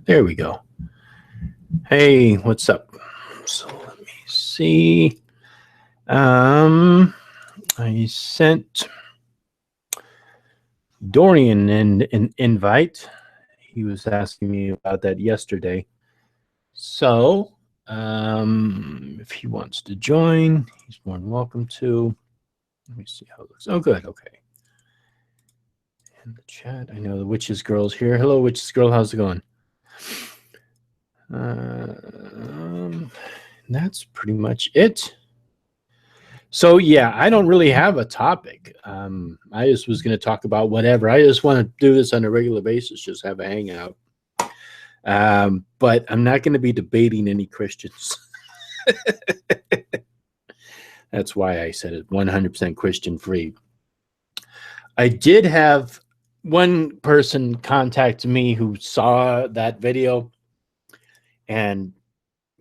There we go. Hey, what's up? So let me see. I sent Dorian an invite. He was asking me about that yesterday. So, if he wants to join, he's more than welcome to. Let me see how it looks. Oh, good. Okay. In the chat, I know the Witches Girl's here. Hello, Witches Girl. How's it going? That's pretty much it. So yeah, I don't really have a topic. I just was going to talk about whatever. I just want to do this on a regular basis, just have a hangout. But I'm not going to be debating any Christians. That's why I said it 100% Christian free. I did have one person contact me who saw that video, and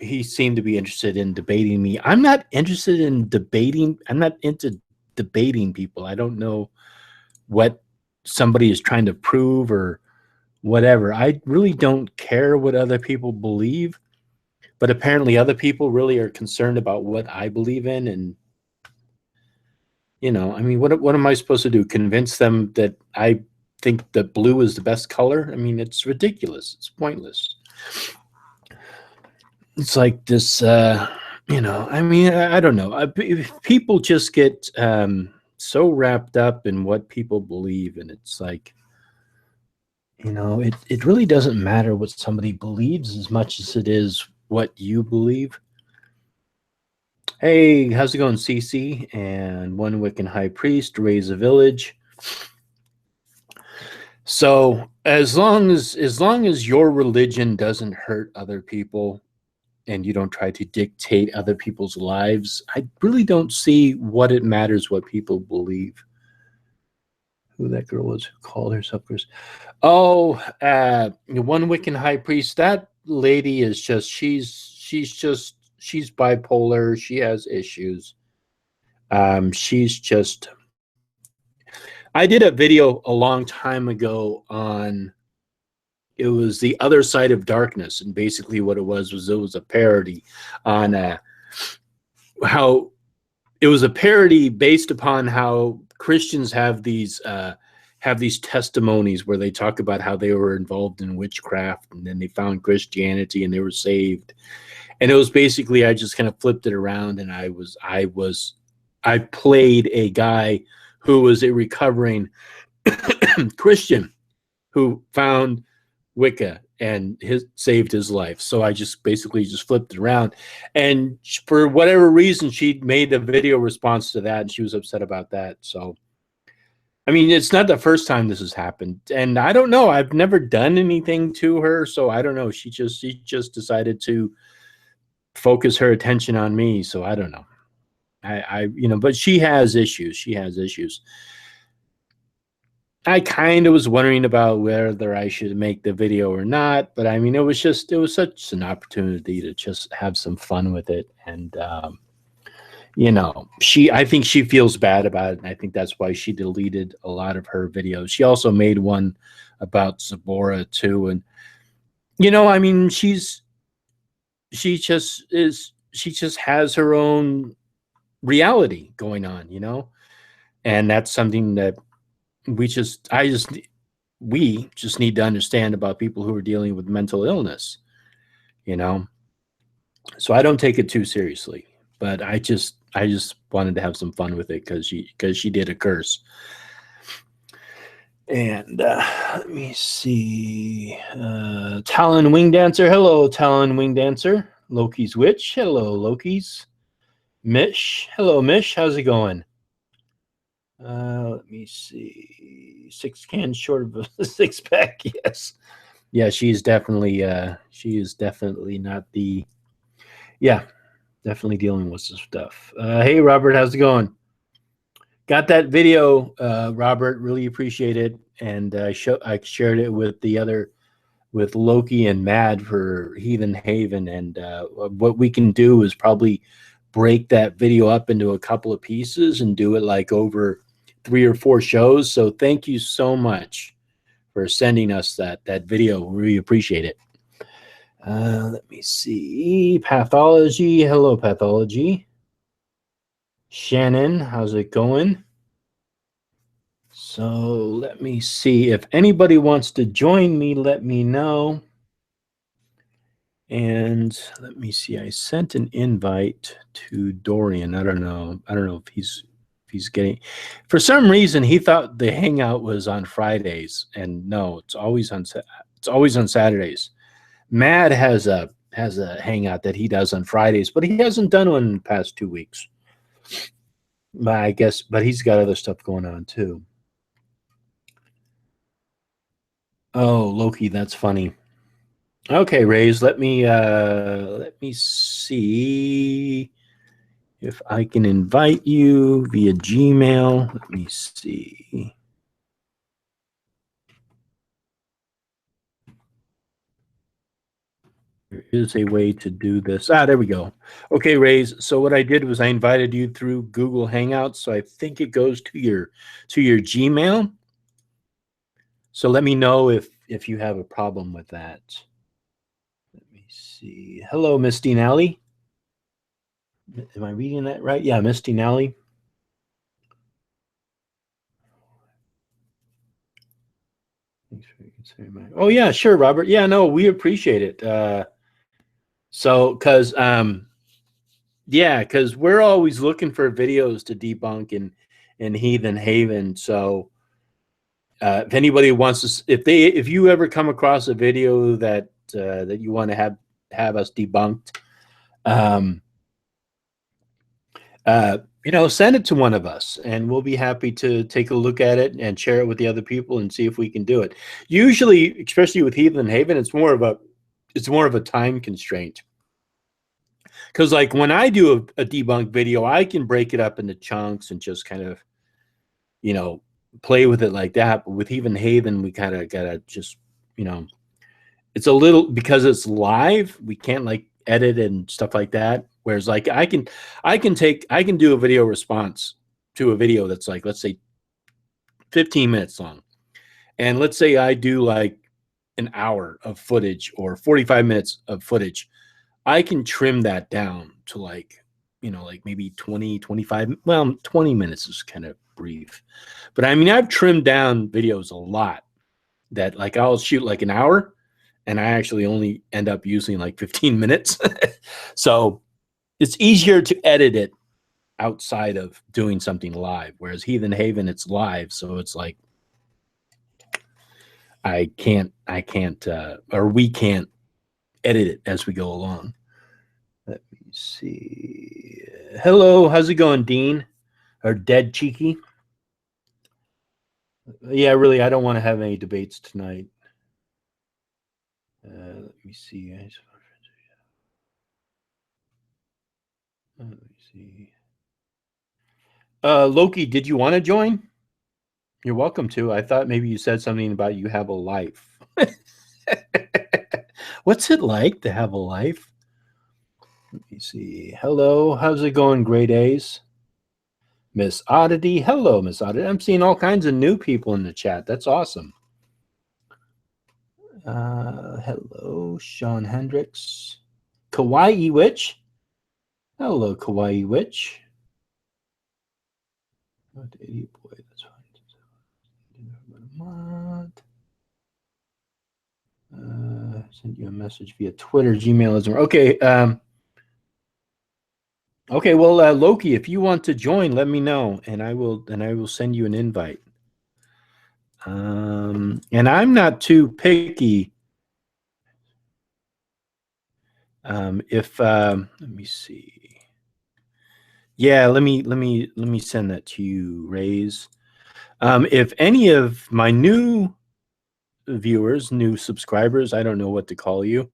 he seemed to be interested in debating me. I'm not interested in debating. I'm not into debating people. I don't know what somebody is trying to prove or whatever. I really don't care what other people believe, but apparently other people really are concerned about what I believe in. And, you know, I mean, what am I supposed to do? Convince them that I think that blue is the best color? I mean, it's ridiculous. It's pointless. It's like this, you know, I mean, I don't know. People just get so wrapped up in what people believe. And it's like, you know, it really doesn't matter what somebody believes as much as it is what you believe. Hey, how's it going, CC? And one Wiccan high priest, raise a village. So as long as your religion doesn't hurt other people, and you don't try to dictate other people's lives, I really don't see what it matters what people believe. Who that girl was who called herself Chris. Oh, one Wiccan high priest. That lady is just she's bipolar. She has issues. She's just. I did a video a long time ago on. It was The Other Side of Darkness, and basically what it was a parody on how it was a parody based upon how Christians have these testimonies where they talk about how they were involved in witchcraft and then they found Christianity and they were saved. And it was basically, I just kind of flipped it around, and I played a guy who was a recovering Christian who found Wicca and saved his life. So I just basically just flipped it around, and for whatever reason she made a video response to that, and she was upset about that. So I mean, it's not the first time this has happened, and I don't know, I've never done anything to her, so I don't know. She just decided to focus her attention on me, so I don't know. I you know, but she has issues. I kind of was wondering about whether I should make the video or not, but I mean, it was such an opportunity to just have some fun with it. And, you know, I think she feels bad about it. And I think that's why she deleted a lot of her videos. She also made one about Zabora too. And, you know, I mean, she just has her own reality going on, you know, and that's something that we just need to understand about people who are dealing with mental illness, you know. So I don't take it too seriously, but I just wanted to have some fun with it because she did a curse. And let me see, Talon Wing Dancer. Hello, Talon Wing Dancer. Loki's Witch. Hello, Loki's. Mish. Hello, Mish. How's it going? Let me see. 6 cans short of a 6-pack. Yes. Yeah, she is definitely not the. Yeah, definitely dealing with some stuff. Hey, Robert, how's it going? Got that video, Robert. Really appreciate it. And I shared it with Loki and Mad for Heathen Haven. And what we can do is probably break that video up into a couple of pieces and do it like over 3 or 4 shows. So thank you so much for sending us that video. We appreciate it. Let me see. Pathology. Hello, Pathology. Shannon, how's it going? So let me see. If anybody wants to join me, let me know. And let me see. I sent an invite to Dorian. I don't know if he's getting. For some reason, he thought the hangout was on Fridays, and no, it's always on Saturdays. Mad has a hangout that he does on Fridays, but he hasn't done one in the past 2 weeks. But he's got other stuff going on too. Oh, Loki, that's funny. Okay, Rays, let me see if I can invite you via Gmail. Let me see. There is a way to do this. There we go. Okay, Rays. So what I did was I invited you through Google Hangouts. So I think it goes to your Gmail. So let me know if you have a problem with that. Let me see. Hello, Misty Nally. Am I reading that right? Yeah, Misty Nally. Thanks for considering my. Oh yeah, sure, Robert. Yeah, no, we appreciate it. So, because we're always looking for videos to debunk in Heathen Haven. So, if anybody wants to, if you ever come across a video that you want to have us debunked, send it to one of us, and we'll be happy to take a look at it and share it with the other people and see if we can do it. Usually, especially with Heathen Haven, it's more of a time constraint. Because like when I do a debunk video, I can break it up into chunks and just kind of, play with it like that. But with Heathen Haven, we kind of gotta just, it's a little, because it's live, we can't like edit and stuff like that. Whereas like I can do a video response to a video that's like, let's say 15 minutes long. And let's say I do like an hour of footage or 45 minutes of footage. I can trim that down to like maybe 20, 25. Well, 20 minutes is kind of brief. But I mean, I've trimmed down videos a lot that like I'll shoot like an hour and I actually only end up using like 15 minutes. So it's easier to edit it outside of doing something live. Whereas Heathen Haven, it's live. So it's like, we can't edit it as we go along. Let me see. Hello, how's it going, Dean? Or Dead Cheeky? Yeah, really, I don't want to have any debates tonight. Let me see. Let me see. Loki, did you want to join? You're welcome to. I thought maybe you said something about you have a life. What's it like to have a life? Let me see. Hello, how's it going, Grade A's? Miss Oddity. Hello, Miss Oddity. I'm seeing all kinds of new people in the chat. That's awesome. Hello, Sean Hendricks. Kawaii Witch. Hello, Kawaii Witch. What idiot boy, that's fine. Send you a message via Twitter. Gmail isn't okay. Okay, well, Loki, if you want to join, let me know, and I will send you an invite. And I'm not too picky. Let me see. Yeah, let me send that to you, Rays. If any of my new viewers, new subscribers, I don't know what to call you,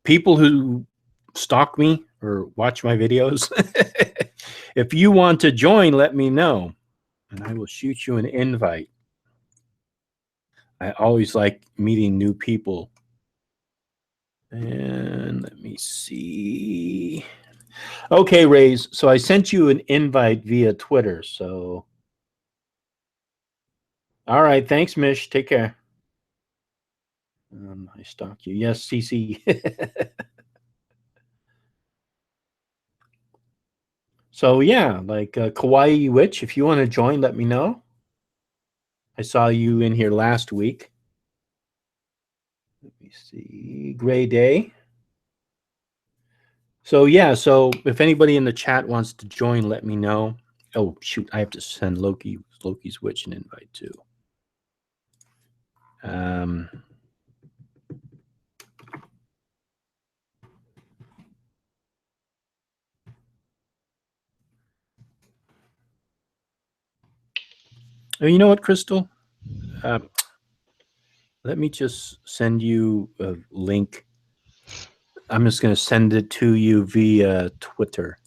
people who stalk me or watch my videos, if you want to join, let me know, and I will shoot you an invite. I always like meeting new people. And let me see. Okay, Rays. So I sent you an invite via Twitter. So, all right. Thanks, Mish. Take care. I stalk you. Yes, CC. So yeah, like Kawaii Witch, if you want to join, let me know. I saw you in here last week. Let me see. Gray Day. So yeah, so if anybody in the chat wants to join, let me know. Oh shoot, I have to send Loki's Witch an invite too. Oh, you know what, Crystal? Let me just send you a link. I'm just going to send it to you via Twitter.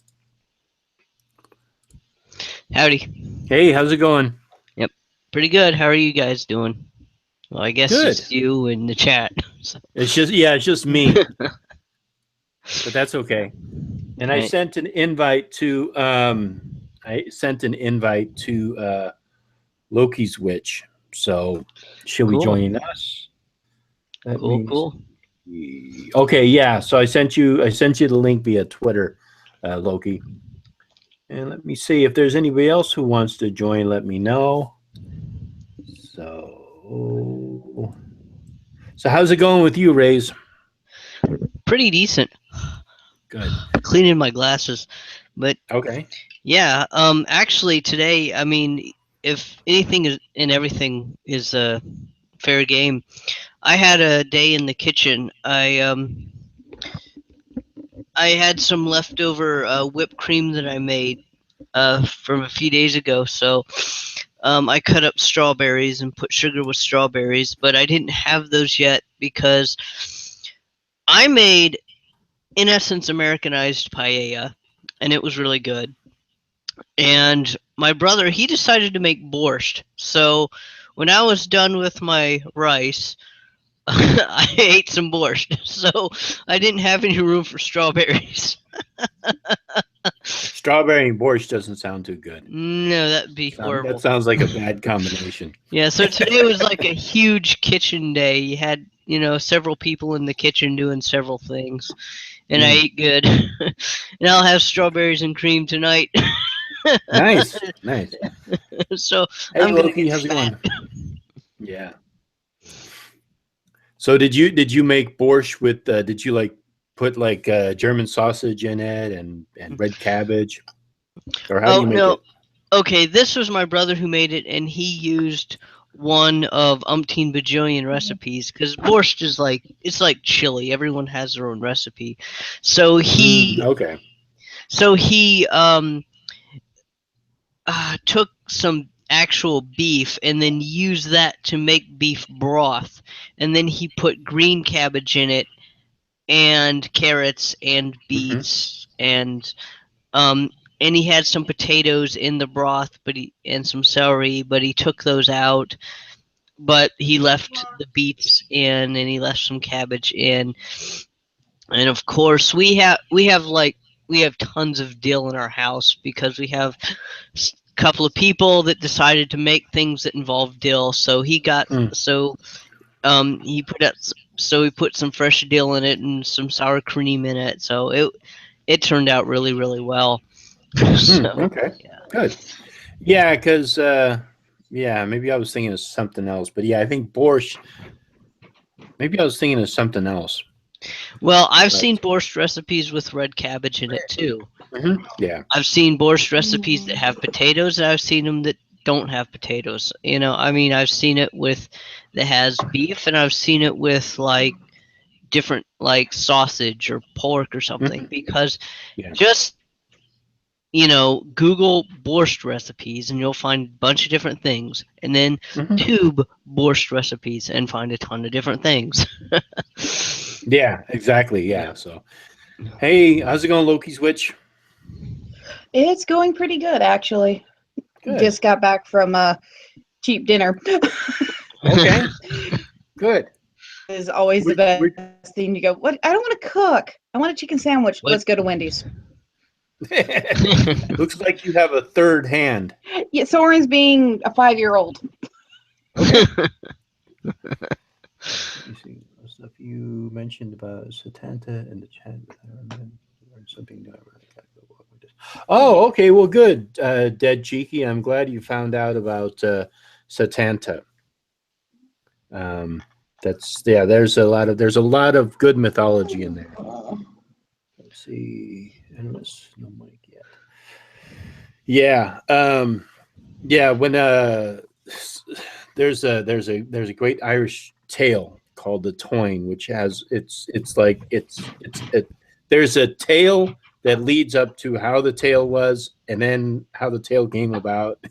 Howdy. Hey, how's it going? Yep. Pretty good. How are you guys doing? Well, I guess Good. just you in the chat. So. It's just me. But that's okay. And I Right. sent an invite to Loki's Witch. So she'll be Cool. joining us. Let me Cool. see. Okay, yeah. So I sent you the link via Twitter, Loki. And let me see if there's anybody else who wants to join. Let me know. So how's it going with you, Rays? Pretty decent. Good. Cleaning my glasses, but okay. Yeah. Actually, today, I mean, if anything is and everything is a fair game, I had a day in the kitchen. I had some leftover whipped cream that I made from a few days ago. So I cut up strawberries and put sugar with strawberries, but I didn't have those yet because I made, in essence, Americanized paella, and it was really good. And my brother, he decided to make borscht. So when I was done with my rice, I ate some borscht. So I didn't have any room for strawberries. Strawberry and borscht doesn't sound too good. No, that'd be horrible. That sounds like a bad combination. Yeah, so today was like a huge kitchen day. You had, several people in the kitchen doing several things. And I ate good. And I'll have strawberries and cream tonight. Nice. So hey, I'm Loki, how's it going? Yeah. So did you make borscht with? Did you like put like German sausage in it and red cabbage, or how do you make it? Okay, this was my brother who made it, and he used one of umpteen bajillion recipes because borscht is it's like chili. Everyone has their own recipe. So he took some actual beef and then used that to make beef broth, and then he put green cabbage in it and carrots and beets and he had some potatoes in the broth, and some celery, but he took those out. But he left the beets in, and he left some cabbage in. And of course, we have tons of dill in our house because we have a couple of people that decided to make things that involve dill. So he put we put some fresh dill in it and some sour cream in it. So it turned out really, really well. Okay. Yeah. Good. Yeah, because maybe I was thinking of something else, but yeah, I think borscht. Maybe I was thinking of something else. Well, I've seen borscht recipes with red cabbage in it too. Yeah. I've seen borscht recipes that have potatoes, and I've seen them that don't have potatoes. I've seen it that has beef, and I've seen it with like different like sausage or pork or something. Because just Google borscht recipes and you'll find a bunch of different things, and then tube borscht recipes and find a ton of different things. Yeah, exactly. Yeah. So, hey, how's it going, Loki's Witch? It's going pretty good, actually. Good. Just got back from a cheap dinner. Okay. Good. Is always the best thing to go. What? I don't want to cook. I want a chicken sandwich. Let's go to Wendy's. Looks like you have a third hand. Yeah, Soren's being a 5-year-old. Okay. stuff you mentioned about Satanta in the chat. I learned something new. I really gotta go walk with this. Oh, okay. Well, good. Dead Cheeky. I'm glad you found out about Satanta. There's a lot of good mythology in there. Let's see. Endless, no mic yet. Yeah. When there's a great Irish tale called the Toyne, which has there's a tale that leads up to how the tale was and then how the tale came about.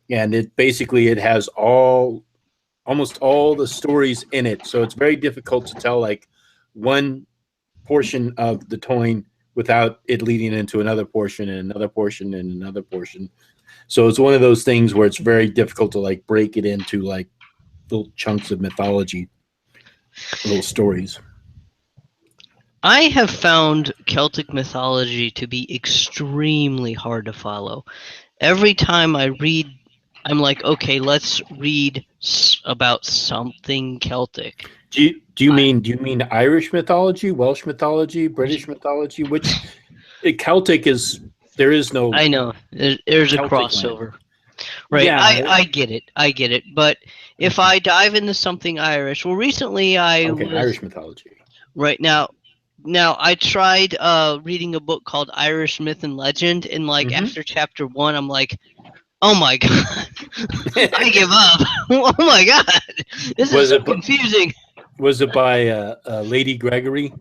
And it has almost all the stories in it. So it's very difficult to tell like one portion of the Toyne without it leading into another portion and another portion and another portion. So it's one of those things where it's very difficult to like break it into like little chunks of mythology, little stories. I have found Celtic mythology to be extremely hard to follow. Every time I read, I'm like, okay, let's read about something Celtic. Do you mean Irish mythology, Welsh mythology, British mythology? Which Celtic is? There is no. I know there's a crossover, land. Right? Yeah, I get it. But if I dive into something Irish, well, recently Irish mythology. Right now I tried reading a book called Irish Myth and Legend, and like after chapter 1, I'm like, oh my god, I give up. Oh my god, this is so confusing. Was it by Lady Gregory?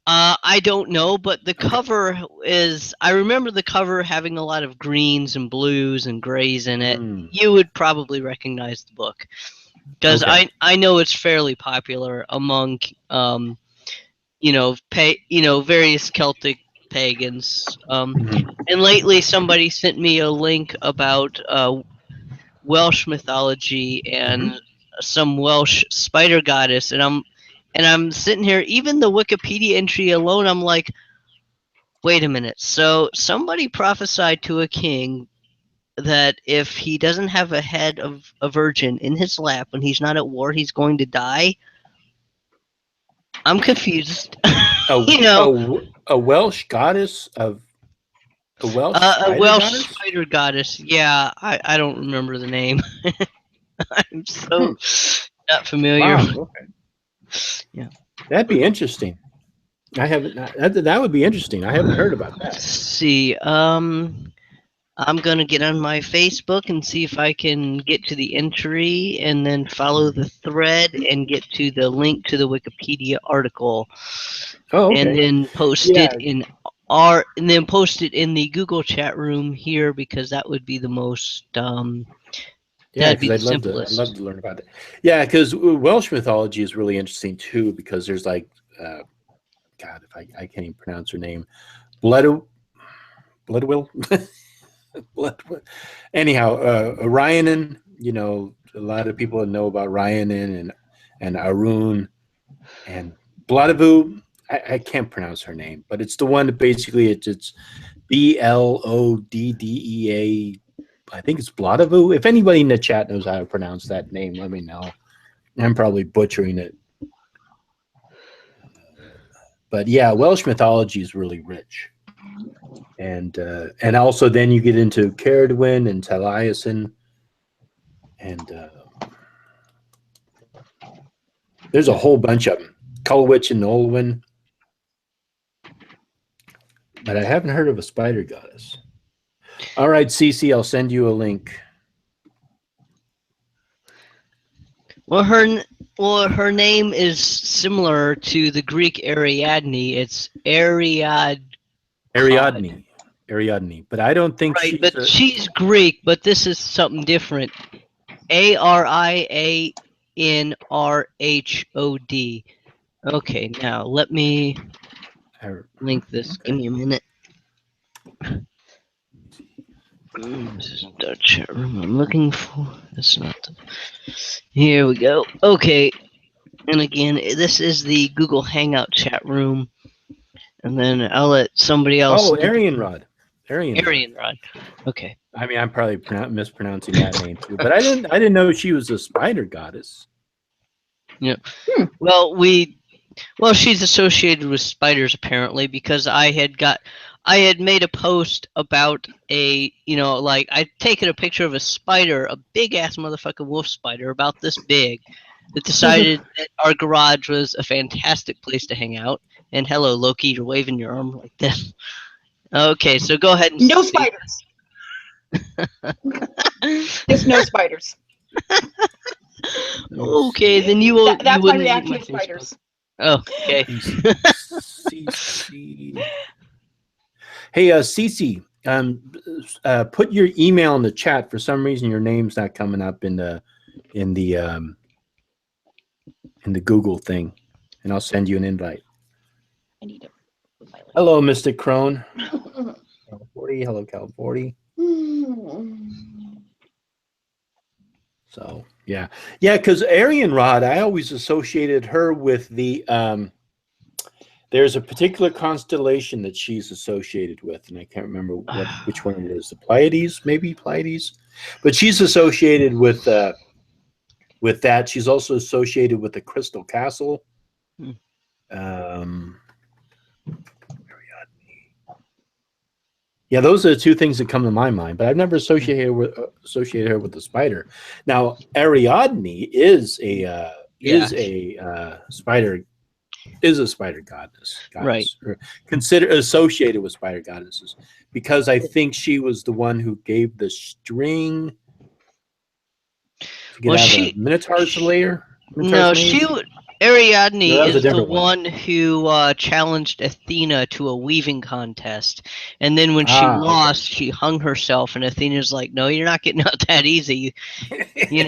I don't know, but the cover is. I remember the cover having a lot of greens and blues and grays in it. You would probably recognize the book because I know it's fairly popular among various Celtic pagans. And lately, somebody sent me a link about Welsh mythology and some Welsh spider goddess, and I'm sitting here. Even the Wikipedia entry alone, I'm like, wait a minute. So somebody prophesied to a king that if he doesn't have a head of a virgin in his lap when he's not at war, he's going to die. I'm confused. A Welsh goddess of a Welsh spider goddess. Yeah, I don't remember the name. I'm so not familiar. Wow, okay. Yeah, that'd be interesting. I haven't. That would be interesting. I haven't heard about that. Let's see. I'm gonna get on my Facebook and see if I can get to the entry, and then follow the thread and get to the link to the Wikipedia article. Oh, okay. And then post it in the Google chat room here, because that would be the most. That'd be the simplest. I'd love to learn about it. Yeah, because Welsh mythology is really interesting too, because there's like, God, if I can't even pronounce her name, Bloodwill. Anyhow, Rhiannon. A lot of people know about Rhiannon and Arun and Blodavu. I can't pronounce her name, but it's the one that basically it's Bloddea. I think it's Blodavu. If anybody in the chat knows how to pronounce that name, let me know. I'm probably butchering it. But yeah, Welsh mythology is really rich. And also then you get into Caradwyn and Taliesin. And there's a whole bunch of them. Culwich and Olwen. But I haven't heard of a spider goddess. All right, Cece, I'll send you a link. Well, her name is similar to the Greek Ariadne. It's Ariadne. But I don't think she's Greek, but this is something different. Arianrhod. Okay, now let me link this. Okay. Give me a minute. This is the chat room I'm looking for. That's not the... Here we go. Okay. And again, this is the Google Hangout chat room. And then I'll let somebody else... Oh, Arianrhod. Arianrhod. Okay. I mean, I'm probably mispronouncing that name too, but I didn't know she was a spider goddess. Yeah. Hmm. Well, she's associated with spiders apparently because I had made a post about like I'd taken a picture of a spider, a big ass motherfucking wolf spider about this big, that decided that our garage was a fantastic place to hang out. And hello, Loki, you're waving your arm like this. Okay, so go ahead and No see. spiders. Just no spiders. Okay, then you That's my wouldn't eat reaction my to Facebook. spiders. Oh, okay. CC. Hey, Cece, put your email in the chat. For some reason, your name's not coming up in the Google thing, and I'll send you an invite. I need to. Hello, Mr. Crone. Cal 40. Hello, Cal 40. So yeah, because Aryan Rod, I always associated her with the. There's a particular constellation that she's associated with, and I can't remember which one it is. The Pleiades, maybe Pleiades, but she's associated with that. She's also associated with the Crystal Castle. Yeah, those are the two things that come to my mind, but I've never associated her with the spider. Now, Ariadne is a spider goddess, Right. or consider associated with spider goddesses, because I think she was the one who gave the string to get out of the Minotaur's lair. Ariadne No, is the one who challenged Athena to a weaving contest, and then when she lost, she hung herself, and Athena's like, "No, you're not getting out that easy. You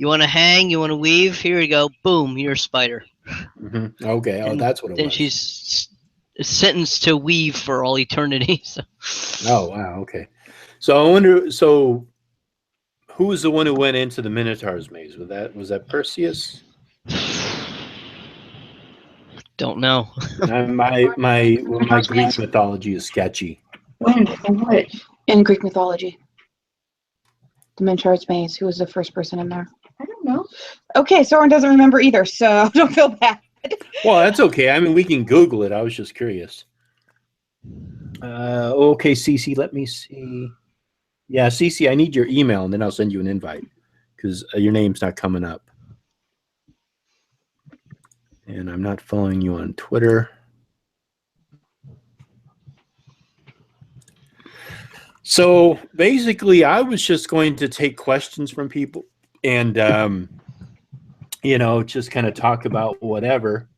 want to hang, you want to weave. Here you go, boom, you're a spider." Mm-hmm. Okay, that's what it was. Then she's sentenced to weave for all eternity. So. Oh wow, okay. So I wonder. So who was the one who went into the Minotaur's maze? Was that Perseus? Don't know. My Greek mythology is sketchy. When and which? In Greek mythology. The Minotaur's maze. Who was the first person in there? I don't know. Okay, Soren doesn't remember either, so don't feel bad. Well, that's okay. I mean, we can Google it. I was just curious. Okay, Cece, let me see. Yeah, Cece, I need your email, and then I'll send you an invite because your name's not coming up. And I'm not following you on Twitter. So basically, I was just going to take questions from people and, just kind of talk about whatever.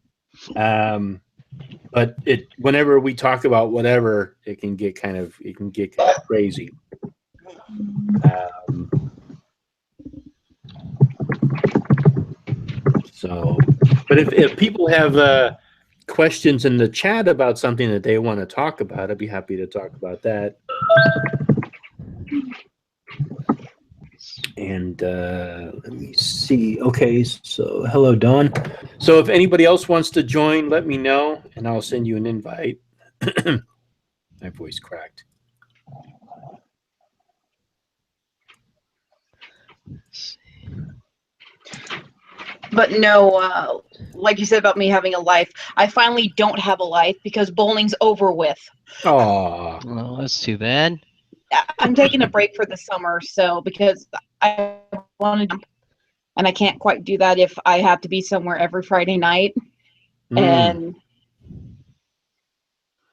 But whenever we talk about whatever, it can get kind of crazy. But if people have questions in the chat about something that they want to talk about, I'd be happy to talk about that. And let me see. Okay, so hello, Dawn. So if anybody else wants to join, let me know, and I'll send you an invite. My voice cracked. But no, like you said about me having a life, I finally don't have a life because bowling's over with. Oh, well, that's too bad. I'm taking a break for the summer, so because I wanted to, and I can't quite do that if I have to be somewhere every Friday night. And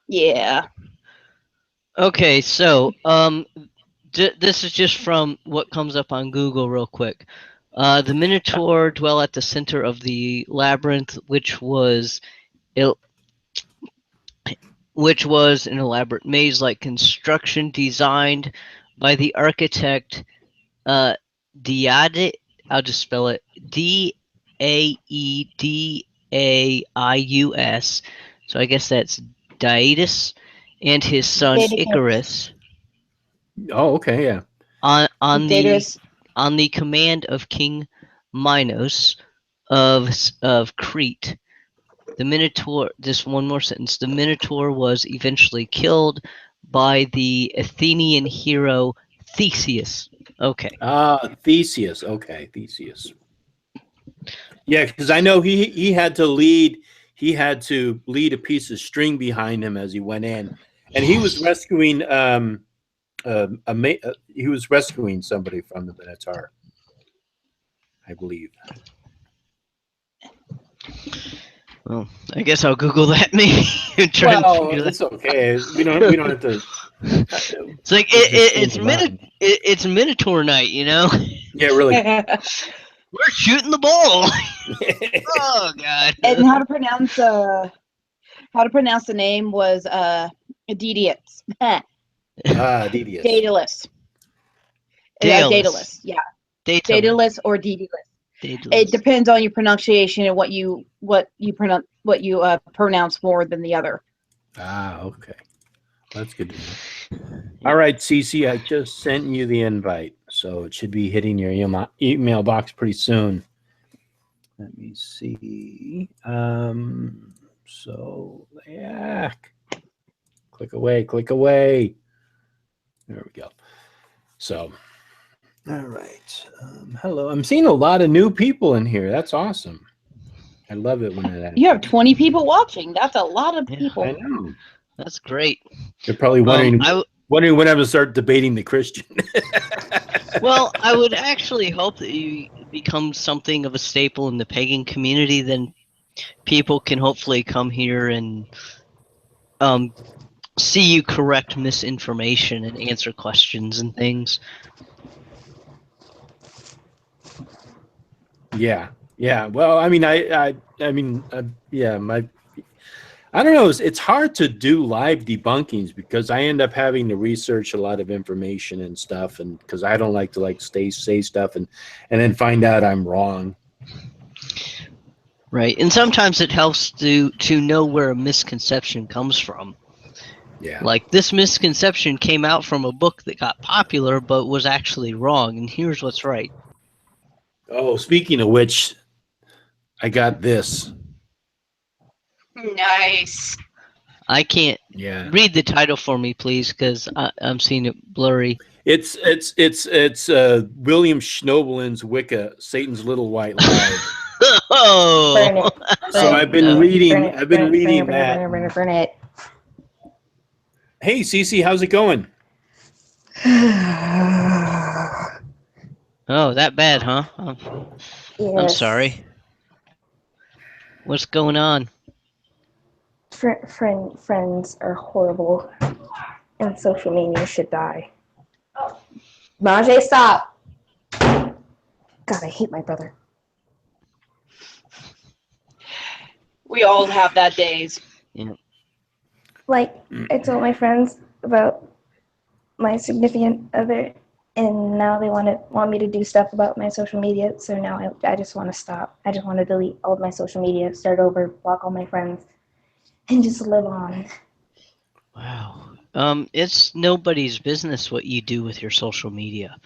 yeah. Okay, so this is just from what comes up on Google real quick. The Minotaur dwell at the center of the labyrinth, which was an elaborate maze-like construction designed by the architect Diade. I'll just spell it Daedaius. So I guess that's Daedus and his son Icarus. Oh, okay, yeah. On the command of King Minos of Crete. The Minotaur, just one more sentence, the Minotaur was eventually killed by the Athenian hero Theseus. Okay. Theseus. Okay, Theseus. Yeah, because I know he had to lead. He had to lead a piece of string behind him as he went in, and he was rescuing he was rescuing somebody from the Minotaur, I believe. Well, I guess I'll Google that maybe and try and Well, figure that. it's okay. We don't have to. It's like Mind. it's Minotaur night, you know. Yeah, really. We're shooting the ball. Oh God. And how to pronounce the name was Dedalus. Devious. Daedalus. Daedalus. Yeah. Daedalus. Daedalus or Dedalus. It depends on your pronunciation and what you pronounce more than the other. Okay. That's good to know. All right, Cece, I just sent you the invite, so it should be hitting your email box pretty soon. Let me see. So yeah, click away. There we go. So, all right. Hello. I'm seeing a lot of new people in here. That's awesome. I love it when that happens. You have 20 people watching. That's a lot of people. I know. That's great. You're probably wondering when I'm going to start debating the Christian. Well, I would actually hope that you become something of a staple in the pagan community. Then people can hopefully come here and see you correct misinformation and answer questions and things. Yeah. Well, I mean, I don't know. It's hard to do live debunkings because I end up having to research a lot of information and stuff, and because I don't like to say stuff and then find out I'm wrong. Right, and sometimes it helps to know where a misconception comes from. Yeah. Like this misconception came out from a book that got popular but was actually wrong, and here's what's right. Oh, speaking of which, I got this. Nice. I can't read the title for me, please, because I'm seeing it blurry. It's William Schnobelin's Wicca, Satan's Little White Lie. Oh, so I've been reading that. Burn it. Hey, Cece, how's it going? Oh, that bad, huh? Yes. I'm sorry. What's going on? Friends are horrible, and social media should die. Majay, stop! God, I hate my brother. We all have that days. Yeah. Like, I told my friends about my significant other, and now they want me to do stuff about my social media, so now I just want to stop. I just want to delete all of my social media, start over, block all my friends, and just live on. Wow. It's nobody's business what you do with your social media.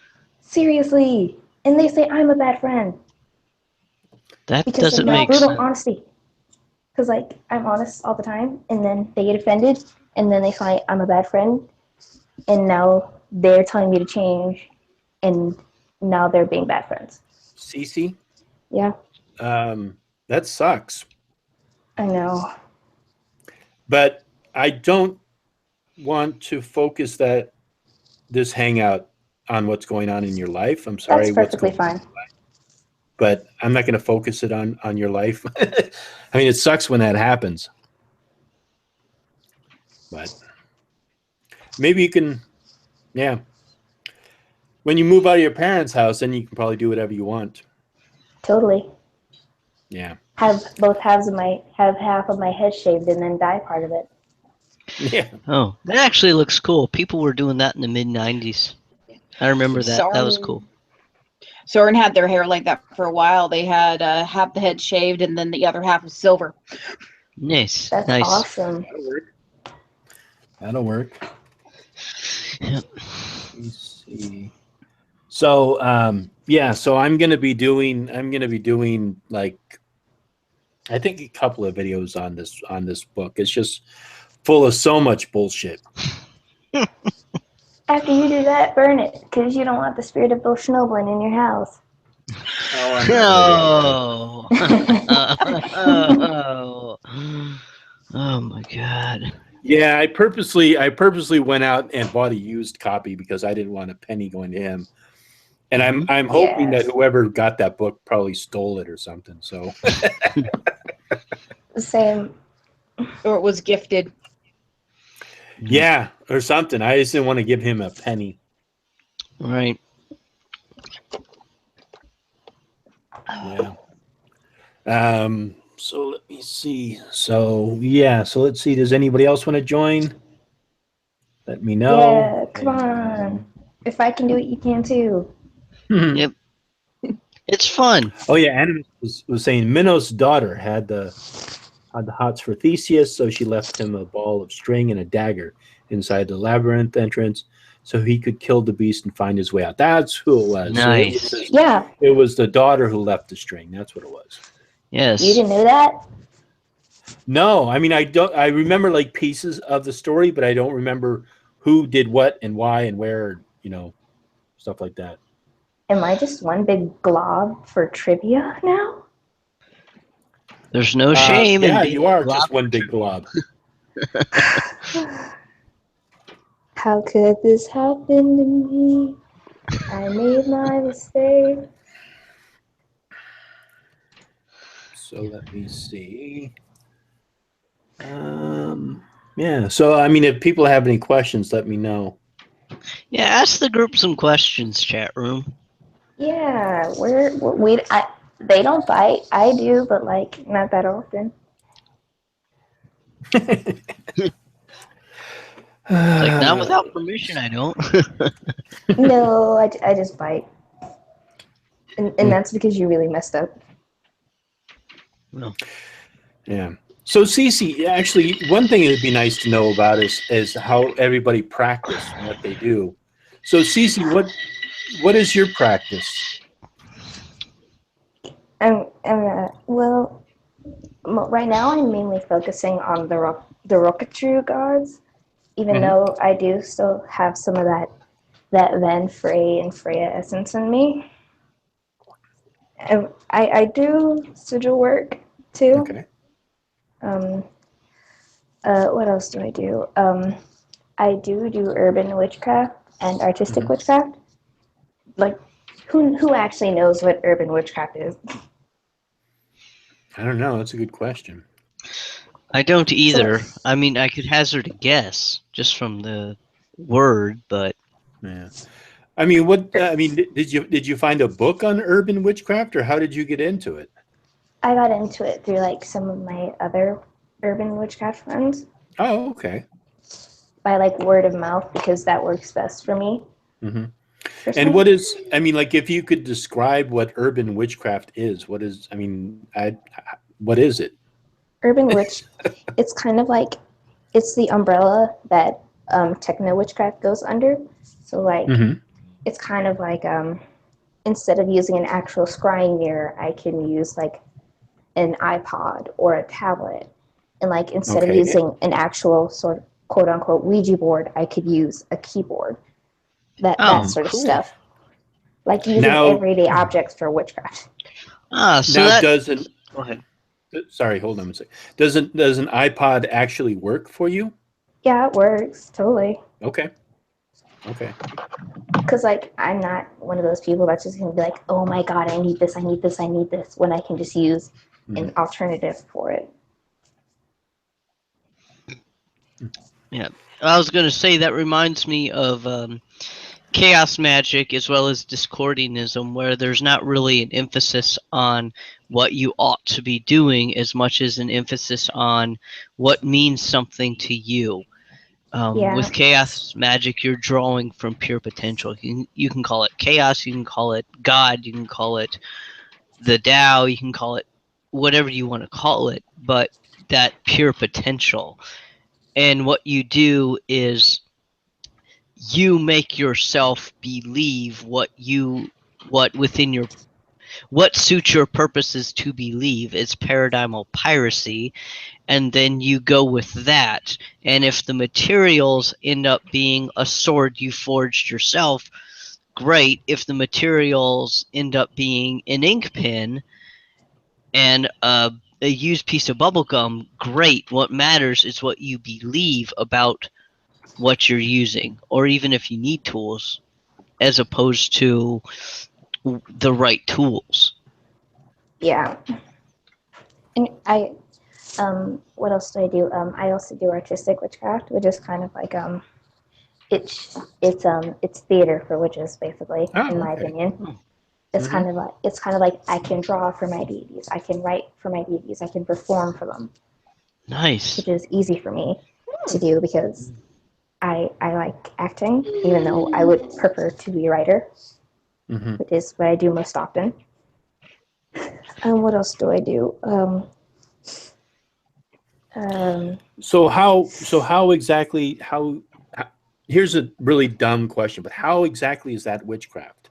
Seriously. And they say I'm a bad friend. That because doesn't make brutal sense. Honesty. Because, like, I'm honest all the time, and then they get offended, and then they find I'm a bad friend, and now they're telling me to change, and now they're being bad friends. Cece? Yeah. That sucks. I know. But I don't want to focus this hangout on what's going on in your life. I'm sorry. That's perfectly fine. But I'm not going to focus it on your life. I mean, it sucks when that happens. But maybe you can, yeah. When you move out of your parents' house, then you can probably do whatever you want. Totally. Yeah. Have half of my head shaved and then dye part of it. Yeah. Oh, that actually looks cool. People were doing that in the mid-90s. I remember that. That was cool. Soren had their hair like that for a while. They had half the head shaved and then the other half was silver. Nice. That's nice. Awesome. That'll work. Yep. Let me see. So so I'm gonna be doing like I think a couple of videos on this book. It's just full of so much bullshit. After you do that, burn it, because you don't want the spirit of Bill Schnoblin in your house. No. Oh my god. Yeah, I purposely went out and bought a used copy because I didn't want a penny going to him. And I'm hoping that Yes. whoever got that book probably stole it or something. So Same. Or it was gifted. yeah, or something. I just didn't want to give him a penny. Right. Yeah. So let me see. So yeah, so let's see. Does anybody else want to join? Let me know. Yeah, come on. If I can do it, you can too. Yep. It's fun. Oh yeah, Animus was saying Minos' daughter had the hots for Theseus, so she left him a ball of string and a dagger inside the labyrinth entrance, so he could kill the beast and find his way out. That's who it was. Nice. So Yeah, it was the daughter who left the string. That's what it was. Yes. you didn't know that? No, I mean I don't. I remember like pieces of the story, but I don't remember who did what and why and where. You know, stuff like that. Am I just one big glob for trivia now? There's no shame in Yeah, being you are a glob. just one big glob. How could this happen to me? I made my mistake. So let me see. Yeah. So I mean, if people have any questions, let me know. Yeah, ask the group some questions, chat room. Yeah, they don't bite. I do, but like not that often. Like, not without permission, I don't. No, I just bite. And that's because you really messed up. Well, Yeah. So Cece, actually, one thing it'd be nice to know about is how everybody practice and what they do. So Cece, what is your practice? Well, right now I'm mainly focusing on the Rocketru gods, even though I do still have some of that Ven, Frey, and Freya essence in me. And I do sigil work too. Okay. What else do I do? I do urban witchcraft and artistic witchcraft. Like, who actually knows what urban witchcraft is? I don't know. That's a good question. I don't either. I mean, I could hazard a guess just from the word, but Yeah. I mean, did you find a book on urban witchcraft, or how did you get into it? I got into it through like some of my other urban witchcraft friends Oh, okay. by like word of mouth because that works best for me. Mm-hmm. Personally. And what is? I mean, like, if you could describe what urban witchcraft is, what is? I mean, what is it? Urban witch, it's kind of like it's the umbrella that techno witchcraft goes under. So like it's kind of like instead of using an actual scrying mirror, I can use like an iPod or a tablet. And like instead of using an actual sort of quote unquote Ouija board, I could use a keyboard. That sort of stuff. Like using everyday objects for witchcraft. so now that doesn't. Go ahead. Sorry, hold on a second. Does an iPod actually work for you? Yeah, it works totally. Okay. Because like I'm not one of those people that's just gonna be like, oh my god, I need this, when I can just use an alternative for it. Yeah, I was gonna say that reminds me of chaos magic as well as discordianism, where there's not really an emphasis on what you ought to be doing as much as an emphasis on what means something to you. With chaos magic, you're drawing from pure potential. You can call it chaos, you can call it God, you can call it the Tao, you can call it whatever you want to call it, but that pure potential. And what you do is you make yourself believe what suits your purposes to believe. It's paradigmal piracy, and then you go with that. And if the materials end up being a sword you forged yourself, great. If the materials end up being an ink pen, And a used piece of bubble gum, great. What matters is what you believe about what you're using, or even if you need tools, as opposed to the right tools. Yeah. And what else do I do? I also do artistic witchcraft, which is kind of like it's theater for witches, basically, in my opinion. It's kind of like I can draw for my deities, I can write for my deities, I can perform for them. Nice. Which is easy for me to do because I like acting, even though I would prefer to be a writer, which is what I do most often. What else do I do? So how exactly here's a really dumb question, but how exactly is that witchcraft?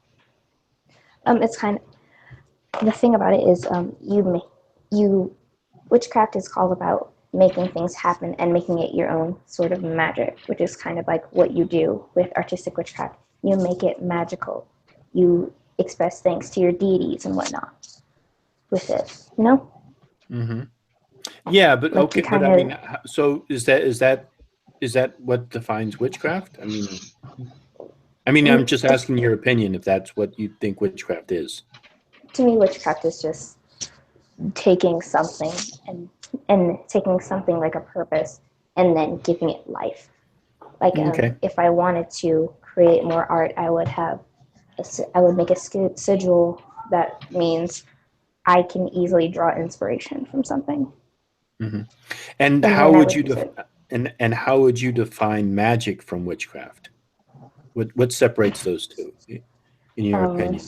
It's kind of the thing about it is you witchcraft is all about making things happen and making it your own sort of magic, which is kind of like what you do with artistic witchcraft. You make it magical. You express things to your deities and whatnot with it, you know? Mm-hmm. Yeah, but Like okay, you but kind I mean, of so is that what defines witchcraft? I mean, I'm just asking your opinion if that's what you think witchcraft is. to me, witchcraft is just taking something and taking something like a purpose and then giving it life. Like Okay. if I wanted to create more art, I would make a sigil that means I can easily draw inspiration from something. Mm-hmm. And And how then I would would you use it. and how would you define magic from witchcraft? What separates those two, in your Um, opinion?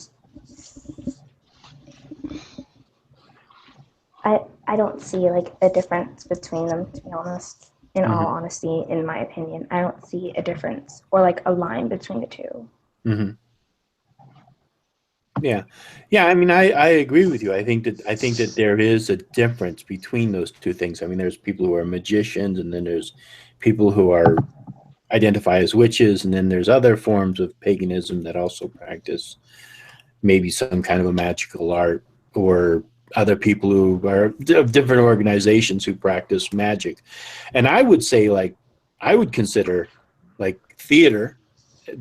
I don't see like a difference between them, to be honest. In all Mm-hmm. honesty, in my opinion, I don't see a difference or like a line between the two. Mm-hmm. Yeah, yeah. I mean, I agree with you. I think that there is a difference between those two things. I mean, there's people who are magicians, and then there's people who are identify as witches, and then there's other forms of paganism that also practice maybe some kind of a magical art, or other people who are of different organizations who practice magic. And I would say, like, I would consider like theater,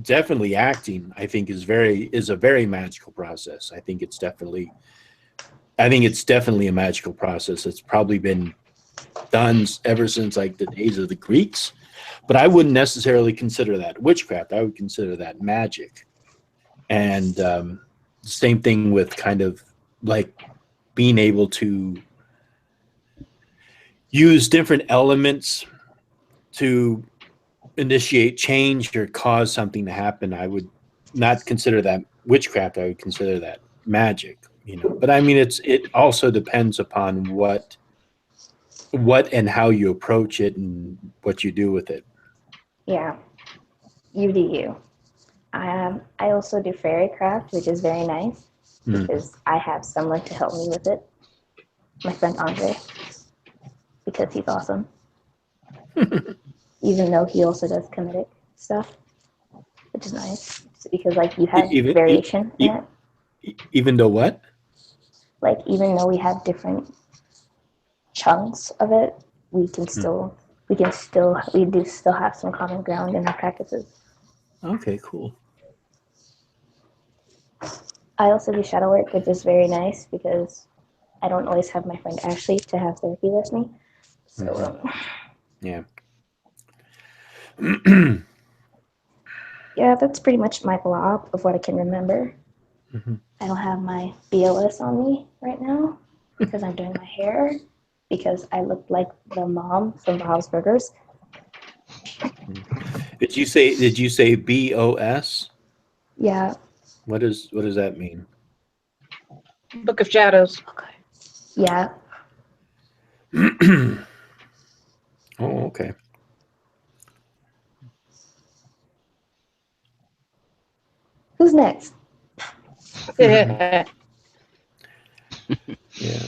definitely acting, I think is a very magical process. I think it's definitely a magical process. It's probably been done ever since like the days of the Greeks, but I wouldn't necessarily consider that witchcraft. I would consider that magic. And same thing with kind of like being able to use different elements to initiate change or cause something to happen. I would not consider that witchcraft. I would consider that magic, But I mean, it also depends upon what and how you approach it and what you do with it. Yeah, you do you. I also do fairy craft, which is very nice because I have someone to help me with it. My friend Andre, because he's awesome. Even though he also does comedic stuff, which is nice because like you have even variation in it. even though what? Like even though we have different chunks of it, we do still have some common ground in our practices. Okay, cool. I also do shadow work, which is very nice because I don't always have my friend Ashley to have therapy with me. So Yeah. yeah, that's pretty much my blob of what I can remember. I don't have my BLS on me right now because I'm doing my hair because I look like the mom from Bob's Burgers. Did you say BOS? Yeah. What does that mean? Book of Shadows. Okay. Yeah. Oh, okay. Who's next? Yeah. Yeah.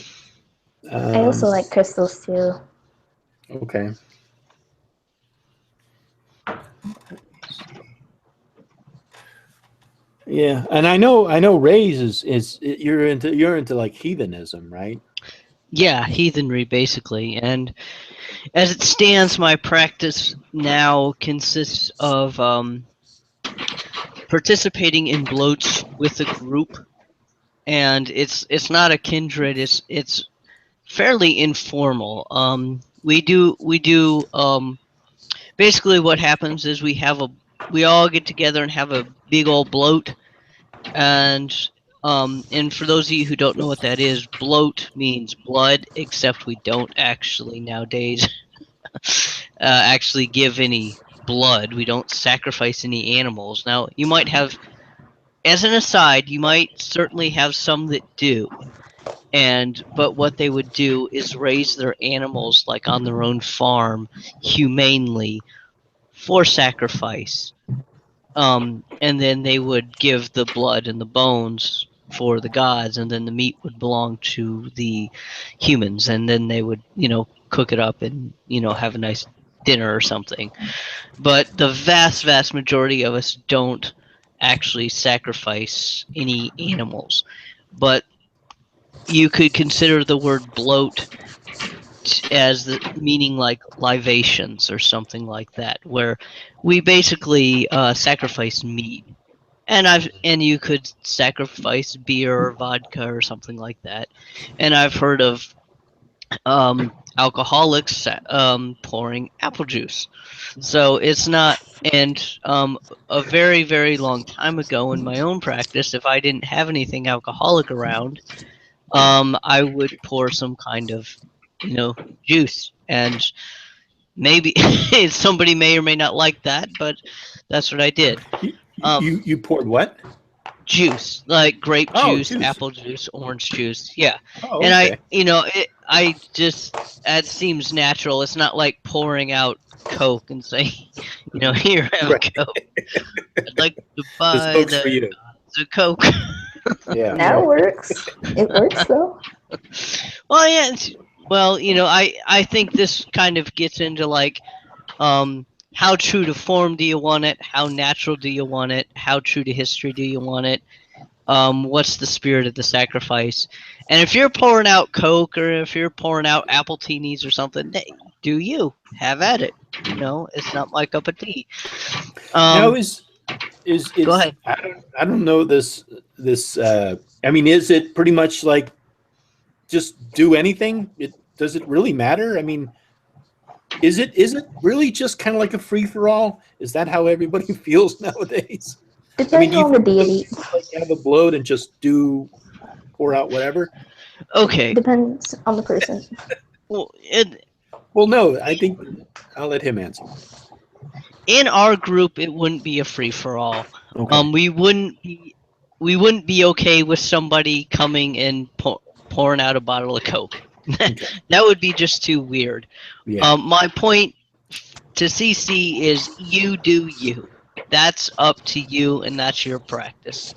I also like crystals too. Okay. Yeah, and I know Ray's is you're into like heathenism, right? Yeah, heathenry basically. And as it stands, my practice now consists of participating in bloats with a group, and it's not a kindred. It's fairly informal. We do basically what happens is we all get together and have a big old bloat, and for those of you who don't know what that is, bloat means blood, except we don't actually nowadays actually give any blood. We don't sacrifice any animals. Now, you might have, as an aside, you might certainly have some that do. But what they would do is raise their animals like on their own farm humanely for sacrifice. And then they would give the blood and the bones for the gods, and then the meat would belong to the humans, and then they would, cook it up and, have a nice dinner or something. But the vast, vast majority of us don't actually sacrifice any animals. But you could consider the word bloat as the meaning like libations or something like that, where we basically sacrifice meat. And you could sacrifice beer or vodka or something like that. And I've heard of alcoholics pouring apple juice. So it's not. And a very, very long time ago in my own practice, if I didn't have anything alcoholic around, I would pour some kind of, juice. And maybe somebody may or may not like that, but that's what I did. You poured what? Juice, like grape Oh, juice, juice. apple juice, orange juice. Yeah. Oh, And okay. I just, that seems natural. It's not like pouring out Coke and saying, here, have a Coke. I'd like to This buy Coke's for you. the Coke. Yeah. That works. It works though. Well, yeah. Well, I think this kind of gets into like, how true to form do you want it? How natural do you want it? How true to history do you want it? What's the spirit of the sacrifice? And if you're pouring out Coke or if you're pouring out apple teenies or something, hey, do you have at it? It's not my cup of tea. Now is Go ahead. I don't know this I mean, is it pretty much like just do anything? Does it really matter? I mean, is it really just kind of like a free for all? Is that how everybody feels nowadays? Depends do you on the feel deity. like have a bloat and just pour out whatever? Okay. Depends on the person. Well, Well, no, I think I'll let him answer. in our group, it wouldn't be a free for all. Okay. We wouldn't be okay with somebody coming and pouring out a bottle of Coke. That would be just too weird. Yeah. My point to CC is you do you. That's up to you, and that's your practice.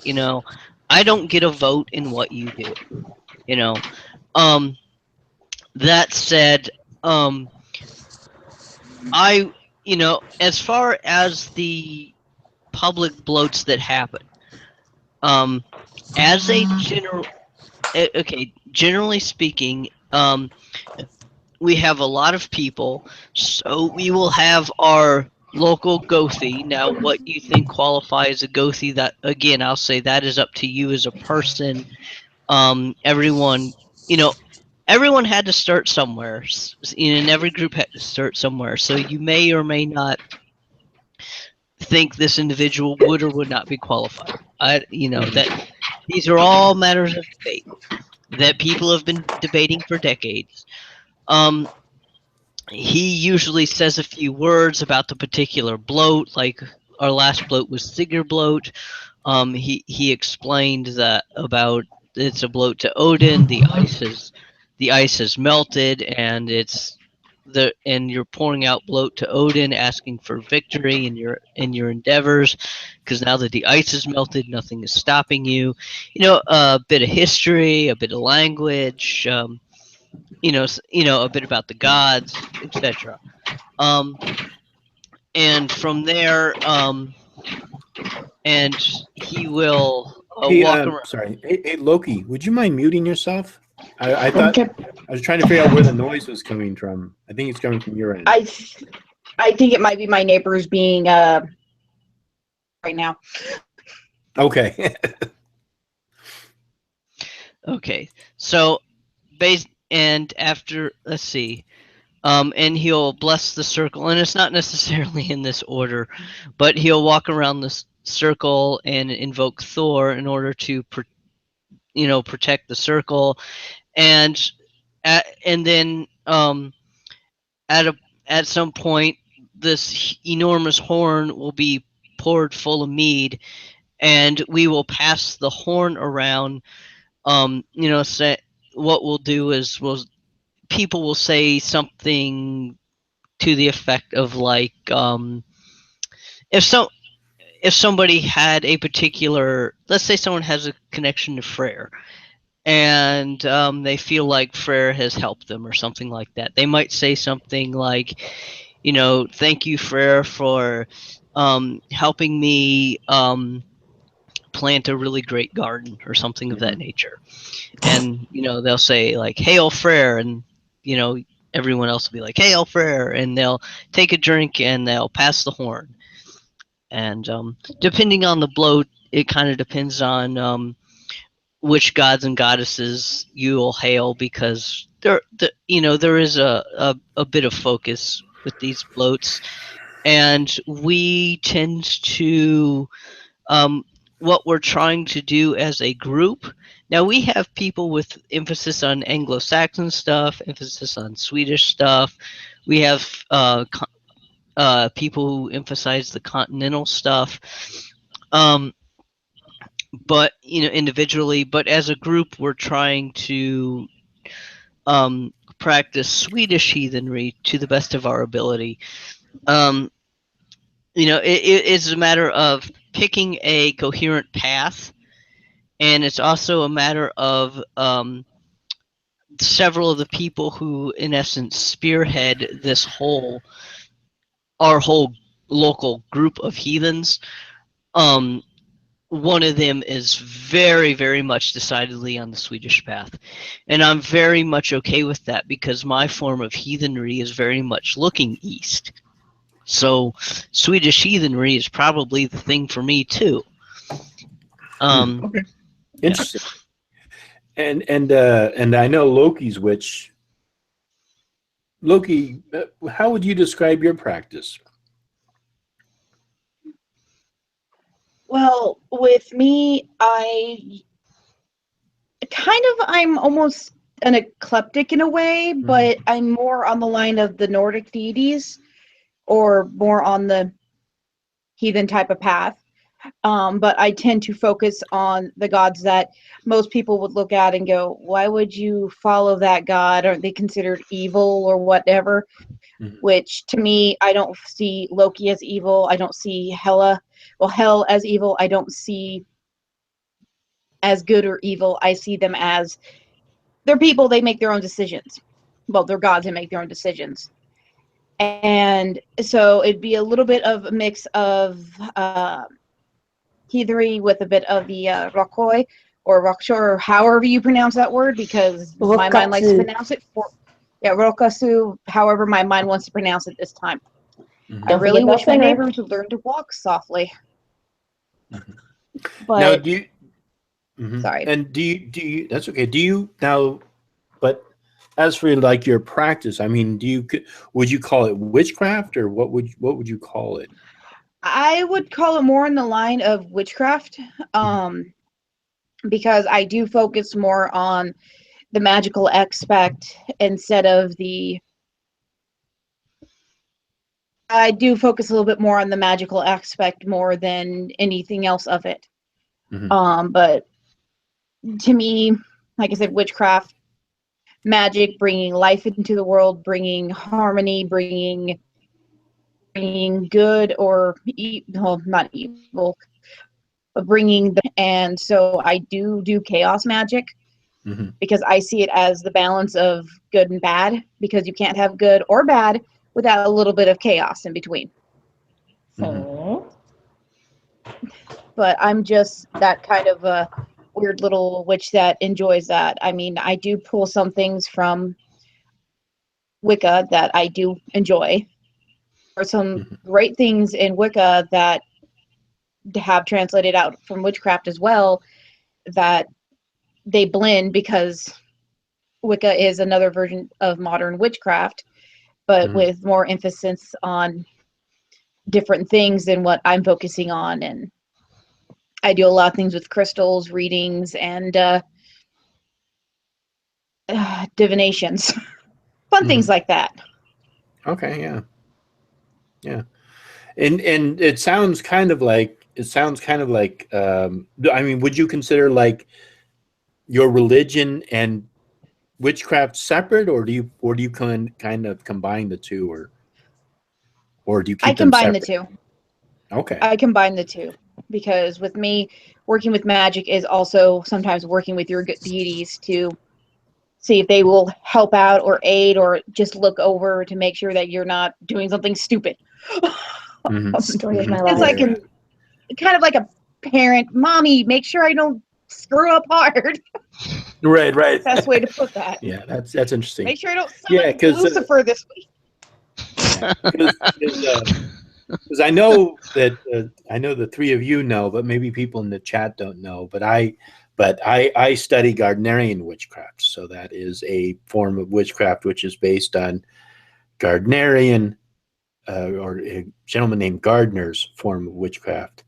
I don't get a vote in what you do. That said, as far as the public bloats that happen, as a generally speaking, we have a lot of people, so we will have our local Gothi. Now, what you think qualifies a Gothi, that, again, I'll say that is up to you as a person. Everyone had to start somewhere, and every group had to start somewhere. So you may or may not think this individual would or would not be qualified. That these are all matters of debate that people have been debating for decades. He usually says a few words about the particular bloat, like our last bloat was Sigurd bloat. He explained that about it's a bloat to Odin. The ice has melted, and you're pouring out bloat to Odin, asking for victory in your endeavors, because now that the ice is melted, nothing is stopping you. A bit of history, a bit of language. A bit about the gods, etc. And from there, and he will Hey, walk around. sorry. Hey, Loki, would you mind muting yourself? I thought Okay. I was trying to figure out where the noise was coming from. I think it's coming from your end. I think it might be my neighbors being right now. Okay. Okay. So, and after, let's see. And he'll bless the circle, and it's not necessarily in this order, but he'll walk around the circle and invoke Thor in order to, protect the circle, and then at some point, this enormous horn will be poured full of mead, and we will pass the horn around. Say what we'll do is people will say something to the effect of like, if so if somebody had a particular, let's say someone has a connection to Freyr, and they feel like Freyr has helped them or something like that, they might say something like, thank you, Freyr, for helping me plant a really great garden or something of that nature. And they'll say like, hail Freyr, and everyone else will be like, hail Freyr, and they'll take a drink and they'll pass the horn. And depending on the bloat, it kind of depends on which gods and goddesses you'll hail, because there is a bit of focus with these bloats, and we tend to what we're trying to do as a group. Now we have people with emphasis on Anglo-Saxon stuff, emphasis on Swedish stuff. We have people who emphasize the continental stuff. But individually, but as a group, we're trying to practice Swedish heathenry to the best of our ability. It's a matter of picking a coherent path, and it's also a matter of several of the people who, in essence, spearhead our whole local group of heathens. One of them is very, very much decidedly on the Swedish path. And I'm very much okay with that, because my form of heathenry is very much looking east. So Swedish heathenry is probably the thing for me too. Okay. Interesting. Yeah. And I know Loki's witch. Loki, how would you describe your practice? Well, with me, I'm almost an eclectic in a way, but I'm more on the line of the Nordic deities, or more on the heathen type of path. But I tend to focus on the gods that most people would look at and go, why would you follow that god? Aren't they considered evil or whatever? Which, to me, I don't see Loki as evil. I don't see Hel as evil. I don't see as good or evil. I see them as, they're people, they make their own decisions. Well, they're gods, they make their own decisions. And so it'd be a little bit of a mix of heathery with a bit of the Rokoi or Rockshore, or however you pronounce that word, because my mind likes to pronounce it Rokasu, however my mind wants to pronounce it this time. I really wish my neighbors would learn to walk softly. But now, do you? Sorry. And do you? That's okay. Do you now? But as for like your practice, I mean, would you call it witchcraft, or what would you call it? I would call it more in the line of witchcraft, because I do focus more on the magical aspect instead of I do focus a little bit more on the magical aspect more than anything else of it. But to me, like I said, witchcraft, magic, bringing life into the world, bringing harmony, bringing good or well, not evil, but bringing and so I do chaos magic, because I see it as the balance of good and bad, because you can't have good or bad without a little bit of chaos in between. But I'm just that kind of a weird little witch that enjoys that. I mean, I do pull some things from Wicca that I do enjoy. There are some great things in Wicca that have translated out from witchcraft as well that they blend, because Wicca is another version of modern witchcraft, but with more emphasis on different things than what I'm focusing on. And I do a lot of things with crystals, readings, and divinations, fun things like that. Okay, yeah, yeah, and it sounds kind of like I mean, would you consider like your religion and witchcraft separate, or do you kind of combine the two, or do you I keep them combine the separate? two. Okay. I combine the two because with me, working with magic is also sometimes working with your deities to see if they will help out or aid or just look over to make sure that you're not doing something stupid. Story of my It's life. like kind of like a parent, mommy, make sure I don't screw up hard. Right. Best way to put that. Yeah, that's interesting. Make sure I don't Yeah, summon Lucifer this week. Because I know the three of you know, but maybe people in the chat don't know. But I study Gardnerian witchcraft, so that is a form of witchcraft which is based on Gardnerian or a gentleman named Gardner's form of witchcraft,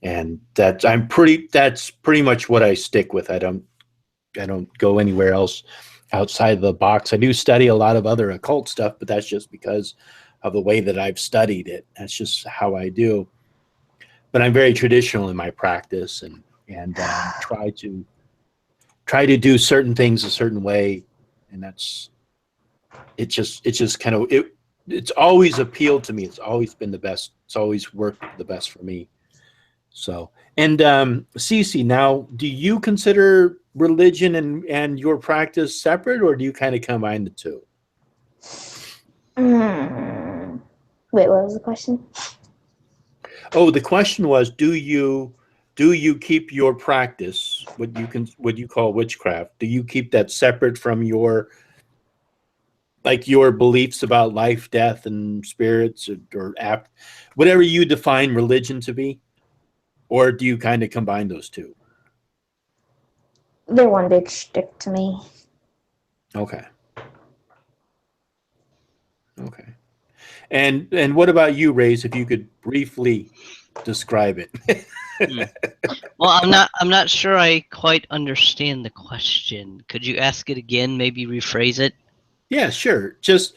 and that's pretty much what I stick with. I don't go anywhere else outside of the box. I do study a lot of other occult stuff, but that's just because of the way that I've studied it. That's just how I do. But I'm very traditional in my practice, and try to do certain things a certain way, and it's just kind of it's always appealed to me. It's always been the best. It's always worked the best for me. So, and Cece, now, do you consider religion and your practice separate, or do you kind of combine the two? Wait, what was the question? Oh, the question was, do you keep your practice, what you call witchcraft, do you keep that separate from your beliefs about life, death, and spirits, or whatever you define religion to be, or do you kind of combine those two? They're one big shtick to me. Okay. And what about you, Ray's? If you could briefly describe it. Well, I'm not sure I quite understand the question. Could you ask it again? Maybe rephrase it. Yeah, sure. Just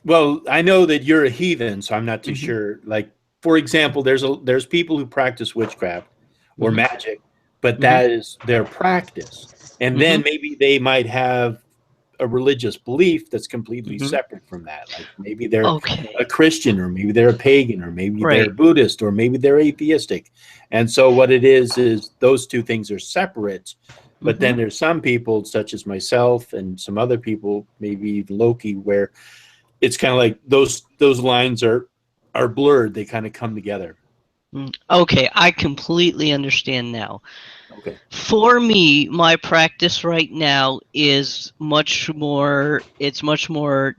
well, I know that you're a heathen, so I'm not too sure. Like, for example, there's people who practice witchcraft or magic, but that is their practice, and then maybe they might have a religious belief that's completely separate from that. Like maybe they're a Christian, or maybe they're a pagan, or maybe they're Buddhist, or maybe they're atheistic. And so what it is those two things are separate. But then there's some people, such as myself and some other people, maybe even Loki, where it's kind of like those lines are blurred. They kind of come together. Okay, I completely understand now. Okay. For me, my practice right now is much more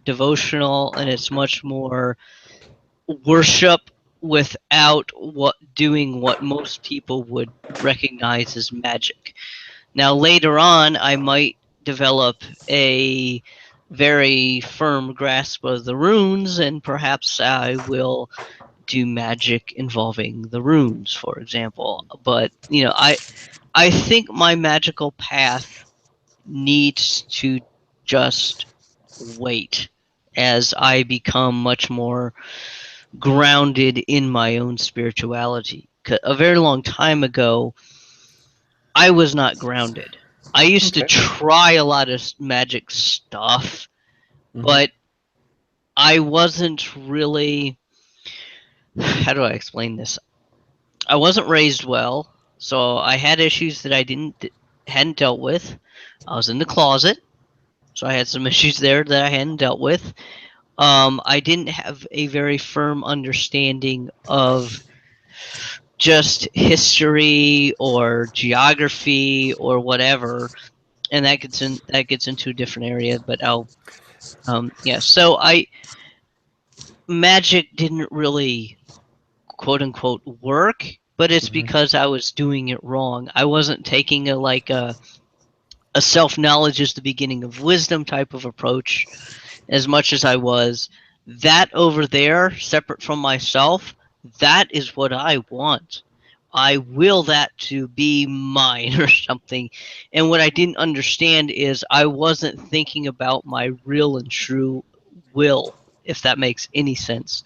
devotional, and it's much more worship without doing what most people would recognize as magic. Now later on I might develop a very firm grasp of the runes, and perhaps I will do magic involving the runes, for example. But I think my magical path needs to just wait as I become much more grounded in my own spirituality. A very long time ago, I was not grounded. I used to try a lot of magic stuff, but I wasn't really. How do I explain this? I wasn't raised well, so I had issues that I hadn't dealt with. I was in the closet, so I had some issues there that I hadn't dealt with. I didn't have a very firm understanding of just history or geography or whatever, and that gets into a different area. But yeah. So magic didn't really quote unquote work, but it's because I was doing it wrong. I wasn't taking a self knowledge is the beginning of wisdom type of approach as much as I was. That over there, separate from myself, that is what I want. I will that to be mine or something. And what I didn't understand is I wasn't thinking about my real and true will, if that makes any sense.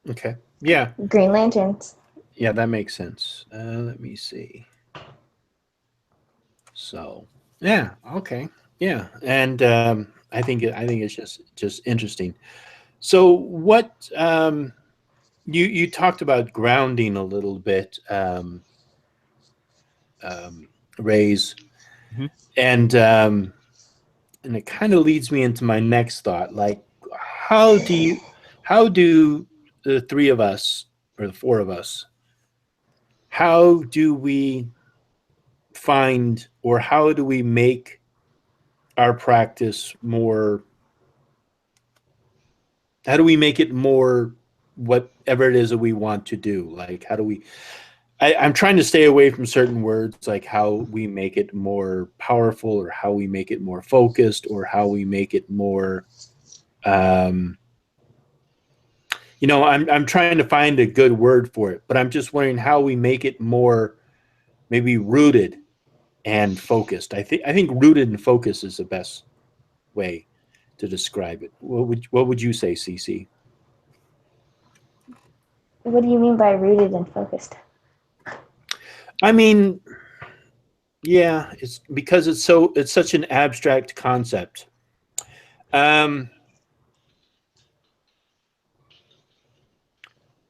Okay. Yeah. Green Lanterns. Yeah, that makes sense. Let me see. So, yeah, okay, yeah, and I think it's just interesting. So, what you talked about grounding a little bit, um, Rays, Mhm. and um, and it kind of leads me into my next thought. Like, how do you, how do the three of us or the four of us, how do we find or how do we make our practice more, how do we make it more whatever it is that we want to do? Like how do we, I'm trying to stay away from certain words like how we make it more powerful or how we make it more focused or how we make it more um, I'm trying to find a good word for it, but I'm just wondering how we make it more maybe rooted and focused. I think rooted and focused is the best way to describe it. What would you say, CC? What do you mean by rooted and focused? I mean, yeah, it's because it's such an abstract concept. Um,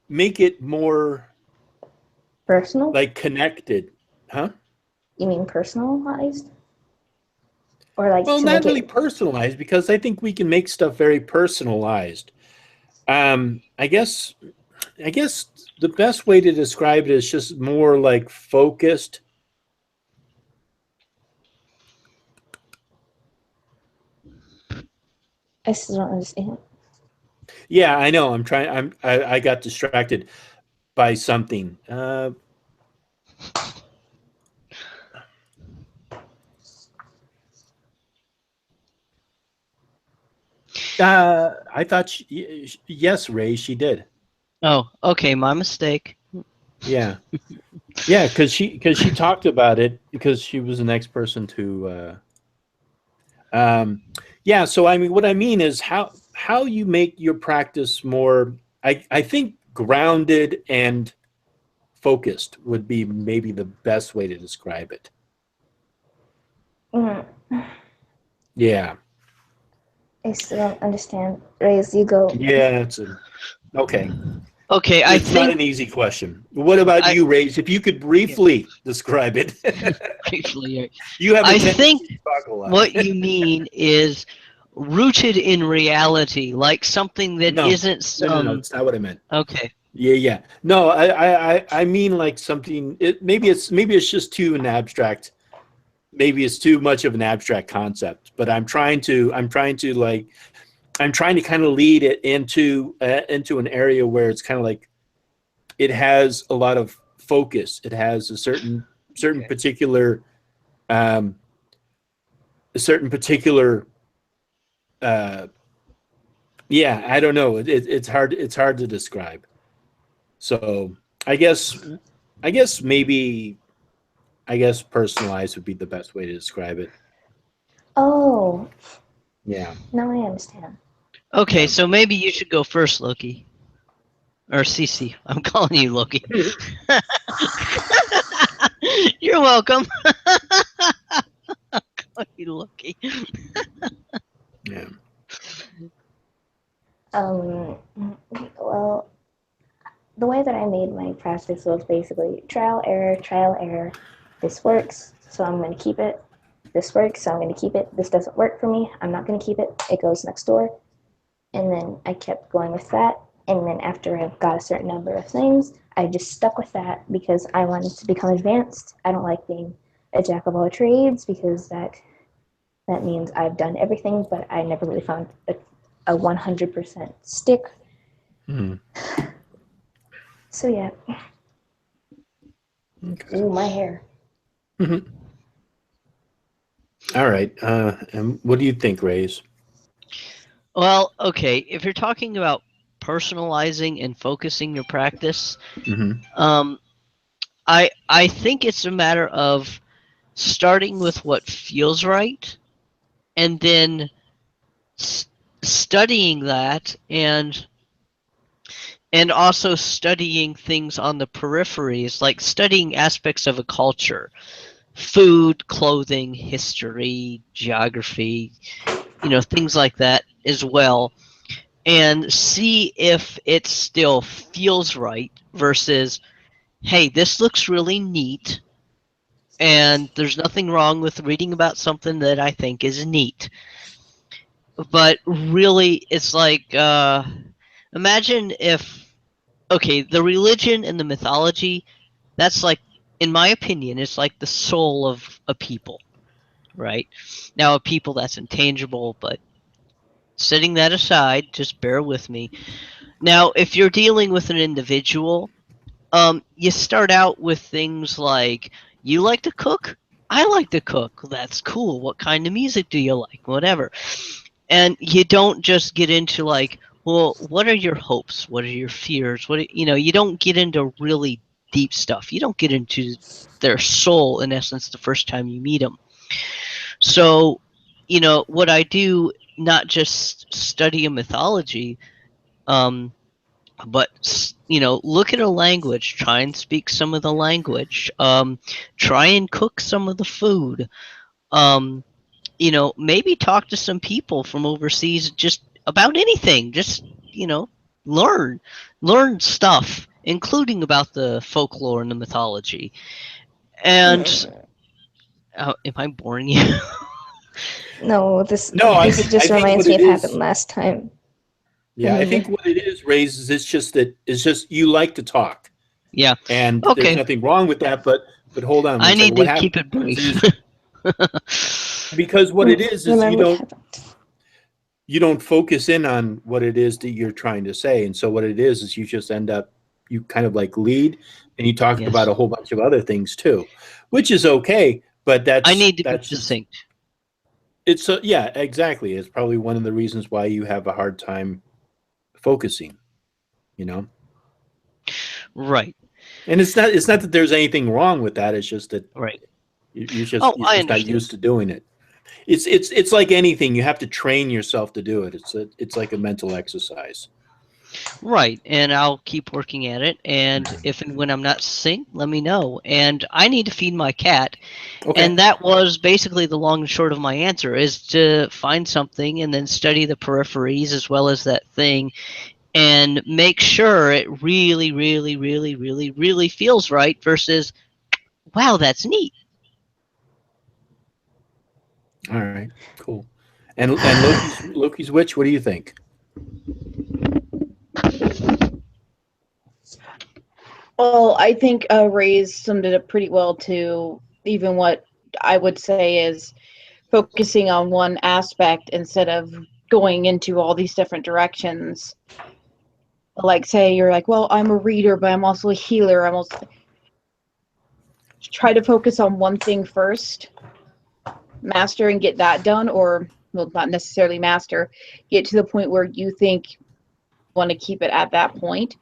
make it more Personal? like connected, huh? You mean personalized? Or like Well, to not make really it personalized because I think we can make stuff very personalized. Um, I guess I guess the best way to describe it is just more like focused. I still don't understand. Yeah, I know. I got distracted by something. I thought yes, Ray, she did. Oh, okay, my mistake. Yeah, yeah, because she talked about it because she was the next person to. Yeah, so I mean, what I mean is how you make your practice more. I think grounded and focused would be maybe the best way to describe it. Mm, Yeah, I still don't understand. Raise, you go. yeah, okay. Okay, I It's not think an easy question. What about I you, Ray? If you could yeah, briefly describe it, briefly. you have a I tendency think to talk a lot. what you mean is rooted in reality, like something that No, isn't no. some. It's not what I meant. Okay, Yeah, yeah. No, I mean like something. Maybe it's just too an abstract. Maybe it's too much of an abstract concept. But I'm trying to kind of lead it into an area where it's kind of like it has a lot of focus. It has certain okay, particular um, a certain particular uh, yeah. I don't know. It's hard to describe. So I guess I guess maybe I guess personalized would be the best way to describe it. Oh, Yeah. now I understand. okay. Yeah. So maybe you should go first, Loki, or Cece. I'm calling you Loki. You're welcome. Call you Loki. Yeah. Um, well, the way that I made my practice was basically trial, error, trial, error. This works, so I'm going to keep it. This works, so I'm going to keep it. This doesn't work for me. I'm not going to keep it. It goes next door. And then I kept going with that. And then after I've got a certain number of things, I just stuck with that because I wanted to become advanced. I don't like being a jack of all trades because that means I've done everything, but I never really found a 100% stick. Hmm. So yeah. Okay. Ooh, my hair. Mhm. All right. And what do you think, Rays? Well, okay, if you're talking about personalizing and focusing your practice, Mm-hmm. um, I think it's a matter of starting with what feels right, and then studying that, and also studying things on the peripheries, like studying aspects of a culture, food, clothing, history, geography, things like that as well, and see if it still feels right versus, hey, this looks really neat, and there's nothing wrong with reading about something that I think is neat. But really, it's like, imagine if, okay, the religion and the mythology, that's like, in my opinion, it's like the soul of a people, right? Now, a people that's intangible, but setting that aside, just bear with me. Now, if you're dealing with an individual, you start out with things like, you like to cook? I like to cook. That's cool. What kind of music do you like? Whatever. And you don't just get into like, well, what are your hopes? What are your fears? You don't get into really deep stuff. You don't get into their soul, in essence, the first time you meet them. So, what I do, not just study a mythology, um, but look at a language, try and speak some of the language, try and cook some of the food, maybe talk to some people from overseas just about anything, just you know learn learn stuff, including about the folklore and the mythology. And am I boring you? No, this No, this I just think reminds what me it of happened is. last time. Yeah, I think what it is, Rays, is it's just you like to talk, Yeah, and there's okay, nothing wrong with that. But hold on I one second. need What to keep happens it brief. is because what it is you Remind what don't happened. you don't focus in on what it is that you're trying to say, and so what it is you just end up you kind of like lead, and you talk about Yes, a whole bunch of other things too, which is okay. But I need to be that's just succinct. it's yeah, exactly. It's probably one of the reasons why you have a hard time focusing. You know. Right, And it's not that there's anything wrong with that. It's just that right. you're Oh, I just not understand. used to doing it. It's like anything. You have to train yourself to do it. It's like a mental exercise. Right, and I'll keep working at it. And if and when I'm not succinct, let me know. And I need to feed my cat. Okay. And that was basically the long and short of my answer: is to find something and then study the peripheries as well as that thing, and make sure it really, really, really, really, really feels right. Versus, wow, that's neat. All right. Cool. And Loki's witch. What do you think? Well, I think Ray's summed it up pretty well too. Even what I would say is focusing on one aspect instead of going into all these different directions. Like, say you're like, well, I'm a reader, but I'm also a healer. I'm also try to focus on one thing first, master and get that done, or well, not necessarily master, get to the point where you think you want to keep it at that point,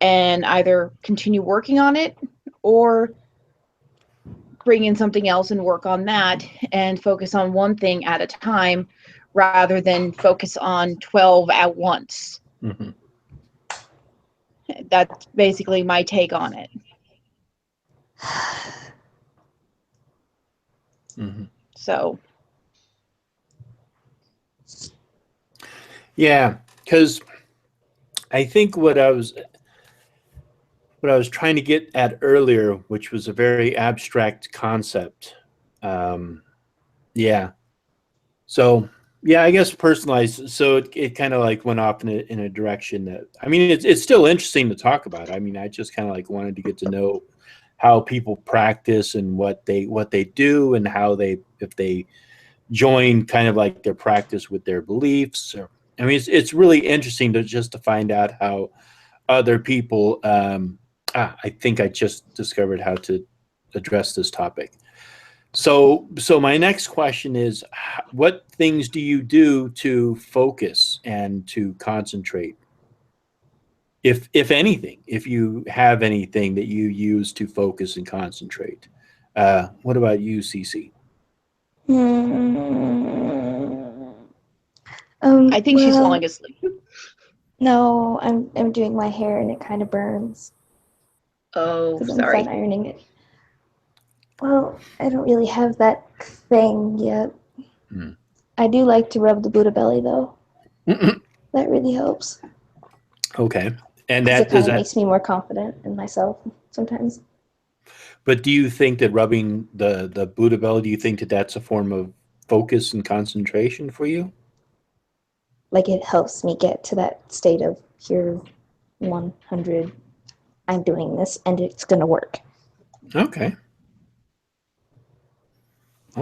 and either continue working on it or bring in something else and work on that and focus on one thing at a time rather than focus on 12 at once. Mm-hmm. That's basically my take on it. Mm-hmm. So, Yeah, because I think what I was trying to get at earlier, which was a very abstract concept. Yeah. So Yeah, I guess personalized. So it kind of like went off in a direction that, I mean, it's still interesting to talk about. I mean, I just kind of like wanted to get to know how people practice and what they do and how they, if they join kind of like their practice with their beliefs. Or, I mean, it's really interesting to just to find out how other people. I think I just discovered how to address this topic. So my next question is, what things do you do to focus and to concentrate? If anything, if you have anything that you use to focus and concentrate. What about you, Cece? Hmm. I think she's Well, falling asleep. no, I'm doing my hair and it kind of burns Oh, because I'm flat sorry. ironing it. Well, I don't really have that thing yet. Hmm. I do like to rub the Buddha belly though. That really helps Okay, and because it that kind does of that. makes me more confident in myself sometimes. But do you think that rubbing the Buddha belly? Do you think that that's a form of focus and concentration for you? Like it helps me get to that state of here 100. I'm doing this and it's gonna work. Okay.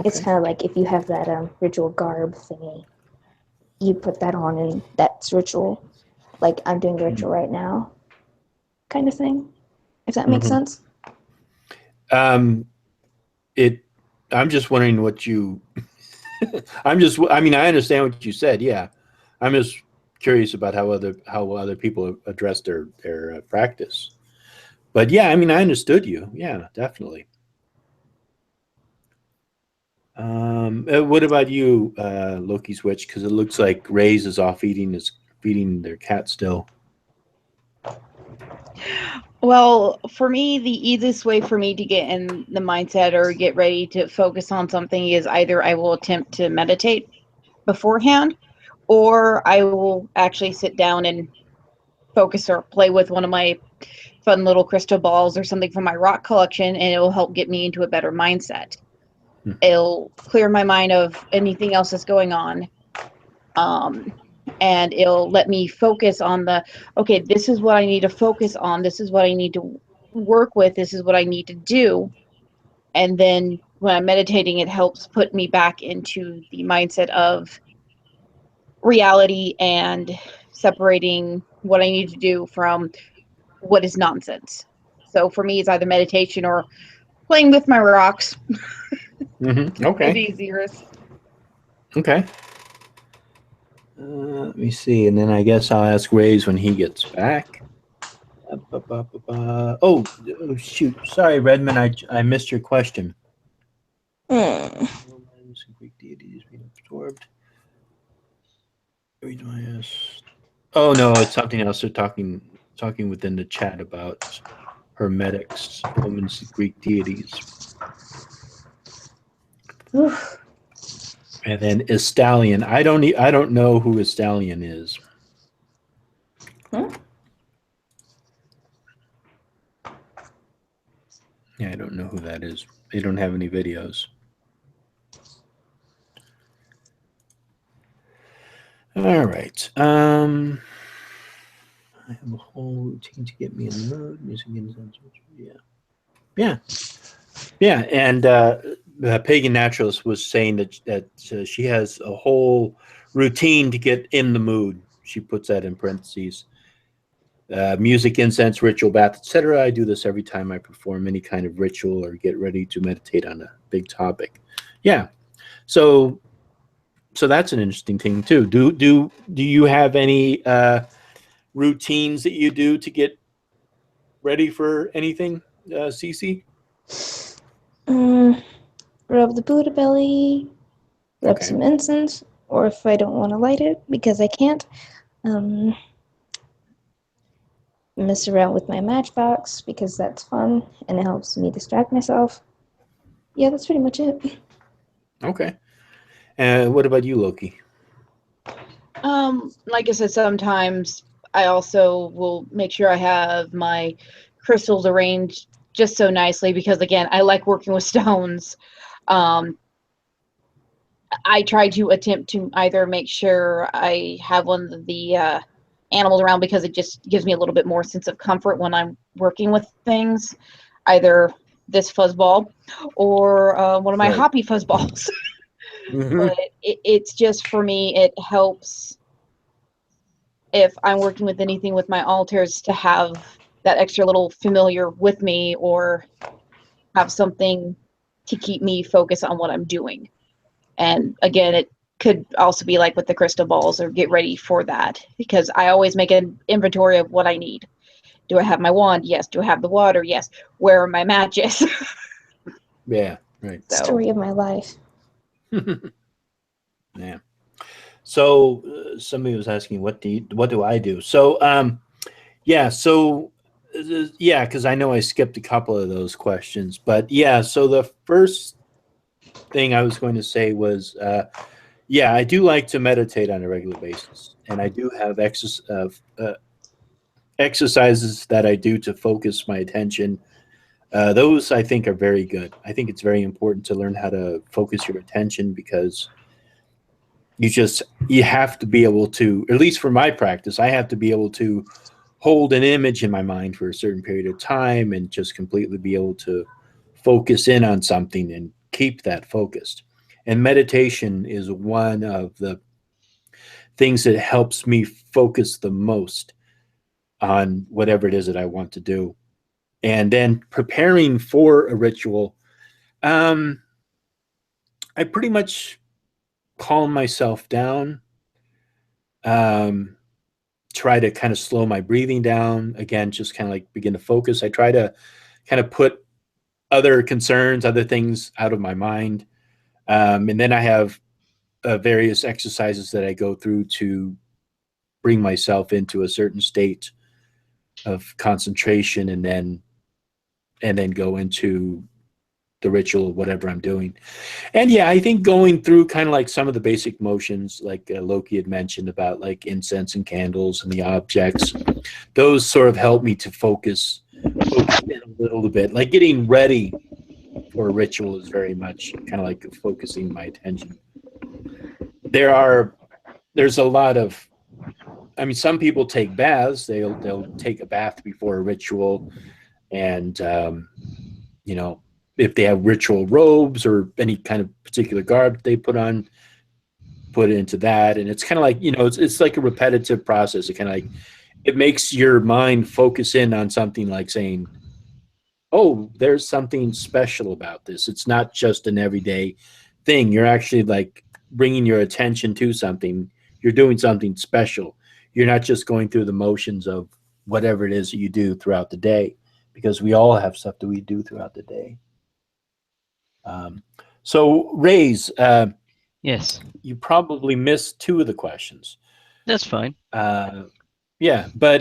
It's Okay. kind of like if you have that ritual garb thingy, you put that on and that's ritual. Like I'm doing the ritual right now, kind of thing. If that makes Mm-hmm. sense. Um, it. I'm just wondering what you. I'm just. I mean, I understand what you said. Yeah, I'm just curious about how other people address their practice. But yeah, I mean, I understood you. Yeah, definitely. What about you, Loki Switch? Because it looks like Ray's is off feeding their cat still. Well, for me, the easiest way for me to get in the mindset or get ready to focus on something is either I will attempt to meditate beforehand, or I will actually sit down and focus or play with one of my fun little crystal balls or something from my rock collection, and it will help get me into a better mindset. Hmm. It'll clear my mind of anything else that's going on. Um, and it'll let me focus on okay, this is what I need to focus on. This is what I need to work with. This is what I need to do. And then when I'm meditating, it helps put me back into the mindset of reality and separating what I need to do from what is nonsense. So for me, it's either meditation or playing with my rocks. Mm-hmm. Is Okay. easiest. Okay. Let me see, and then I guess I'll ask Ray's when he gets back. Oh, shoot! Sorry, Redmond. I missed your question. Hmm. Greek deities being absorbed. Oh no, it's something else. They're talking within the chat about hermetics, Roman Greek deities, Oof. and then Estalion. I don't know who Estalion is. Hmm? Yeah, I don't know who that is. They don't have any videos. All right. I have a whole routine to get me in the mood. Music and yeah. Yeah. Yeah. And Pagan Naturalist was saying that she has a whole routine to get in the mood. She puts that in parentheses. Music, incense, ritual, bath, etc. I do this every time I perform any kind of ritual or get ready to meditate on a big topic. Yeah. So that's an interesting thing too. Do you have any routines that you do to get ready for anything, Cece? Mm, rub the Buddha belly, rub Okay. some incense, or if I don't want to light it because I can't, um, mess around with my matchbox because that's fun and it helps me distract myself. Yeah, that's pretty much it. Okay. What about you, Loki? Like I said, sometimes I also will make sure I have my crystals arranged just so nicely because again, I like working with stones. Um, I try to attempt to either make sure I have one of the animals around because it just gives me a little bit more sense of comfort when I'm working with things, either this fuzzball or one of my Right. hoppy fuzzballs. Mhm. But it's just for me, it helps if I'm working with anything with my altars to have that extra little familiar with me or have something to keep me focused on what I'm doing. And again, it could also be like with the crystal balls or get ready for that because I always make an inventory of what I need. Do I have my wand? Yes. Do I have the water? Yes. Where are my matches? Yeah, right. So Story of my life. Yeah. So somebody was asking, what do I do? So yeah, so yeah, because I know I skipped a couple of those questions, but yeah. So the first thing I was going to say was, yeah, I do like to meditate on a regular basis, and I do have exercises that I do to focus my attention. Those I think are very good. I think it's very important to learn how to focus your attention because you have to be able to, at least for my practice, I have to be able to hold an image in my mind for a certain period of time and just completely be able to focus in on something and keep that focused. And meditation is one of the things that helps me focus the most on whatever it is that I want to do. And then preparing for a ritual, um, I pretty much calm myself down, um, try to kind of slow my breathing down. Again, just kind of like begin to focus. I try to kind of put other concerns, other things out of my mind. And then I have various exercises that I go through to bring myself into a certain state of concentration and then go into the ritual, whatever I'm doing. And yeah, I think going through kind of like some of the basic motions, like Loki had mentioned about like incense and candles and the objects, those sort of help me to focus in a little bit. Like getting ready for a ritual is very much kind of like focusing my attention. There's a lot of, I mean, some people take baths. They'll take a bath before a ritual, and you know, if they have ritual robes or any kind of particular garb they put on, put into that, and it's kind of like, you know, it's like a repetitive process. It kind of like it makes your mind focus in on something, like saying, "Oh, there's something special about this. It's not just an everyday thing. You're actually like bringing your attention to something. You're doing something special. You're not just going through the motions of whatever it is that you do throughout the day, because we all have stuff that we do throughout the day." Um, so, Rays, Yes, you probably missed two of the questions. that's fine. Yeah, but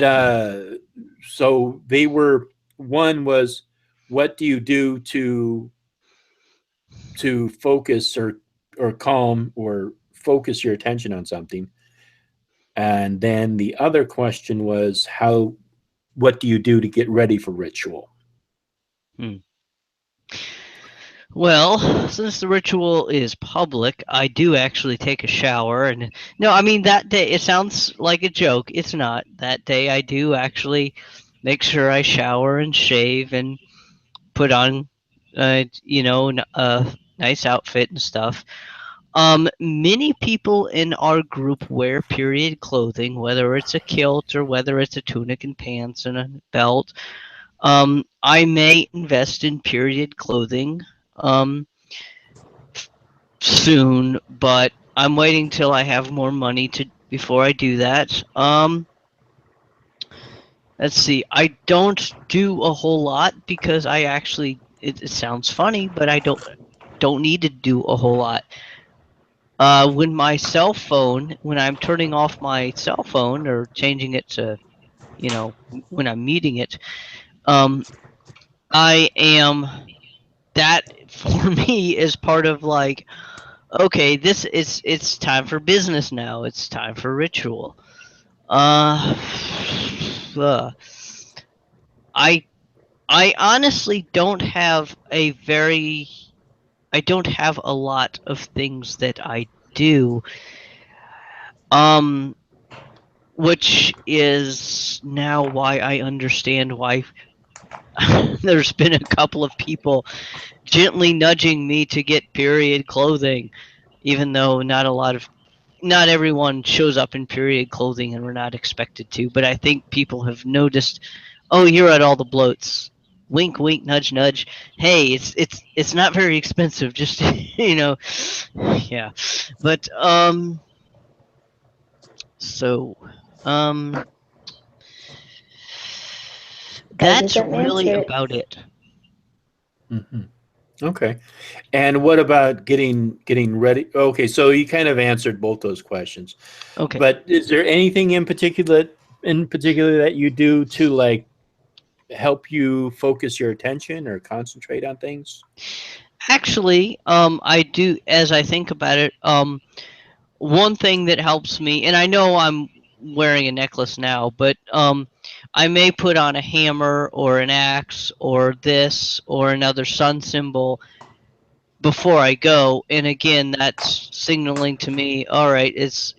so they were. One was, what do you do to focus or calm or focus your attention on something? And then the other question was, how what do you do to get ready for ritual? Hmm. Well, since the ritual is public, I do actually take a shower. And no, I mean, that day, it sounds like a joke. It's not. That day, I do actually make sure I shower and shave and put on, a nice outfit and stuff. Many people in our group wear period clothing, whether it's a kilt or whether it's a tunic and pants and a belt. I may invest in period clothing. Soon, but I'm waiting till I have more money to before I do that. Let's see. I don't do a whole lot because I actually it sounds funny, but I don't need to do a whole lot. When I'm turning off my cell phone or changing it to, when I'm muting it, um, I am that for me is part of like, okay, this is it's time for business now. It's time for ritual. Uh, uh, I I honestly don't have a very I don't have a lot of things that I do. Which is now why I understand why there's been a couple of people gently nudging me to get period clothing, even though not everyone shows up in period clothing and we're not expected to. But I think people have noticed, oh, you're at all the bloats. Wink, wink, nudge, nudge. Hey, it's not very expensive. Just yeah. But so um, Gotta get that's that man really spirit. about it. Hmm. Okay. And what about getting ready? Okay, so you kind of answered both those questions. Okay. But is there anything in particular that you do to like help you focus your attention or concentrate on things? Actually, I do. As I think about it, one thing that helps me, and I know I'm wearing a necklace now, but I may put on a hammer or an axe or this or another sun symbol before I go, and again, that's signaling to me, all right, it's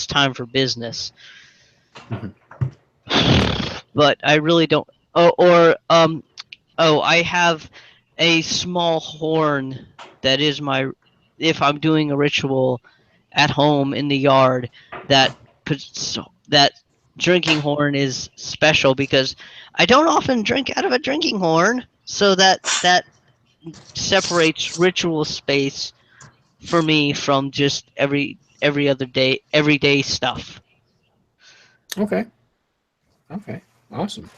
time for business. Mhm. But I really don't. Oh, I have a small horn that is my. If I'm doing a ritual at home in the yard, that that drinking horn is special because I don't often drink out of a drinking horn, so that separates ritual space for me from just every other day everyday stuff. Okay. Okay. Awesome.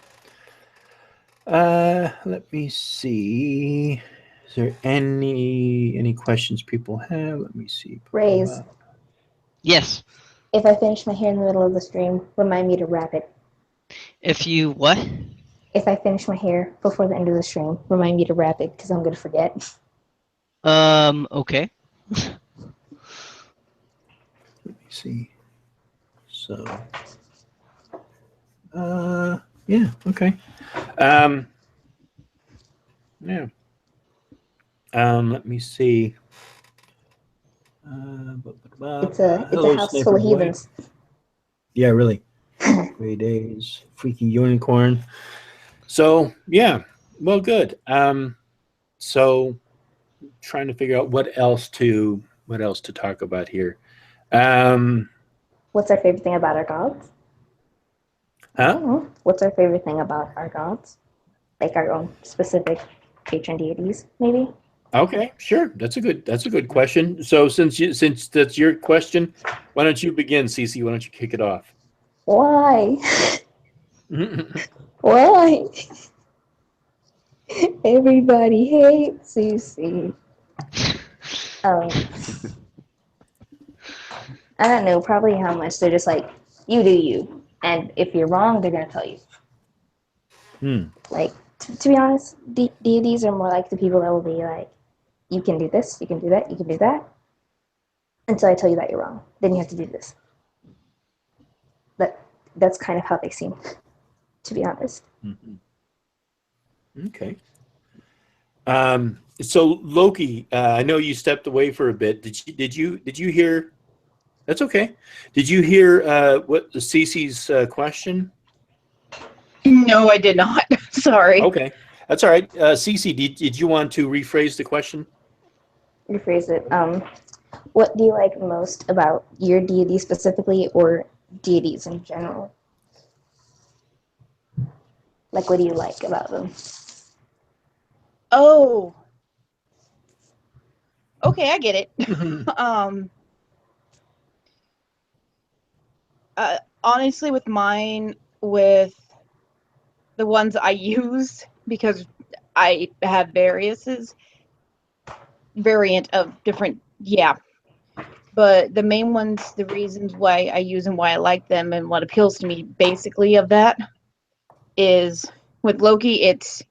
Let me see. Is there any questions people have? Let me see. Put them Raise. up. Yes. If I finish my hair in the middle of the stream, remind me to wrap it. If you what? If I finish my hair before the end of the stream, remind me to wrap it because I'm gonna forget. Okay. Let me see. So, yeah. Okay. Um, yeah. Let me see. It's a Hello, house full Sniper of Boy. heathens. Yeah, really. Great days, freaky unicorn. So yeah, well, good. So trying to figure out what else to talk about here. Um, What's our favorite thing about our gods? I huh? don't know. What's our favorite thing about our gods? Like our own specific patron deities, maybe? Okay, sure. That's a good question. So since that's your question, why don't you begin, Cece? Why don't you kick it off? Why? Why? Everybody hates Susie. Um, I don't know. Probably how much they're just like, you do you, and if you're wrong, they're gonna tell you. Hmm. Like, to be honest, deities are more like the people that will be like, you can do this, you can do that, you can do that, until I tell you that you're wrong. Then you have to do this. But that's kind of how they seem, to be honest. Mhm. Okay. So Loki, I know you stepped away for a bit. Did you hear? That's okay. Did you hear what Cece's question? No, I did not. Sorry. Okay, that's all right. Cece, did you want to rephrase the question? Rephrase it. What do you like most about your deity specifically, or deities in general? Like, what do you like about them? Oh, okay, I get it. Mhm. Um, Honestly, with mine, with the ones I use, because I have variant of different, yeah. But the main ones, the reasons why I use and why I like them and what appeals to me basically of that is with Loki, it's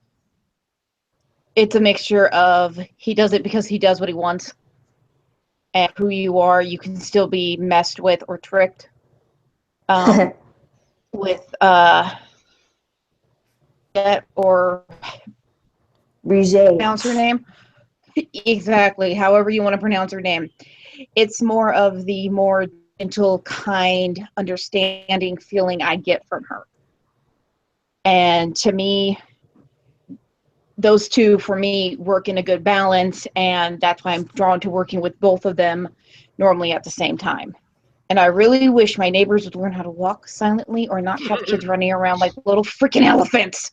a mixture of he does it because he does what he wants, and who you are, you can still be messed with or tricked. With that or Rouget. pronounce her name. Exactly, however you want to pronounce her name. It's more of the more gentle, kind, understanding feeling I get from her. And to me, those two for me work in a good balance, and that's why I'm drawn to working with both of them normally at the same time. And I really wish my neighbors would learn how to walk silently or not have kids running around like little freaking elephants.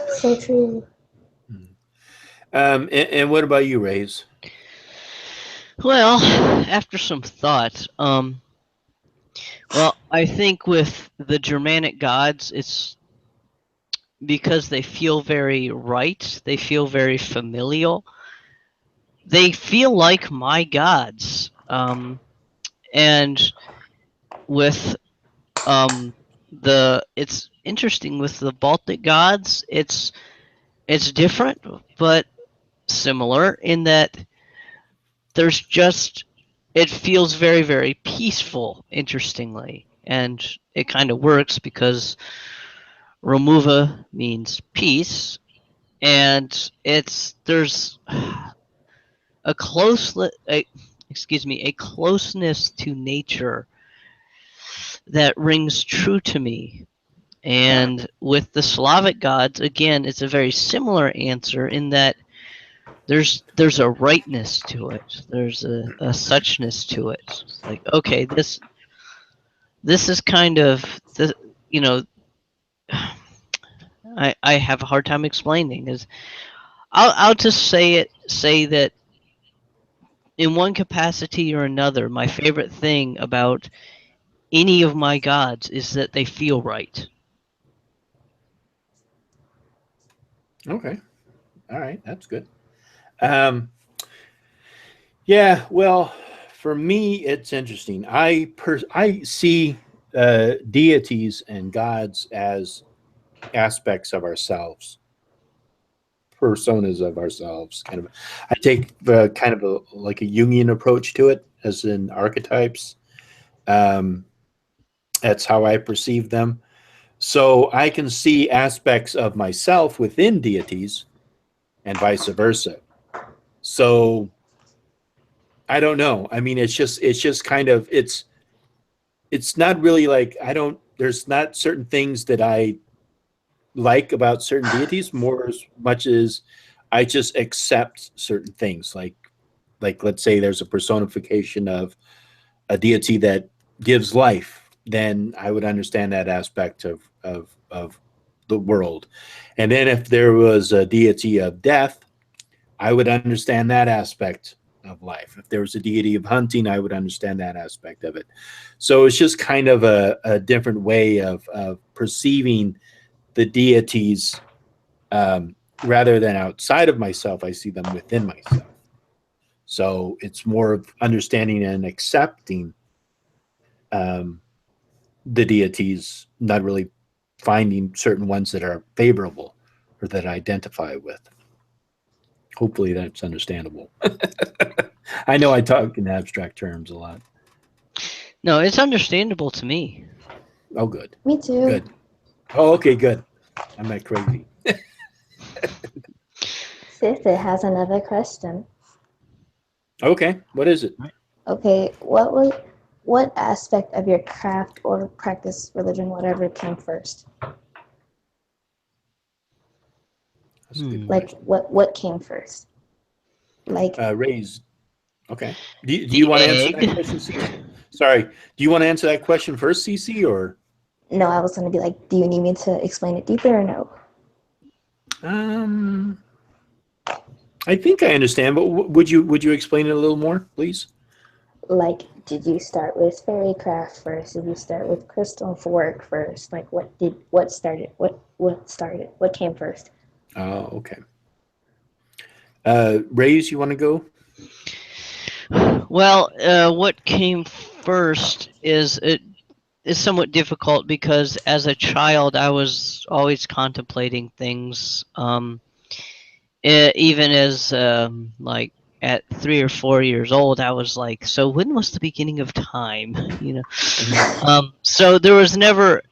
So true. And what about you, Rays? Well, after some thought, well, I think with the Germanic gods, it's because they feel very right. They feel very familial. They feel like my gods. And with it's interesting with the Baltic gods. It's different, but similar in that there's just it feels very very peaceful. Interestingly, and it kind of works because Romuva means peace, and there's a a closeness to nature that rings true to me. And with the Slavic gods, again, it's a very similar answer in that there's a rightness to it. There's a suchness to it. It's like, okay, this is kind of the you know I have a hard time explaining is I'll just say that in one capacity or another, my favorite thing about any of my gods is that they feel right. Okay. All right. That's good. Um, yeah. Well, for me, it's interesting. I see deities and gods as aspects of ourselves, personas of ourselves. Kind of. I take kind of like a Jungian approach to it, as in archetypes. Um, that's how I perceive them. So I can see aspects of myself within deities and vice versa. So I don't know. I mean, it's just kind of it's not really like I don't. There's not certain things that I like about certain deities more as much as I just accept certain things. Like let's say there's a personification of a deity that gives life, then I would understand that aspect of the world. And then if there was a deity of death, I would understand that aspect of life. If there was a deity of hunting, I would understand that aspect of it. So it's just kind of a different way of perceiving the deities rather than outside of myself. I see them within myself. So it's more of understanding and accepting um, the deities, not really finding certain ones that are favorable or that I identify with. Hopefully that's understandable. I know I talk in abstract terms a lot. No, it's understandable to me. Oh, good. Me too. Good. Oh, okay, good. I'm not crazy. Sister has another question. Okay, what is it? Okay, what aspect of your craft or practice, religion, whatever, came first? That's a good Like question. what came first? Like Raised. Okay. Do you The want to answer that egg. question, Cece? Sorry. Do you want to answer that question first, Cece, or? no, I was gonna be like, do you need me to explain it deeper or no? Um, I think I understand, but would you explain it a little more, please? Like, did you start with fairy craft first? Did you start with crystal work first? Like, what came first? Oh, okay. Raise, you want to go? Well, what came first is somewhat difficult because as a child I was always contemplating things. Even as like at 3 or 4 years old, I was like, so when was the beginning of time? you know. So there was never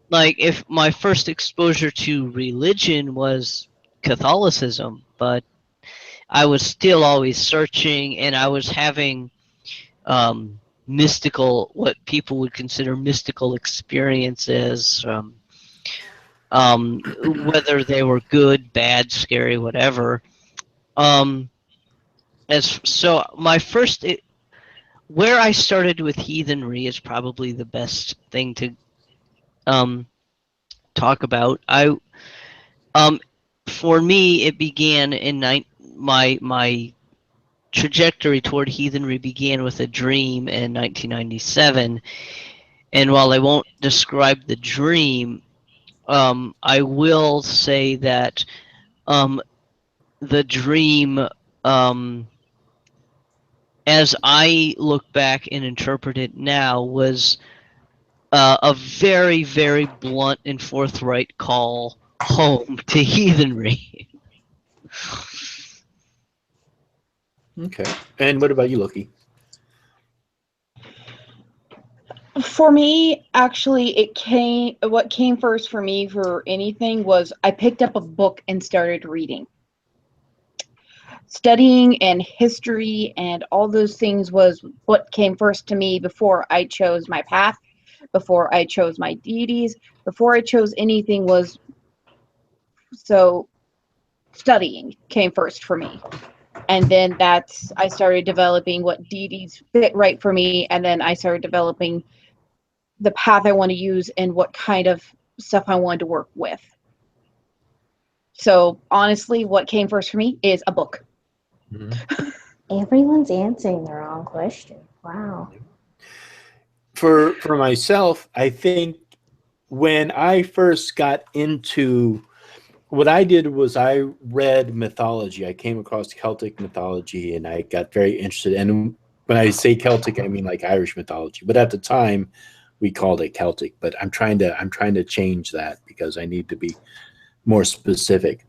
like if my first exposure to religion was Catholicism, but I was still always searching, and I was having mystical, what people would consider mystical experiences, whether they were good, bad, scary, whatever. So my first, where I started with heathenry is probably the best thing to talk about. For me, it began in my trajectory toward heathenry began with a dream in 1997. And while I won't describe the dream, I will say that the dream, as I look back and interpret it now, was a very, very blunt and forthright call home to heathenry. Okay. And what about you, Loki? For me, actually, what came first for me for anything was I picked up a book and started reading. Studying and history and all those things was what came first to me before I chose my path, before I chose my deities, before I chose anything was so studying came first for me. And then I started developing what deities fit right for me, and then I started developing the path I want to use and what kind of stuff I wanted to work with. So honestly, what came first for me is a book. Mm-hmm. Everyone's answering the wrong question. Wow. For myself, I think when I first got into what I did was I read mythology. I came across Celtic mythology and I got very interested. And when I say Celtic, I mean like Irish mythology. But at the time, we called it Celtic. But I'm trying to change that because I need to be more specific.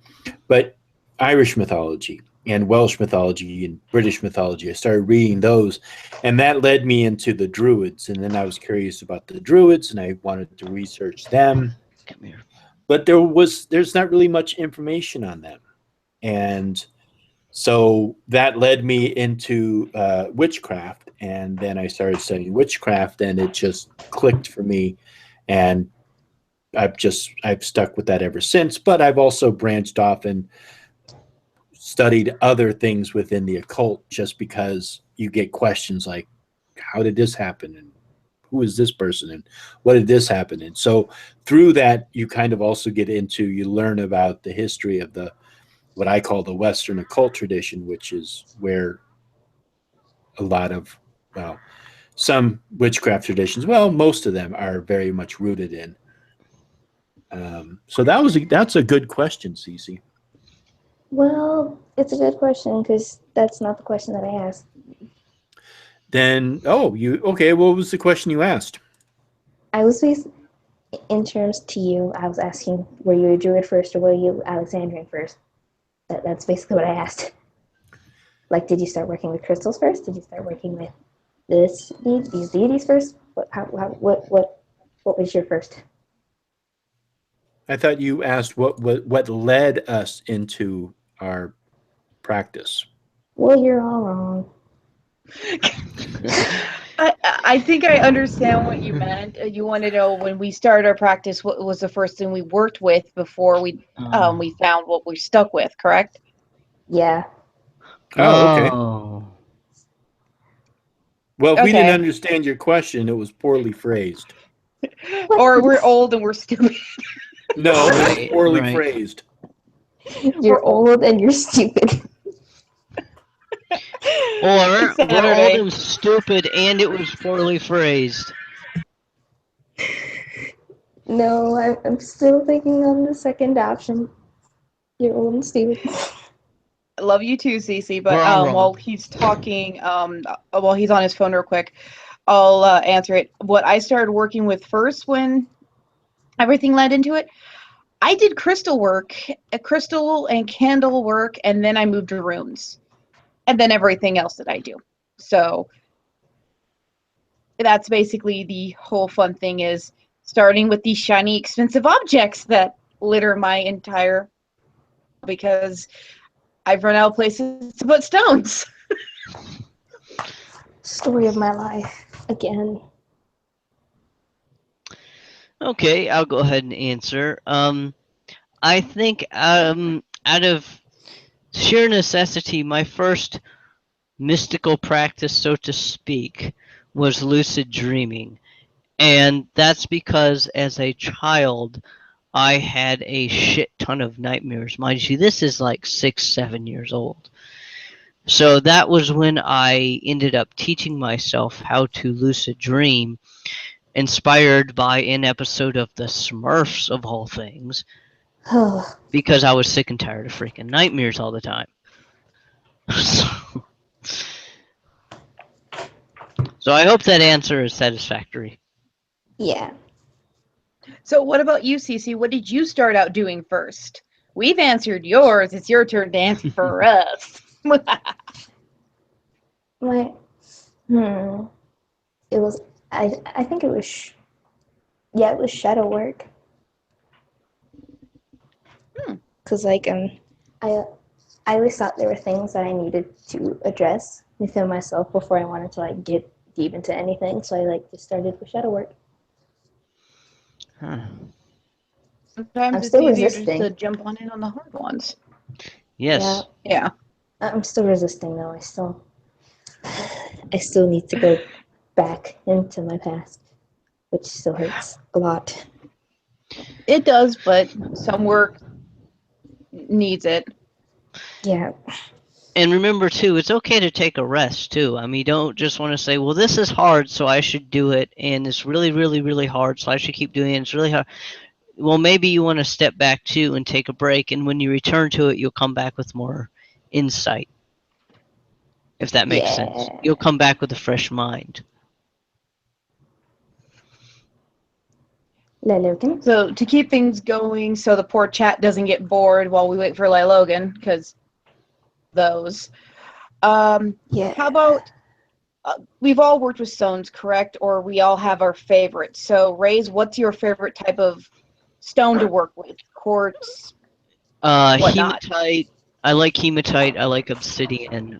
But Irish mythology and Welsh mythology and British mythology, I started reading those, and that led me into the Druids. And then I was curious about the Druids, and I wanted to research them. Come here. But there's not really much information on them, and so that led me into witchcraft, and then I started studying witchcraft, and it just clicked for me, and I've stuck with that ever since. But I've also branched off and studied other things within the occult, just because you get questions like, how did this happen, and who is this person, and what did this happen? And so through that, you kind of also you learn about the history of what I call the Western occult tradition, which is where a lot of, well, some witchcraft traditions, well, most of them are very much rooted in. So that's a good question, Cece. Well, it's a good question because that's not the question that I asked. Then, okay, what was the question you asked? I was in terms to you, I was asking, were you a Druid first or were you Alexandrian first? That's basically what I asked. Like, did you start working with crystals first? Did you start working with these deities first? What was your first? I thought you asked what led us into our practice. Well, you're all wrong. I think I understand what you meant. You want to know when we started our practice, what was the first thing we worked with before we found what we stuck with, correct? Yeah. Oh, okay. Well, if we didn't Okay. understand your question, it was poorly phrased. Or we're old and we're stupid. No, it was Right, poorly right. phrased. You're old and you're stupid. Or we're Saturday. old and stupid, and it was poorly phrased. No, I'm still thinking on the second option. You're old and stupid. I love you too, Cece. But We're all wrong. while he's talking, while he's on his phone real quick, I'll answer it. What I started working with first when everything led into it, I did crystal work, crystal and candle work, and then I moved to runes, and then everything else that I do. So that's basically the whole fun thing, is starting with these shiny, expensive objects that litter my entire, because I've run out of places to put stones. Story of my life again. Okay, I'll go ahead and answer. I think out of sheer necessity, my first mystical practice, so to speak, was lucid dreaming. And that's because as a child, I had a shit ton of nightmares. Mind you, this is like 6, 7 years old. So that was when I ended up teaching myself how to lucid dream, inspired by an episode of The Smurfs, of all things, because I was sick and tired of freaking nightmares all the time. So I hope that answer is satisfactory. Yeah. So what about you, Cece? What did you start out doing first? We've answered yours. It's your turn to answer for us. My it was I think it was it was shadow work. Cause like I always thought there were things that I needed to address within myself before I wanted to like get deep into anything. So I like just started with shadow work. Huh. Sometimes I'm it's still easier just resisting. to jump on in on the hard ones. Yes. Yeah. I'm still resisting though. I still need to go back into my past, which still hurts a lot. It does, but some work needs it. Yeah. And remember too, it's okay to take a rest too. I mean, you don't just want to say, "Well, this is hard, so I should do it," and it's really, really, really hard, so I should keep doing it. It's really hard. Well, maybe you want to step back too and take a break, and when you return to it, you'll come back with more insight. If that makes sense, Yeah. you'll come back with a fresh mind. Logan. So to keep things going, so the poor chat doesn't get bored while we wait for Logan, because those. Yeah. How about we've all worked with stones, correct? Or we all have our favorites. So, Rays, what's your favorite type of stone to work with? Quartz, whatnot. Hematite. I like hematite. I like obsidian.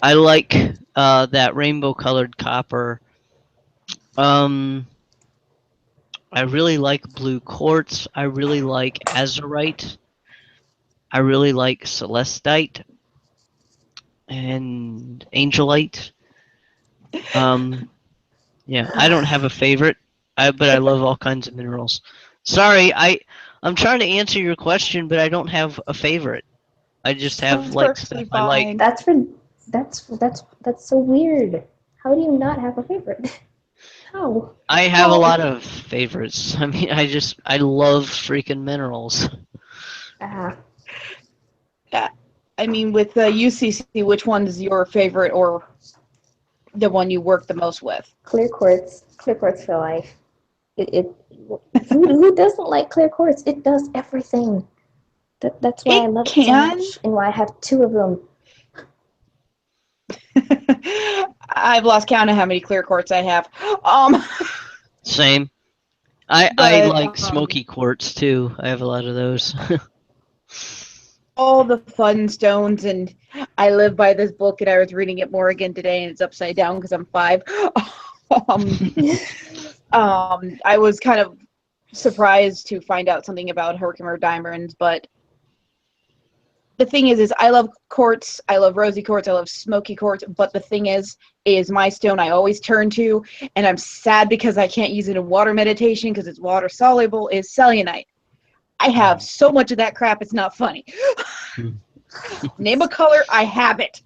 I like that rainbow-colored copper. I really like blue quartz. I really like azurite. I really like celestite and angelite. Yeah, I don't have a favorite, but I love all kinds of minerals. Sorry, I'm trying to answer your question, but I don't have a favorite. I just have That's like stuff perfectly I like. fine. That's so weird. How do you not have a favorite? How? I have a Well, lot of favorites. I mean, I love freaking minerals. Ah, I mean, with UCC, which one is your favorite or the one you work the most with? clear quartz. Clear quartz for life. Who doesn't like clear quartz? It does everything. That's why I It love it so can. much, and why I have 2 of them. I've lost count of how many clear quartz I have. Um, Same. I but like smoky quartz too. I have a lot of those. all the fun stones, and I live by this book, and I was reading it more again today, and it's upside down because I'm 5. I was kind of surprised to find out something about Herkimer diamonds, but the thing is I love quartz, I love rosy quartz, I love smoky quartz, but the thing is my stone I always turn to, and I'm sad because I can't use it in water meditation because it's water soluble, is selenite. I have so much of that crap, it's not funny. Name a color, I have it.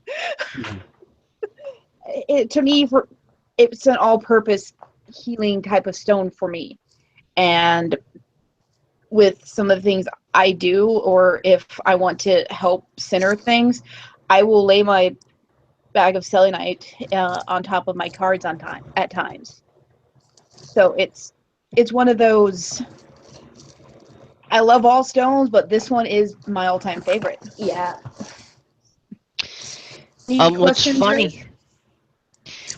To me, it's an all-purpose healing type of stone for me. And with some of the things I do, or if I want to help center things, I will lay my bag of selenite on top of my cards at times. So it's one of those. I love all stones, but this one is my all-time favorite. Yeah. Any What's questions, funny? Ray?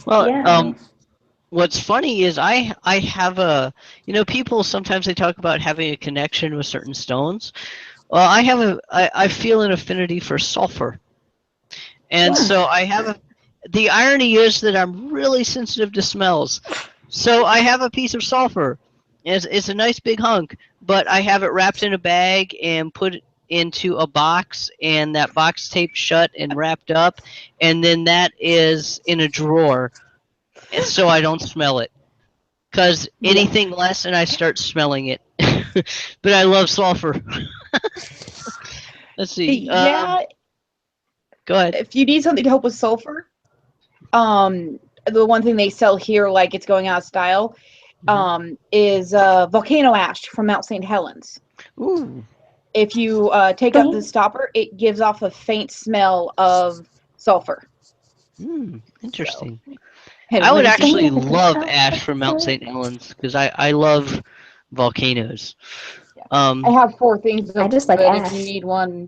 Well, Yeah. what's funny is I have a, people sometimes they talk about having a connection with certain stones. Well, I feel an affinity for sulfur, and so I have a. The irony is that I'm really sensitive to smells, so I have a piece of sulfur. It's a nice big hunk, but I have it wrapped in a bag and put into a box, and that box taped shut and wrapped up, and then that is in a drawer, so I don't smell it. Because anything less and I start smelling it. But I love sulfur. Let's see. Yeah, Go ahead. if you need something to help with sulfur, the one thing they sell here, like it's going out of style, is volcano ash from Mount St. Helens. Ooh. If you take up the stopper, it gives off a faint smell of sulfur. Interesting. And I would when you- actually love ash from Mount St. Helens because I love volcanoes. I have 4 things. I just like but ash. if you need one,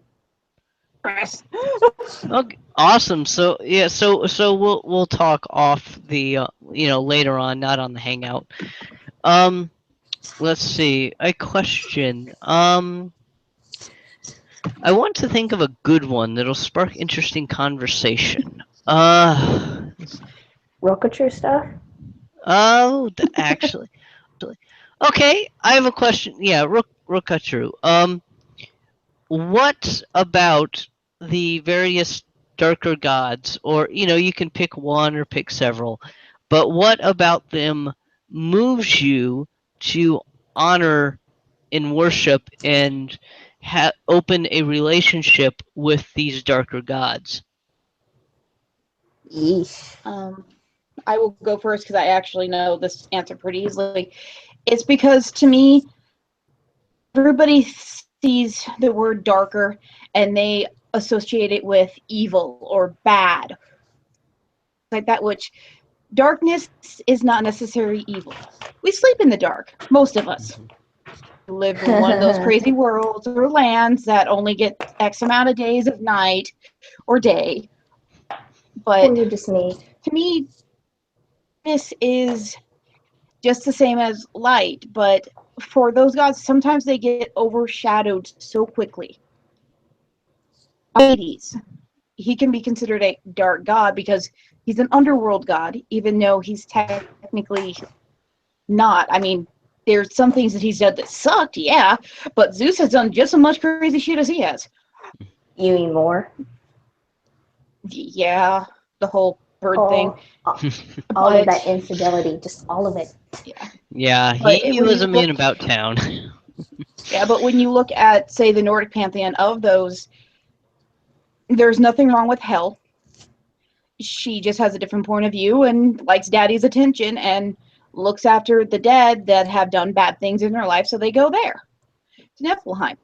press. Okay, awesome. So yeah, so we'll talk off the later on, not on the Hangout. Let's see. A question. I want to think of a good one that'll spark interesting conversation. Rokature stuff. Oh, actually. Okay, I have a question. Yeah, Rokachuru. What about the various darker gods, or you can pick one or pick several, but what about them moves you to honor and worship and open a relationship with these darker gods? Yeesh. I will go first because I actually know this answer pretty easily. It's because to me, everybody sees the word darker and they associate it with evil or bad, like that, which darkness is not necessarily evil. We sleep in the dark, most of us. We live in one of those crazy worlds or lands that only get X amount of days of night or day. But Or you just need. to me, this is just the same as light, but for those gods, sometimes they get overshadowed so quickly. Hades, he can be considered a dark god because he's an underworld god, even though he's technically not. I mean, there's some things that he's done that sucked, yeah, but Zeus has done just as much crazy shit as he has. You mean more? Yeah, the whole bird thing. All of that infidelity, just all of it. Yeah. Yeah, But he when was you a man look- about town. Yeah, but when you look at, say, the Nordic pantheon of those, there's nothing wrong with hell. She just has a different point of view and likes daddy's attention and looks after the dead that have done bad things in their life, so they go there. It's Niflheim.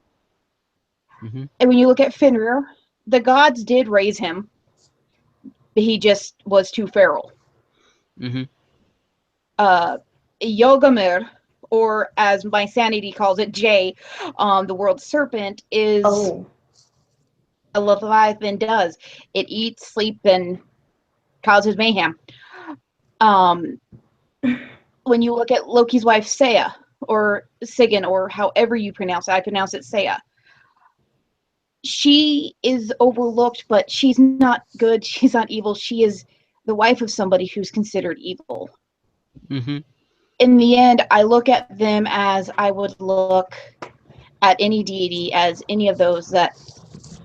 Mhm. And when you look at Fenrir, the gods did raise him, but he just was too feral. Mhm. Yogamir, or as my sanity calls it, Jay, the world serpent, is a Leviathan does. It eats, sleep, and causes mayhem. When you look at Loki's wife, Saya, or Sigyn, or however you pronounce it, I pronounce it Saya. She is overlooked, but she's not good. She's not evil. She is the wife of somebody who's considered evil. Mhm. In the end, I look at them as I would look at any deity, as any of those, that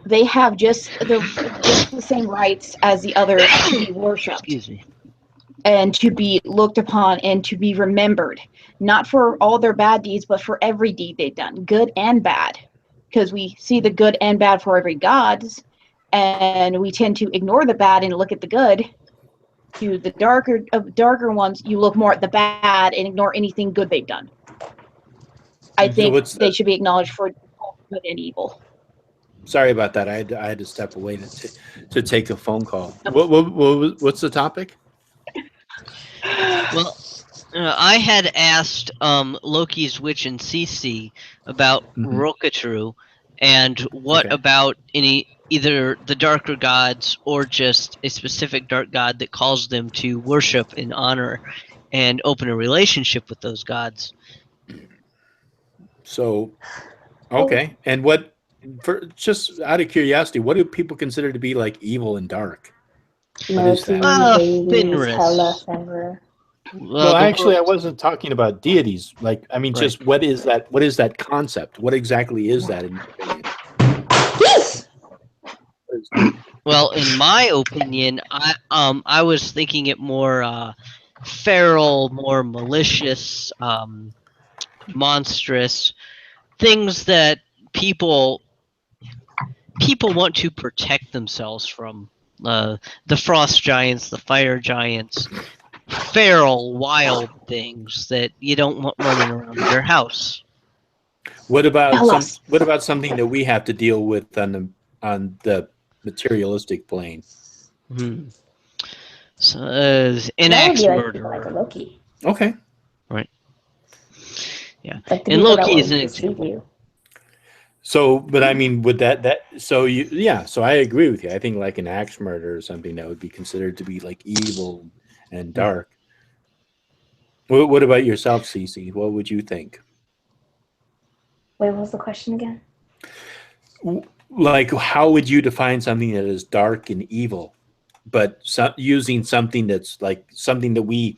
they have just the same rights as the others to be worshipped. Excuse me. And to be looked upon and to be remembered, not for all their bad deeds, but for every deed they've done, good and bad. Because we see the good and bad for every gods, and we tend to ignore the bad and look at the good. To the darker ones, you look more at the bad and ignore anything good they've done. I think they should be acknowledged for both good and evil. Sorry about that. I had to step away to take a phone call. What's the topic? Well, I had asked Loki's witch and Cece about Rokatru, and what about either the darker gods or just a specific dark god that calls them to worship and honor and open a relationship with those gods. So, okay. And what for just out of curiosity, what do people consider to be like evil and dark? What is Loki, that? Hades, Hela, Fenris. Fenrir. Well, The actually, I world. wasn't talking about deities. Like, I mean, Right. just what is that? What is that concept? What exactly is that in your opinion? Yes! What is that? Well, in my opinion, I was thinking it more feral, more malicious, monstrous things that people want to protect themselves from. The frost giants, the fire giants, feral, wild things that you don't want running around your house. What about some? Hellas. What about something that we have to deal with on the materialistic plane? Hmm. So, an That would axe be like people like a murderer. Loki. Okay. Right. Yeah. Like the And people that Loki will is an deceive example. you. So, but I mean, would that so you yeah, so I agree with you. I think like an axe murder or something that would be considered to be like evil and dark. What about yourself, Cece? What would you think? Wait, what was the question again? Like, how would you define something that is dark and evil, but using something that's like something that we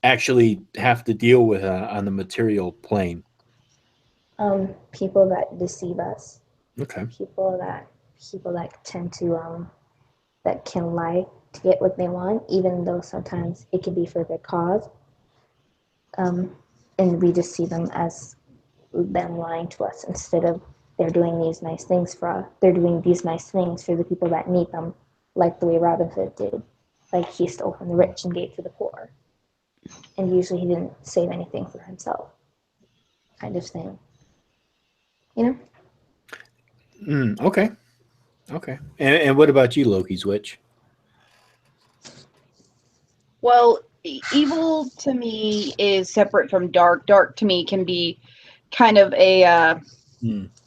actually have to deal with on the material plane? People that deceive us. Okay. People that tend to that can lie to get what they want, even though sometimes it can be for their cause. And we just see them as them lying to us instead of they're doing these nice things for us. They're doing these nice things for the people that need them, like the way Robin Hood did. Like he stole from the rich and gave to the poor, and usually he didn't save anything for himself, kind of thing. You know? Okay. Okay. And what about you, Loki's witch? Well, evil to me is separate from dark. Dark to me can be kind of a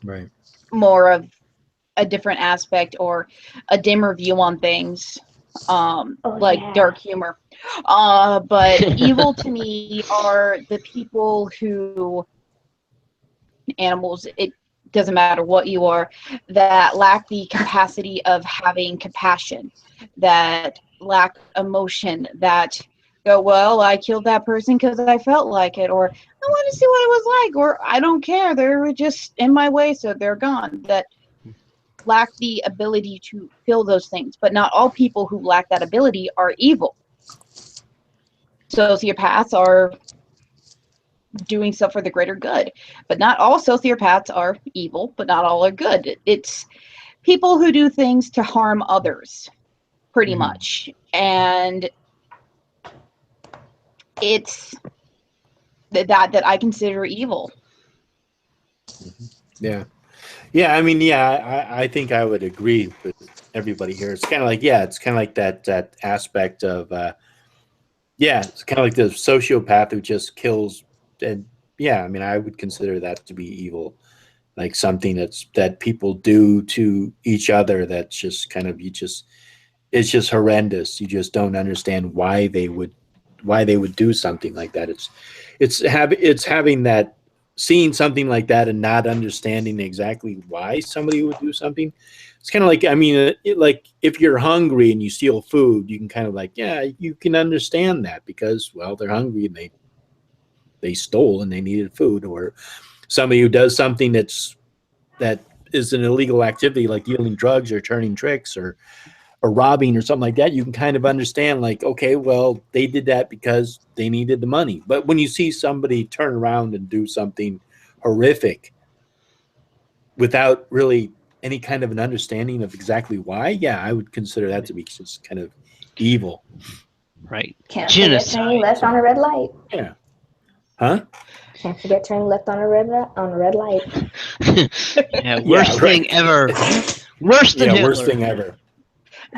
Right. more of a different aspect or a dimmer view on things, Oh like yeah. dark humor. But evil to me are the people who, animals, it doesn't matter what you are, that lack the capacity of having compassion, that lack emotion, that go, well, I killed that person because I felt like it, or I want to see what it was like, or I don't care, they were just in my way, so they're gone. That lack the ability to feel those things. But not all people who lack that ability are evil. Sociopaths are doing stuff for the greater good, but not all sociopaths are evil, but not all are good. It's people who do things to harm others, pretty much. And it's that I consider evil. Yeah. Yeah, I mean, yeah, I think I would agree with everybody here. It's kind of like, yeah, it's kind of like that aspect of, yeah, it's kind of like the sociopath who just kills, and yeah, I mean, I would consider that to be evil, like something that people do to each other. That's just kind of it's just horrendous. You just don't understand why they would do something like that. It's having that seeing something like that and not understanding exactly why somebody would do something. It's kind of like, I mean, like if you're hungry and you steal food, you can kind of like, yeah, you can understand that because, well, they're hungry and they stole and they needed food. Or somebody who does something that is an illegal activity like dealing drugs or turning tricks or robbing or something like that, you can kind of understand like, okay, well, they did that because they needed the money. But when you see somebody turn around and do something horrific without really any kind of an understanding of exactly why, yeah, I would consider that to be just kind of evil. Right. Can't forget turning Genocide. left on a red light. Yeah. Huh? Can't forget turning left on a red light. Yeah, worst Yeah, thing right. ever. Worse than Yeah, Hitler. worst thing ever.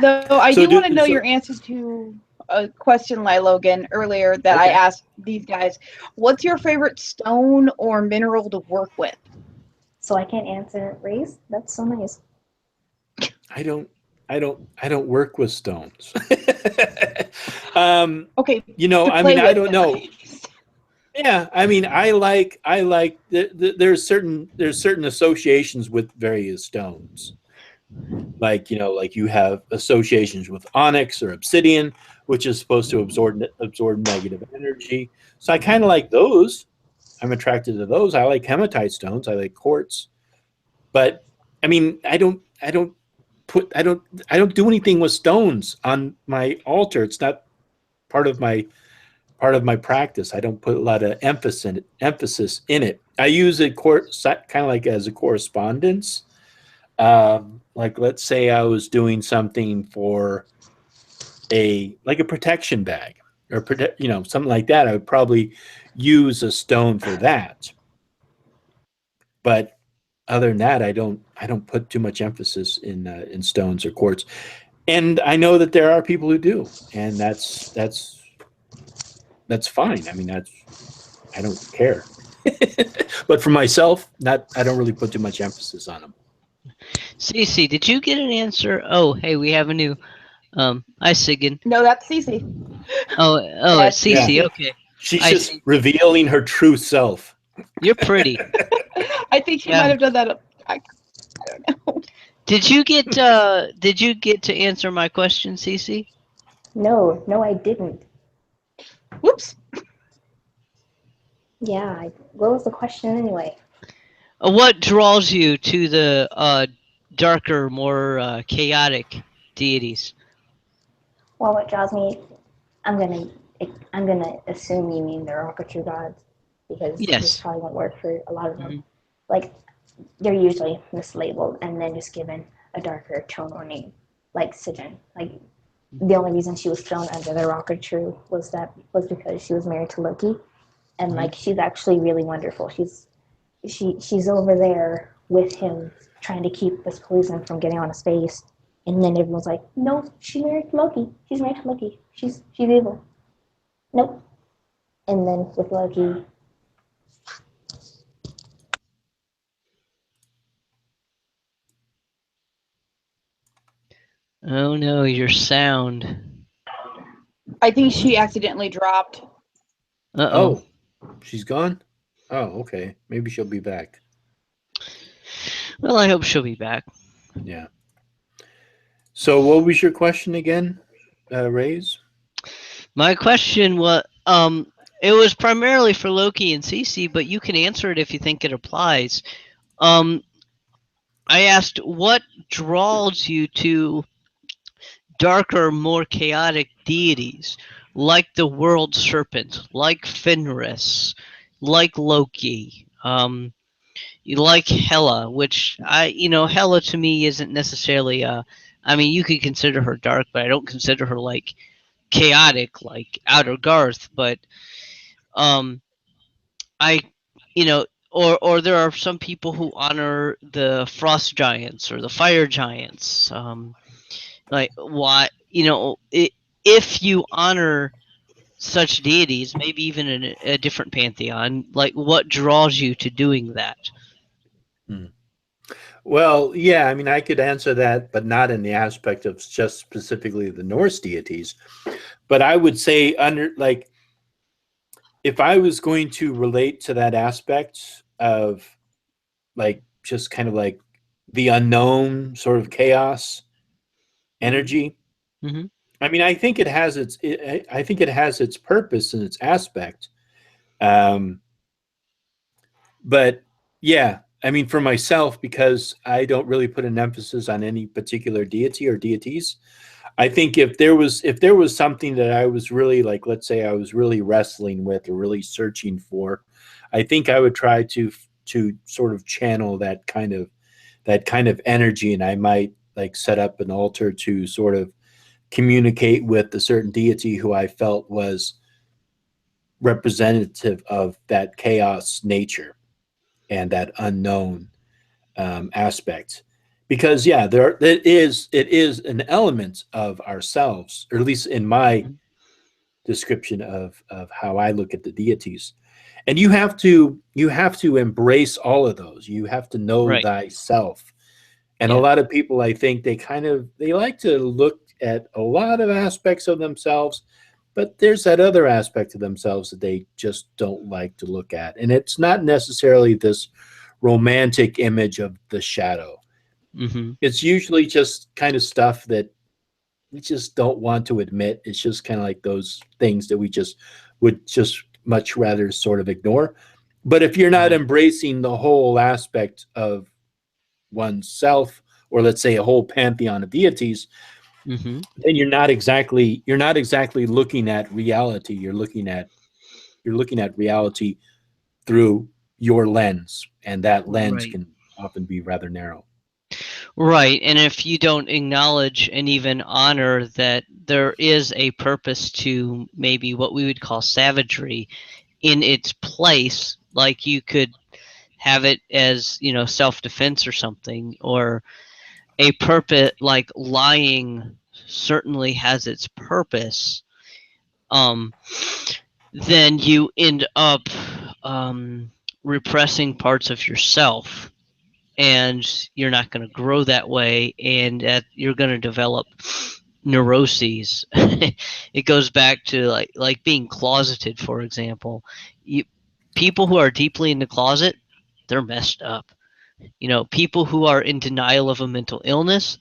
Though I So do want to know so, your answer to a question, Logan, earlier that I okay. asked these guys. What's your favorite stone or mineral to work with? So I can't answer race? That's so nice. I don't work with stones. Okay, You know, to I play mean, I with don't them. know. Yeah, I mean, there's certain associations with various stones. Like, like you have associations with onyx or obsidian, which is supposed to absorb negative energy. So I kind of like those. I'm attracted to those. I like hematite stones. I like quartz. But I mean, I don't do anything with stones on my altar. It's not part of my practice. I don't put a lot of emphasis in it. I use it kind of like as a correspondence. Like, let's say I was doing something for a protection bag or something like that. I would probably use a stone for that. But other than that, I don't put too much emphasis in stones or quartz. And I know that there are people who do, and that's fine. I mean, I don't care. But for myself, I don't really put too much emphasis on them. Cece, did you get an answer? Oh, hey, we have a new. Hi, Sigan. No, that's Cece. Oh, That's it's Cece. Yeah. Okay, She's I just see. revealing her true self. You're pretty. I think she Yeah. might have done that. I don't know. Did you get to answer my question, Cece? No, I didn't. Whoops. Yeah, what was the question anyway? What draws you to the darker, more chaotic deities? Well, what draws me, I'm gonna I'm gonna assume you mean the Rocketry gods, because this Yes. probably won't work for a lot of them. Mhm. Like, they're usually mislabeled and then just given a darker tone or name, like Sijin. Like, the only reason she was thrown under the Rocketry was because she was married to Loki, and like she's actually really wonderful. She's over there with him trying to keep this poison from getting onto space, and then everyone's like, "No, she's married to Loki. She's married to Loki. She's evil." Nope. And then with Loki, Oh no, your sound. I think she accidentally dropped. Uh-oh. She's gone? Oh, okay. Maybe she'll be back. Well, I hope she'll be back. Yeah. So what was your question again, Rays? My question was, it was primarily for Loki and Cece, but you can answer it if you think it applies. I asked, what draws you to darker, more chaotic deities, like the World Serpent, like Fenris, like Loki, like Hela, which Hela to me isn't necessarily, I mean, you could consider her dark, but I don't consider her like chaotic, like Outer Garth, but um, I, or there are some people who honor the frost giants or the fire giants. Like, why, if you honor such deities, maybe even in a different pantheon, like, what draws you to doing that? Well, yeah, I mean, I could answer that, but not in the aspect of just specifically the Norse deities. But I would say, if I was going to relate to that aspect of, like, just kind of like the unknown sort of chaos energy. Mm-hmm. I mean, I think it has its purpose and its aspect. But yeah, I mean, for myself, because I don't really put an emphasis on any particular deity or deities, I think if there was something that I was really, like, let's say I was really wrestling with or really searching for, I think I would try to sort of channel that kind of energy, and I might, like, set up an altar to sort of communicate with a certain deity who I felt was representative of that chaos nature and that unknown aspect. Because yeah, it is an element of ourselves, or at least in my description of how I look at the deities. And you have to embrace all of those. You have to know Right. thyself. And a Yeah. lot of people, I think, they like to look at a lot of aspects of themselves, but there's that other aspect of themselves that they just don't like to look at. And it's not necessarily this romantic image of the shadow. Mm-hmm. It's usually just kind of stuff that we just don't want to admit. It's just kind of like those things that we just would just much rather sort of ignore. But if you're not Right. embracing the whole aspect of oneself, or let's say a whole pantheon of deities, Mm-hmm. then you're not exactly looking at reality. You're looking at reality through your lens, and that lens Right. can often be rather narrow. Right. And if you don't acknowledge and even honor that there is a purpose to maybe what we would call savagery in its place, like you could have it as, self-defense or something, or a purpose like lying certainly has its purpose, um, then you end up um, repressing parts of yourself, and you're not going to grow that way, and you're going to develop neuroses. It goes back to like being closeted, for example. People who are deeply in the closet, they're messed up. People who are in denial of a mental illness,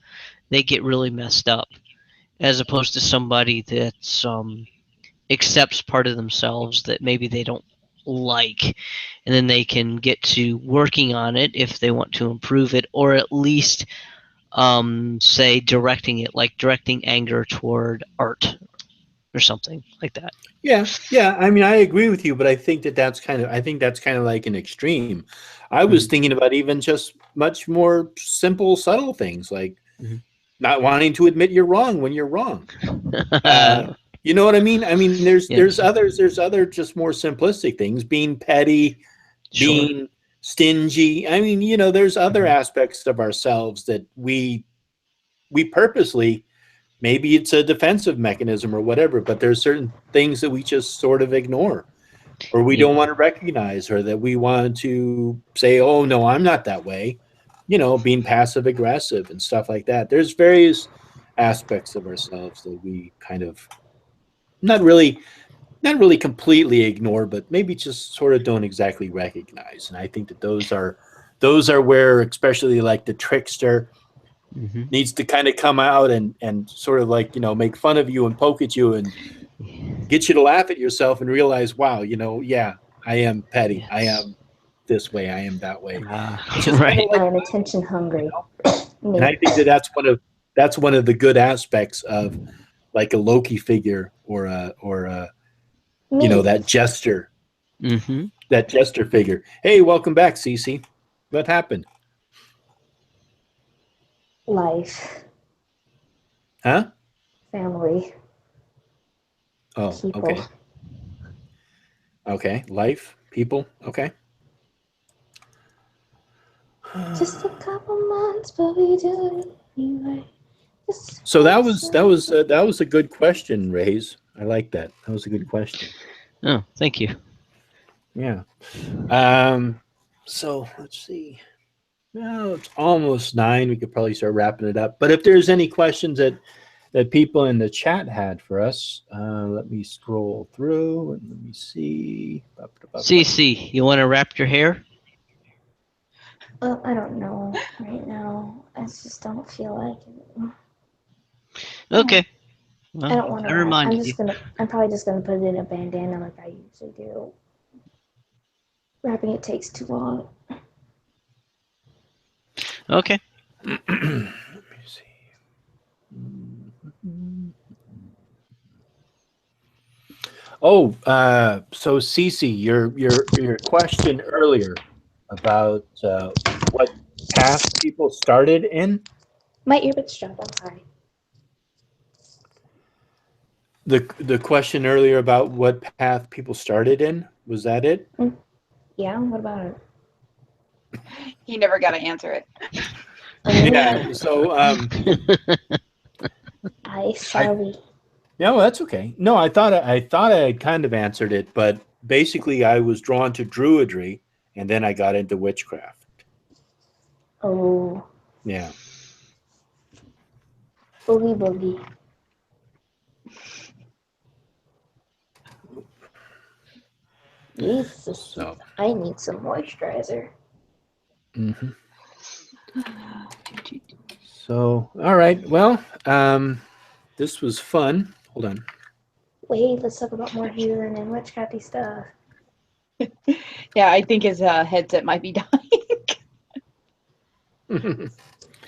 they get really messed up, as opposed to somebody that's accepts part of themselves that maybe they don't like, and then they can get to working on it if they want to improve it, or at least say directing it, like directing anger toward art or something like that. Yeah. I mean, I agree with you, but I think that's kind of like an extreme. I was Mhm. thinking about even just much more simple, subtle things like Mhm. not wanting to admit you're wrong when you're wrong. Uh, you know what I mean? I mean, there's Yes. other just more simplistic things, being petty, Sure. being stingy. I mean, there's other Mhm. aspects of ourselves that we purposely, maybe it's a defensive mechanism or whatever, but there's certain things that we just sort of ignore, or we Yeah. don't want to recognize, or that we want to say, oh no, I'm not that way. Being passive aggressive and stuff like that. There's various aspects of ourselves that we kind of not really not really completely ignore, but maybe just sort of don't exactly recognize. And I think that those are where, especially like the trickster, Hmm. needs to kind of come out and sort of like make fun of you and poke at you and get you to laugh at yourself and realize, wow, yeah, I am petty, I Yes. am this way, I am that way. It's just kind of Right. like, I am attention hungry. and Me. I think that that's one of the good aspects of like a Loki figure, or Me. that gesture, Hmm. that jester figure. Hey, welcome back, Cece. What happened? Life. Huh? Family. Oh, People. okay. Okay. Life, people. Okay. Just a couple months, but we do it anyway. Just So that once was that was a- uh, that was a good question, Rays. I like that. That was a good question. Oh, thank you. Yeah. Um. So let's see. Well, it's almost 9. We could probably start wrapping it up. But if there's any questions that people in the chat had for us, let me scroll through and let me see. Cece, you want to wrap your hair? Well, I don't know right now. I just don't feel like it. Okay. I Well, don't want to I wrap. reminded you. I'm probably just gonna put it in a bandana like I usually do. Wrapping it takes too long. Okay. Let me see. Oh, so Cece, your question earlier about what path people started in. My earbuds dropped. I'm sorry. The question earlier about what path people started in, was that it? Yeah. What about it? He never got to answer it. Yeah. So I I sorry. yeah, well, that's okay. No, I thought I had kind of answered it, but basically I was drawn to druidry, and then I got into witchcraft. Oh, Yeah. boogie boogie. Jesus, So, I need some moisturizer. mhm. So, all right. Well, this was fun. Hold on. Wait, let's talk about more healing and witchcrafty stuff. Yeah, I think his headset might be dying.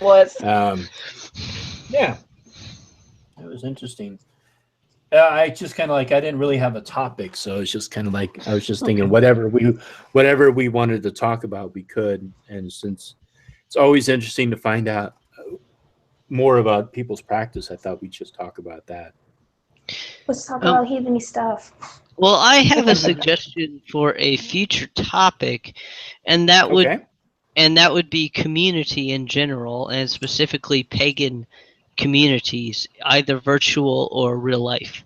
Was Yeah, it was interesting. I just kind of like I didn't really have a topic, so it's just kind of like I was just thinking Okay. whatever we wanted to talk about, we could. And since it's always interesting to find out more about people's practice, I thought we'd just talk about that. Let's talk Um, about heatheny stuff. well, I have a suggestion for a future topic, and that would Okay. be community in general, and specifically pagan communities, either virtual or real life.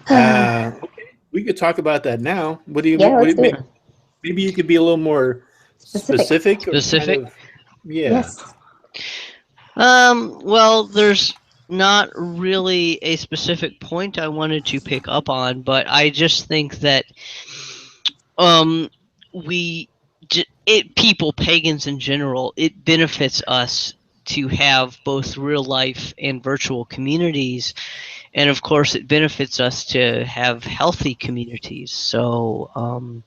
Okay. We could talk about that now. What do you? Yeah, let's do it. Maybe you could be a little more specific or kind Specific? of. Yeah. Yes. Well, there's not really a specific point I wanted to pick up on, but I just think that um we people, pagans in general, it benefits us to have both real life and virtual communities, and of course it benefits us to have healthy communities. So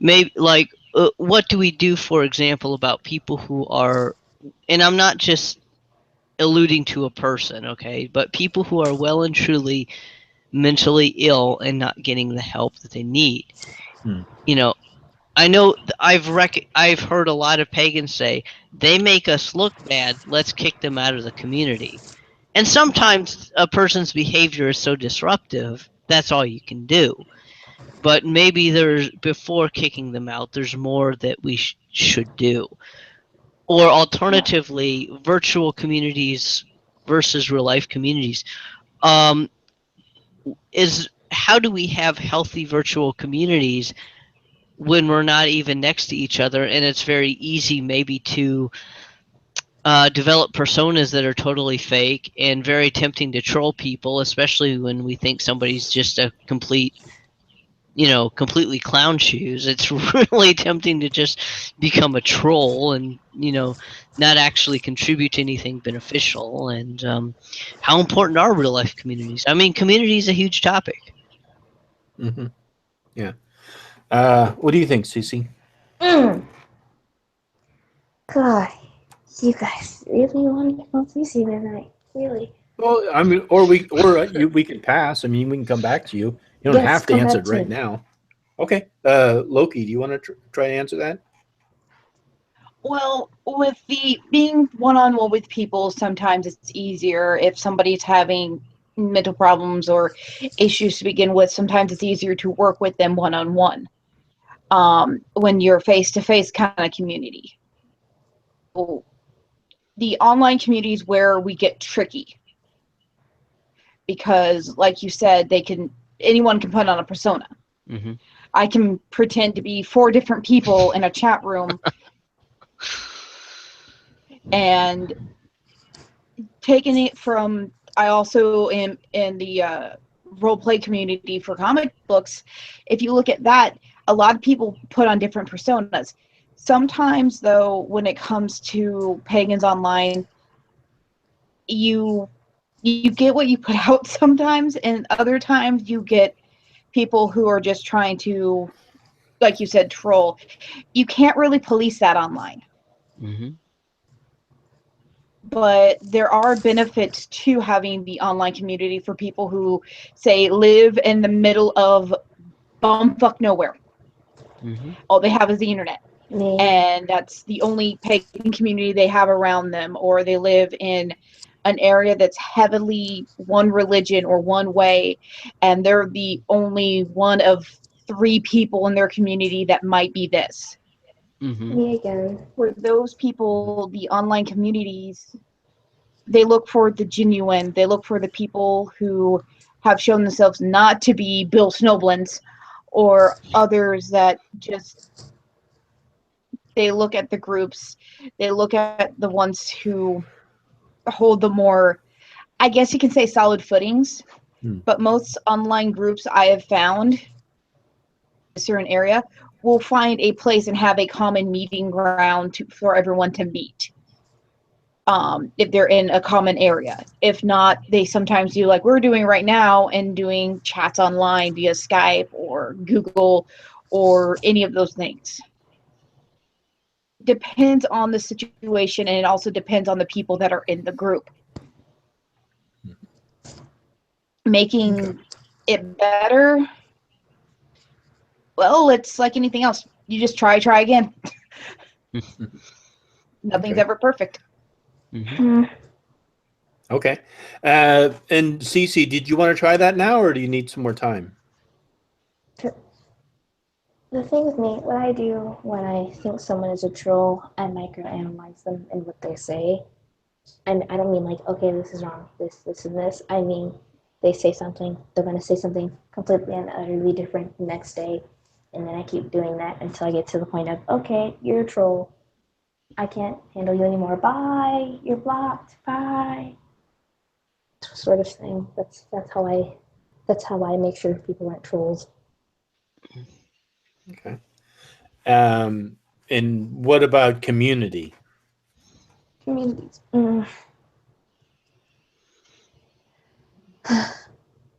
maybe like what do we do, for example, about people who are, and I'm not just alluding to a person, okay, but people who are well and truly mentally ill and not getting the help that they need. Hmm. You know, I know I've heard a lot of pagans say they make us look bad. Let's kick them out of the community. And sometimes a person's behavior is so disruptive that's all you can do. But maybe there's, before kicking them out, there's more that we should do. Or alternatively, virtual communities versus real life communities. Um, is how do we have healthy virtual communities when we're not even next to each other, and it's very easy maybe to develop personas that are totally fake and very tempting to troll people, especially when we think somebody's just a completely clown shoes. It's really tempting to just become a troll and not actually contribute to anything beneficial. And how important are real life communities? I mean, community is a huge topic. Mm-hmm. Yeah. What do you think, Cece? Mm. God, you guys really want to go CC tonight? Really? Well, I mean, we can pass. I mean, we can come back to you. You don't Yes, have to come answer back it to right me. now. Okay. Loki, do you want to try to answer that? Well, with the being one-on-one with people, sometimes it's easier if somebody's having mental problems or issues to begin with. Sometimes it's easier to work with them one-on-one when you're face-to-face kind of community. So the online community is where we get tricky because, like you said, anyone can put on a persona. Mm-hmm. I can pretend to be 4 different people in a chat room and taking it from, I also am in the role play community for comic books. If you look at that, a lot of people put on different personas. Sometimes, though, when it comes to pagans online, you get what you put out sometimes, and other times you get people who are just trying to, like you said, troll. You can't really police that online. Mm-hmm. But there are benefits to having the online community for people who, say, live in the middle of bumfuck nowhere. Mm-hmm. All they have is the internet, Me. and that's the only pagan community they have around them, or they live in an area that's heavily one religion or one way, and they're the only one of 3 people in their community that might be this. Mm-hmm. Me again. For those people, the online communities, they look for the genuine. They look for the people who have shown themselves not to be Bill Snowblins or others that just, they look at the groups. They look at the ones who hold the more, I guess you can say, solid footings. but most online groups I have found in a certain area will find a place and have a common meeting ground for everyone to meet. If they're in a common area. If not, they sometimes do like we're doing right now and doing chats online via Skype or Google or any of those things. Depends on the situation, and it also depends on the people that are in the group. Making it better, well, it's like anything else. You just try again. Nothing's ever perfect. Okay. And Cece, did you want to try that now, or do you need some more time? The thing with me, what I do when I think someone is a troll, I microanalyze them and what they say. And I don't mean like, okay, this is wrong, this, and this. I mean, they say something, they're going to say something completely and utterly different the next day. And then I keep doing that until I get to the point of, okay, you're a troll. I can't handle you anymore. Bye. You're blocked. Bye. Sort of thing. That's how I make sure people aren't trolls. Okay. And what about community? Communities.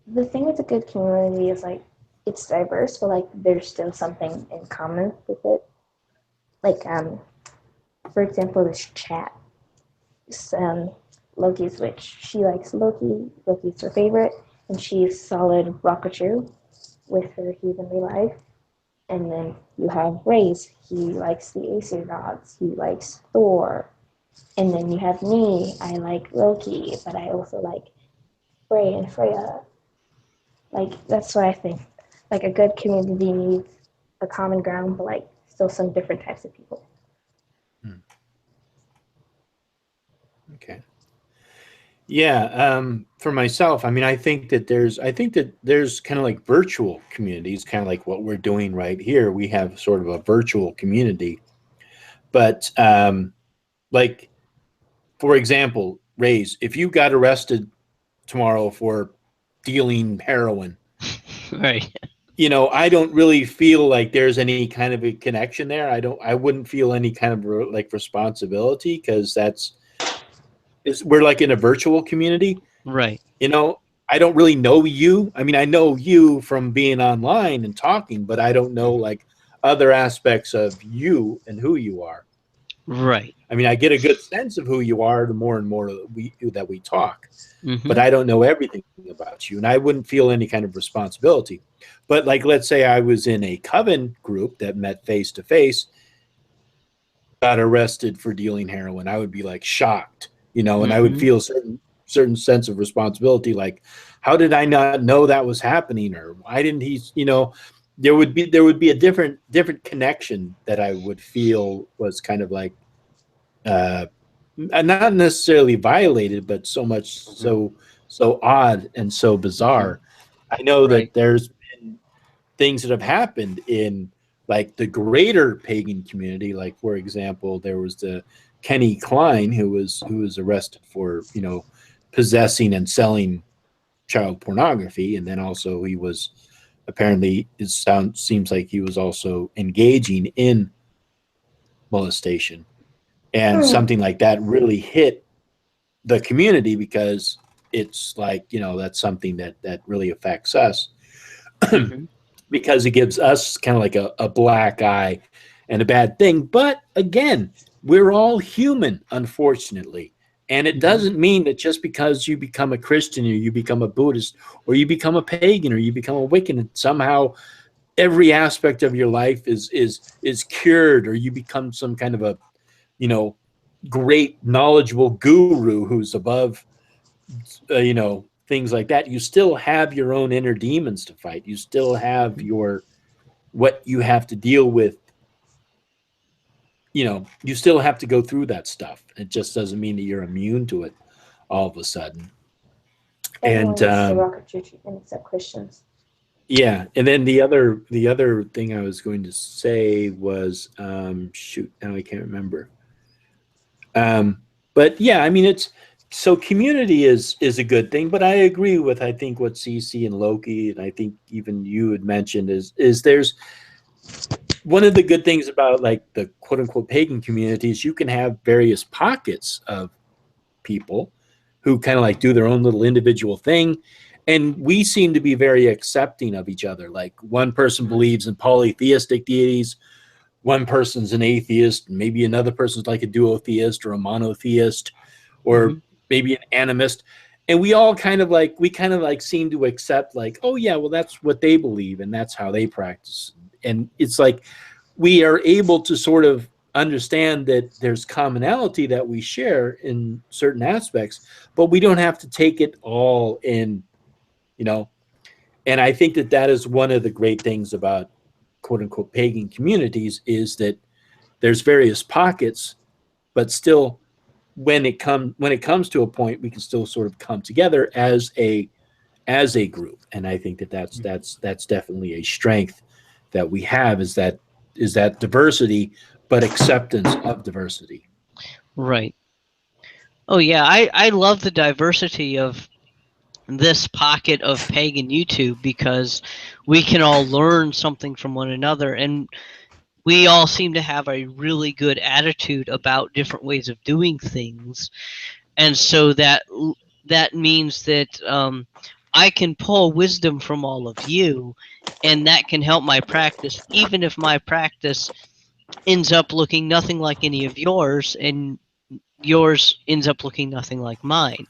The thing with a good community is like it's diverse, but like there's still something in common with it. Like for example, this chat. Loki's witch. She likes Loki. Loki's her favorite, and she's solid Rockachu with her heathenly life. And then you have Ray's. He likes the Aesir gods. He likes Thor. And then you have me. I like Loki, but I also like Frey and Freya. Like, that's what I think. Like, a good community needs a common ground, but like still some different types of people. Okay. Yeah, for myself, I mean, I think that there's kind of like virtual communities, kind of like what we're doing right here. We have sort of a virtual community, but like, for example, Rays, if you got arrested tomorrow for dealing heroin, Right. you know, I don't really feel like there's any kind of a connection there. I wouldn't feel any kind of like responsibility because we're like in a virtual community. Right. You know, I don't really know you. I mean, I know you from being online and talking, but I don't know like other aspects of you and who you are. Right. I mean, I get a good sense of who you are the more and more that we talk, Mm-hmm. but I don't know everything about you, and I wouldn't feel any kind of responsibility. But like, let's say I was in a coven group that met face to face, got arrested for dealing heroin, I would be like shocked, you know, and I would feel certain sense of responsibility, like, how did I not know that was happening, or why didn't he, you know, there would be a different connection that I would feel was kind of like not necessarily violated, but so much so odd and so bizarre. I know that there's been things that have happened in like the greater pagan community. Like, for example, there was the Kenny Klein who was arrested for, you know, possessing and selling child pornography, and then also he was apparently, seems like he was also engaging in molestation, and something like that really hit the community because it's like, you know, that's something that really affects us. Because it gives us kind of like a black eye and a bad thing. But again, we're all human, unfortunately. And it doesn't mean that just because you become a Christian or you become a Buddhist or you become a pagan or you become a Wiccan, somehow every aspect of your life is cured, or you become some kind of a, you know, great knowledgeable guru who's above, you know, things like that. You still have your own inner demons to fight. You still have what you have to deal with. You know, you still have to go through that stuff. It just doesn't mean that you're immune to it all of a sudden. Everyone needs to rock a church except Christians. Yeah, and then the other thing I was going to say was shoot, now I can't remember. But yeah, I mean, So community is a good thing, but I agree with I think what CC and Loki and I think even you had mentioned is there's one of the good things about like the quote unquote pagan communities, you can have various pockets of people who kind of like do their own little individual thing. And we seem to be very accepting of each other. Like one person believes in polytheistic deities, one person's an atheist, maybe another person's like a duotheist or a monotheist, or maybe an animist. And we kind of like seem to accept like, oh yeah, well that's what they believe and that's how they practice. And it's like we are able to sort of understand that there's commonality that we share in certain aspects, but we don't have to take it all in, you know. And I think that that is one of the great things about quote unquote pagan communities is that there's various pockets, but still when it comes to a point, we can still sort of come together as a group. And I think that that's definitely a strength that we have is that diversity, but acceptance of diversity. Right. Oh yeah, I love the diversity of this pocket of pagan YouTube because we can all learn something from one another, and we all seem to have a really good attitude about different ways of doing things, and so that means that I can pull wisdom from all of you, and that can help my practice, even if my practice ends up looking nothing like any of yours, and yours ends up looking nothing like mine.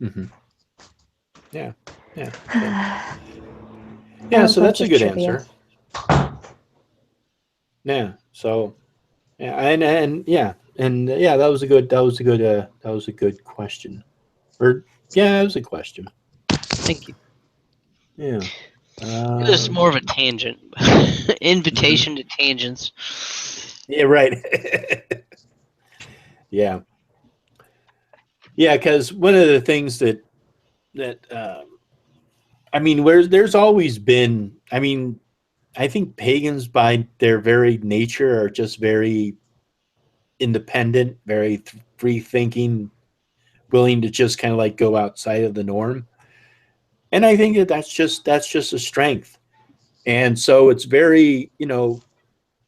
Mm-hmm. Yeah, yeah, I yeah. have So a bunch that's a of good trivia. answer. Yeah. So yeah, and yeah, and yeah, that was a good question. Or yeah, it was a question. Thank you. Yeah. It was more of a Um, tangent. mhm. Invitation to tangents. Yeah. Right. Yeah. Yeah. Because one of the things that I mean, where there's always been. I mean, I think pagans by their very nature are just very independent, very free thinking, willing to just kind of like go outside of the norm. And I think that that's just a strength. And so it's very, you know,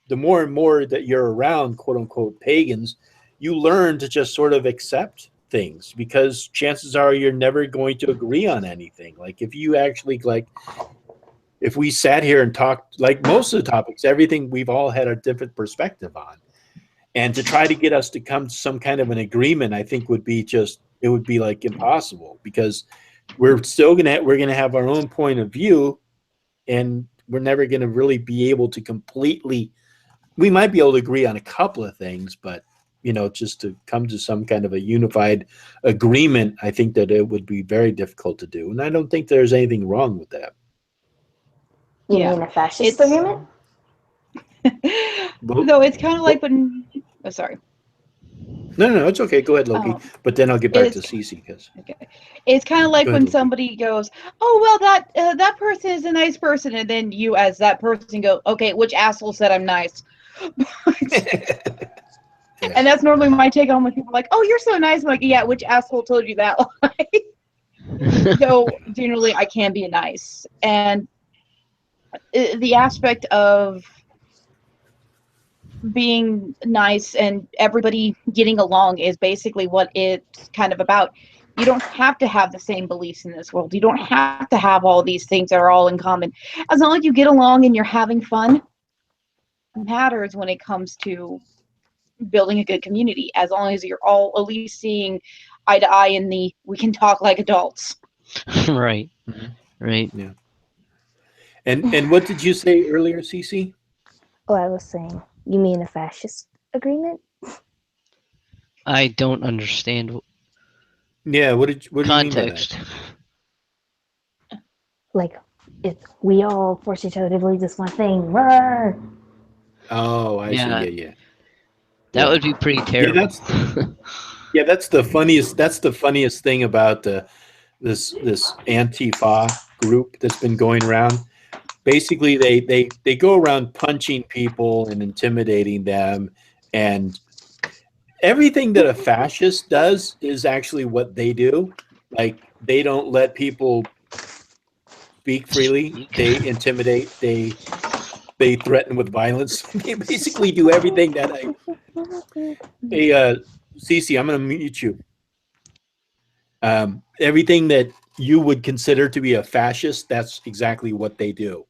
the more and more that you're around quote unquote pagans, you learn to just sort of accept things because chances are you're never going to agree on anything. Like if you actually like if we sat here and talked like most of the topics, everything we've all had a different perspective on. And to try to get us to come to some kind of an agreement, I think would be just it would be like impossible because we're gonna have our own point of view and we're never gonna really be able to completely we might be able to agree on a couple of things, but you know, just to come to some kind of a unified agreement, I think that it would be very difficult to do. And I don't think there's anything wrong with that. You Yeah. mean a fascist It's agreement? Well, though it's kind of like well, when oh sorry. no, it's okay. Go ahead, Loki. Um But then I'll get back to it's Cece because okay. It's kind of go like ahead, when Loki. somebody goes, "Oh well, that person is a nice person," and then you, as that person, go, "Okay, which asshole said I'm nice?" Yeah. And that's normally my take on when people are like, "Oh, you're so nice." I'm like, "Yeah, which asshole told you that?" Though generally I can be nice, and the aspect of being nice and everybody getting along is basically what it's kind of about. You don't have to have the same beliefs in this world. You don't have to have all these things that are all in common. As long as you get along and you're having fun, matters when it comes to building a good community. As long as you're all at least seeing eye to eye in the we can talk like adults. Right. Mhm. Right. Yeah. And what did you say earlier, Cece? Oh, I was saying, you mean a fascist agreement? I don't understand Yeah. What do you mean by that? context. Like, it's we all force each other to believe this one thing. Roar! Oh, I see. Yeah, Yeah, yeah, that yeah. would be pretty Yeah, terrible. that's the funniest. That's the funniest thing about this Antifa group that's been going around. Basically, they go around punching people and intimidating them, and everything that a fascist does is actually what they do. Like they don't let people speak freely. They intimidate. They threaten with violence. They basically do everything that Hey, Cece, I'm going to mute you. Everything that you would consider to be a fascist, that's exactly what they do.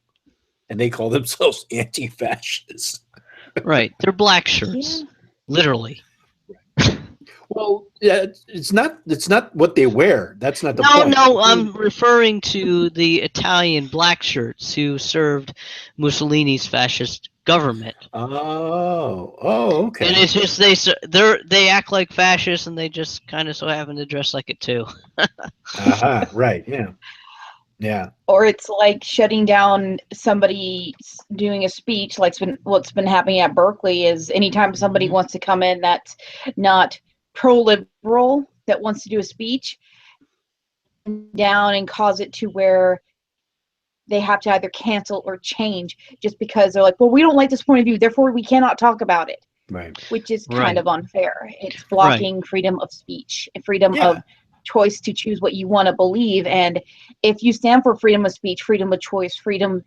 And they call themselves anti-fascists. Right. They're black shirts. Yeah. Literally. Well, yeah, it's not what they wear. That's not the No, point. no, I'm referring to the Italian black shirts who served Mussolini's fascist government. Oh, okay. And it's just they act like fascists, and they just kind of so happen to dress like it too. Right, yeah. Or it's like shutting down somebody doing a speech, like what's been happening at Berkeley is anytime somebody wants to come in that's not pro-liberal, that wants to do a speech, down and cause it to where they have to either cancel or change just because they're like, well, we don't like this point of view, therefore we cannot talk about it. Right. Which is Right. kind of unfair. It's blocking freedom of speech, freedom of choice to choose what you want to believe. And if you stand for freedom of speech, freedom of choice, freedom,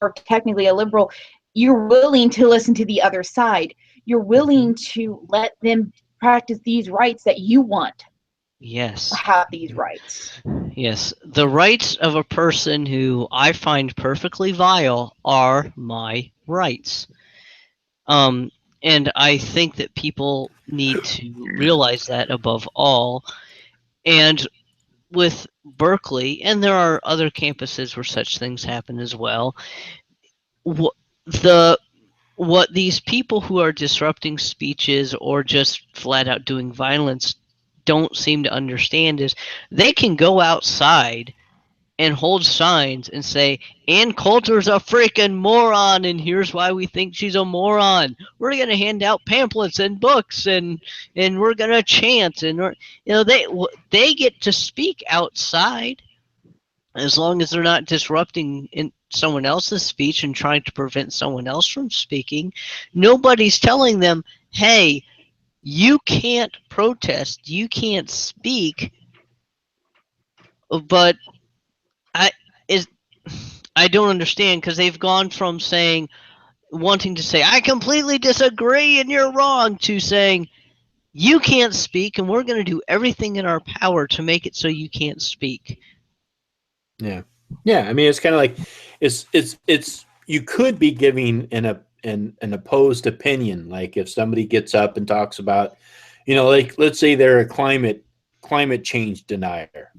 or technically a liberal, you're willing to listen to the other side. You're willing to let them practice these rights that you want. Yes. Have these rights. Yes. The rights of a person who I find perfectly vile are my rights. And I think that people need to realize that above all. And with Berkeley, and there are other campuses where such things happen as well, what these people who are disrupting speeches or just flat out doing violence don't seem to understand is they can go outside and hold signs and say, Ann Coulter's a freaking moron, and here's why we think she's a moron. We're gonna hand out pamphlets and books, and we're gonna chant, and they get to speak outside as long as they're not disrupting someone else's speech and trying to prevent someone else from speaking. Nobody's telling them, hey, you can't protest, you can't speak, but I don't understand because they've gone from wanting to say I completely disagree and you're wrong to saying you can't speak and we're going to do everything in our power to make it so you can't speak. Yeah. I mean, it's kind of like it's you could be giving an opposed opinion. Like if somebody gets up and talks about, like let's say they're a climate change denier,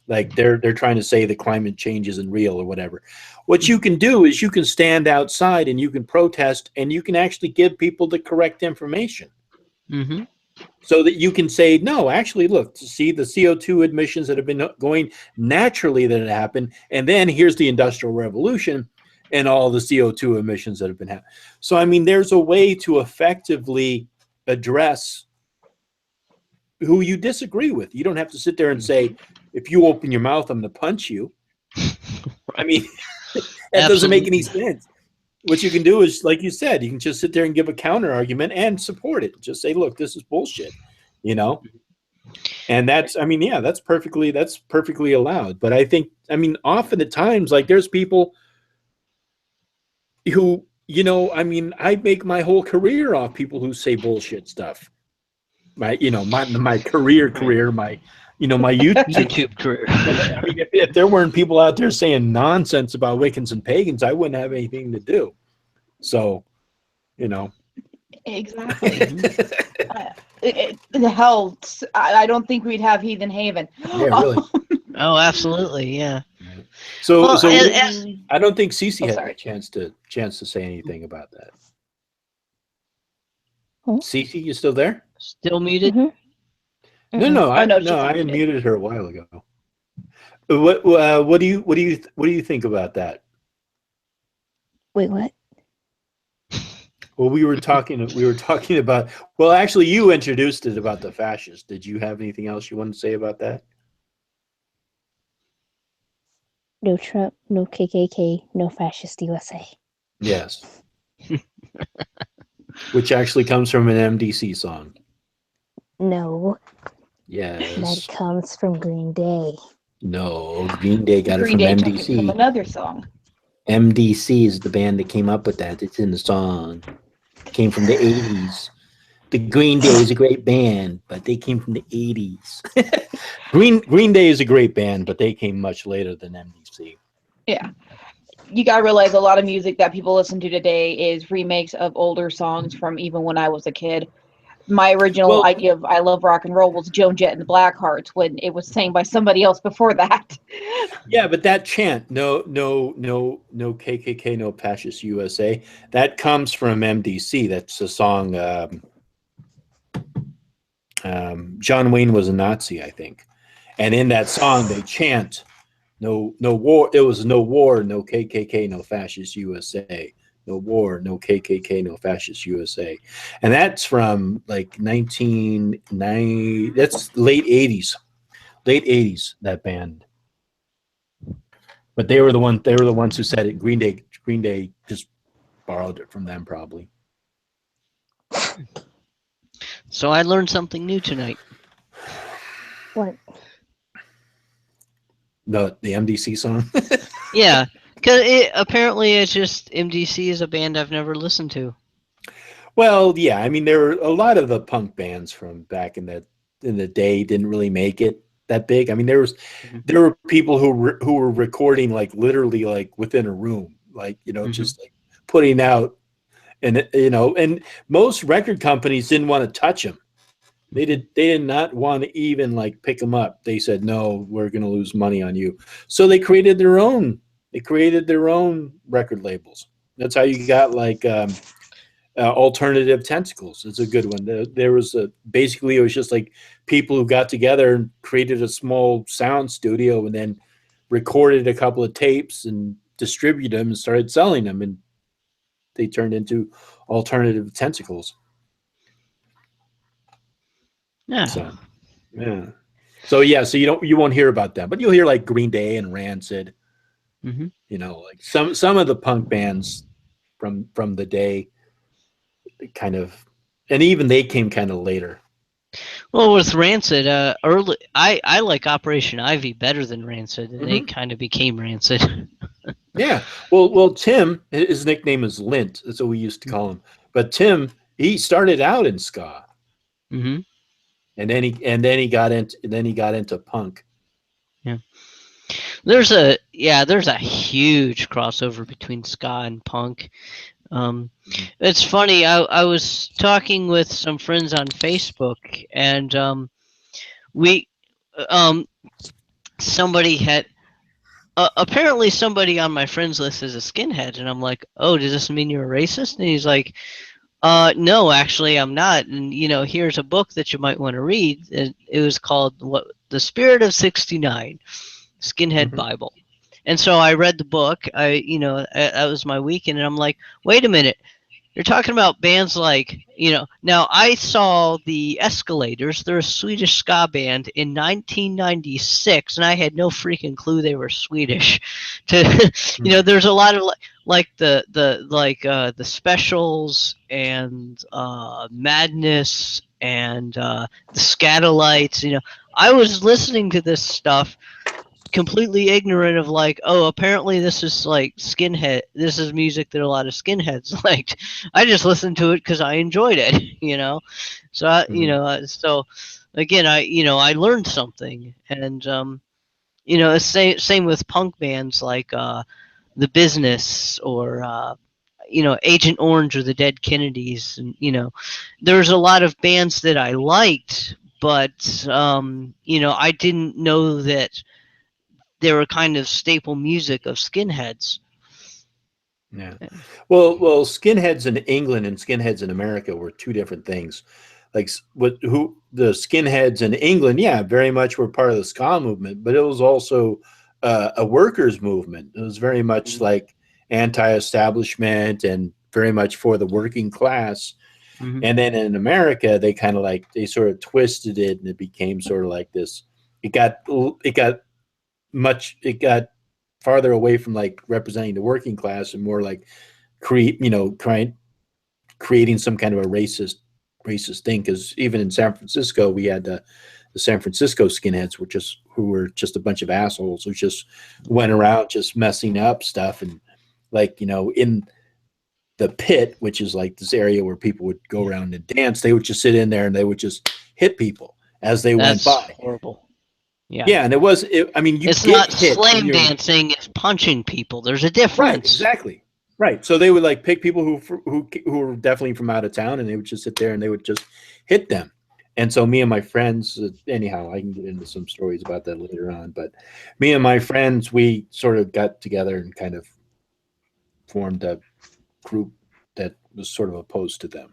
like they're trying to say the climate change isn't real or whatever. What you can do is you can stand outside and you can protest and you can actually give people the correct information. So that you can say, no, actually, look, see the CO2 emissions that have been going naturally that have happened, and then here's the Industrial Revolution and all the CO2 emissions that have been happening. So, I mean, there's a way to effectively address who you disagree with. You don't have to sit there and say, if you open your mouth, I'm going to punch you. I mean, that doesn't make any sense. What you can do is, like you said, you can just sit there and give a counter argument and support it. Just say, look, this is bullshit, and that's, I mean, yeah, that's perfectly allowed. But I think, I mean, often at times, like there's people who, I mean, I make my whole career off people who say bullshit stuff. My career, my YouTube career. I mean, if there weren't people out there saying nonsense about Wiccans and pagans, I wouldn't have anything to do. So, Exactly. Hell, I don't think we'd have Heathen Haven. Yeah, really. Oh, absolutely, yeah. So I don't think Cece had a chance to say anything about that. Cece, you still there? Still muted? No, I no, I unmuted her a while ago. What do you think about that? Wait, what? Well, we were talking about, well, actually you introduced it about the fascists. Did you have anything else you wanted to say about that? No Trump, no KKK, no fascist USA. Yes. which actually comes from an MDC song. No, Yes. that comes from Green Day. No, Green Day got Green it from Day took it from MDC. another song. MDC is the band that came up with that. It's in the song. It came from the 80s. The Green Day is a great band, but they came from the 80s. Green Day is a great band, but they came much later than MDC. Yeah. You gotta realize a lot of music that people listen to today is remakes of older songs from even when I was a kid. My original idea of I Love Rock and Roll was Joan Jett and the Blackhearts when it was sang by somebody else before that. Yeah, but that chant, no KKK, no fascist USA, that comes from MDC. That's a song. John Wayne was a Nazi, I think, and in that song they chant, "No war." It was no war, no KKK, no fascist USA. No war, no KKK, no fascist USA, and that's from like 1990. That's late 80s, That band. But they were the ones who said it. Green Day just borrowed it from them, probably. So I learned something new tonight. What? The MDC song. Yeah, because apparently it's just MDC is a band I've never listened to. Well, yeah, I mean there were a lot of the punk bands from back in the day didn't really make it that big. I mean there were people who were recording like literally like within a room, like just like putting out, and and most record companies didn't want to touch them. They did not want to even like pick them up. They said, no, we're going to lose money on you. So they created their own record labels. That's how you got like Alternative Tentacles. It's a good one. There was basically it was just like people who got together and created a small sound studio and then recorded a couple of tapes and distributed them and started selling them, and they turned into Alternative Tentacles. Yeah. So you won't hear about them, but you'll hear like Green Day and Rancid. Like some of the punk bands from the day, kind of, and even they came kind of later. Well, with Rancid, early I like Operation Ivy better than Rancid, and they kind of became Rancid. Yeah. Well, Tim, his nickname is Lint. That's what we used to call him. But Tim, he started out in ska. And then he got into punk. Yeah. There's a huge crossover between ska and punk. It's funny. I was talking with some friends on Facebook, and we somebody had apparently somebody on my friends list is a skinhead, and I'm like, oh, does this mean you're a racist? And he's like, no, actually, I'm not. And here's a book that you might want to read. It was called The Spirit of '69, Skinhead Bible. And so I read the book. That was my weekend, and I'm like, wait a minute. You're talking about bands like, now I saw the Escalators. They're a Swedish ska band in 1996, and I had no freaking clue they were Swedish. There's a lot of the Specials and Madness and the Scatolites. I was listening to this stuff completely ignorant of apparently this is like skinhead. This is music that a lot of skinheads liked. I just listened to it because I enjoyed it, So so again, I learned something, and same with punk bands like The Business or Agent Orange or the Dead Kennedys, and there's a lot of bands that I liked, but I didn't know that they were kind of staple music of skinheads. Yeah. Well, skinheads in England and skinheads in America were two different things. Like the skinheads in England, yeah, very much were part of the ska movement, but it was also a workers' movement. It was very much like anti-establishment and very much for the working class. And then in America, they kind of they sort of twisted it, and it became sort of like this. It got farther away from like representing the working class and more like creating creating some kind of a racist thing, because even in San Francisco we had the San Francisco skinheads who were just a bunch of assholes who just went around just messing up stuff, and like, you know, in the pit, which is like this area where people would go around and dance, they would just sit in there and they would just hit people as they went by. Horrible. Yeah. Yeah, and I mean, you It's get not hit when slam dancing, it's punching people. There's a difference. Right, exactly. Right. So they would like pick people who were definitely from out of town, and they would just sit there and they would just hit them. And so me and my friends, anyhow, I can get into some stories about that later on, but me and my friends, we sort of got together and kind of formed a group that was sort of opposed to them.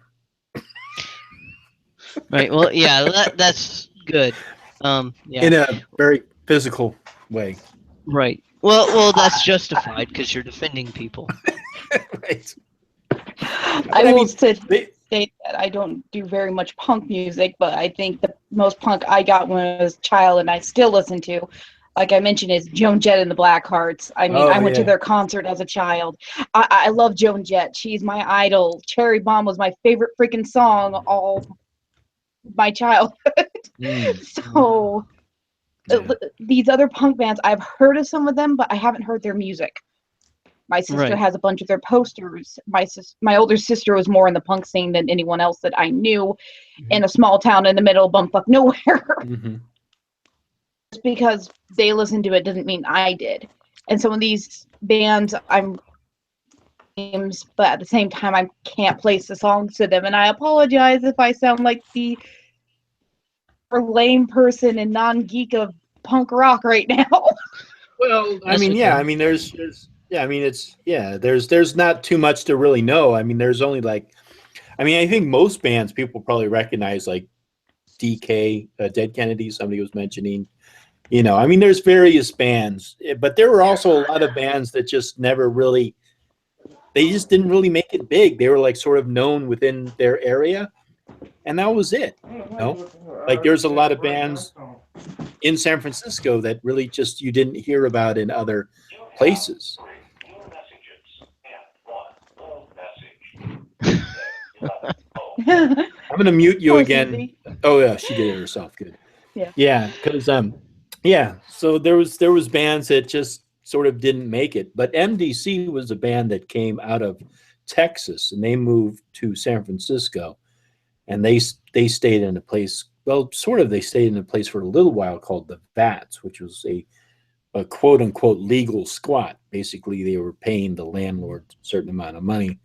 Right. Well, yeah, that's good. Yeah. In a very physical way. Right. Well, that's justified because you're defending people. Right. I will state that I don't do very much punk music, but I think the most punk I got when I was a child, and I still listen to, like I mentioned, is Joan Jett and the Blackhearts. I mean, I went to their concert as a child. I love Joan Jett. She's my idol. Cherry Bomb was my favorite freaking song all my childhood. So these other punk bands, I've heard of some of them, but I haven't heard their music. My sister has a bunch of their posters. My older sister was more in the punk scene than anyone else that I knew in a small town in the middle of bumfuck nowhere. Just because they listened to it doesn't mean I did. And some of these bands, but at the same time, I can't place the songs to them. And I apologize if I sound like the lame person and non-geek of punk rock right now. Well, I mean, there's not too much to really know. I mean, there's only like, I mean, I think most bands people probably recognize, like DK, Dead Kennedy, somebody was mentioning, you know, I mean, there's various bands, but there were also a lot of bands that just never really, they just didn't really make it big. They were like sort of known within their area, and that was it. You know? Like there's a lot of bands in San Francisco that really just you didn't hear about in other places. I'm gonna mute you again. Susie. Oh yeah, she did it herself. Good. Yeah, because so there was bands that just sort of didn't make it, but MDC was a band that came out of Texas and they moved to San Francisco, and they stayed in a place. Well, sort of, they stayed in a place for a little while called the Vats, which was a quote unquote legal squat. Basically, they were paying the landlord a certain amount of money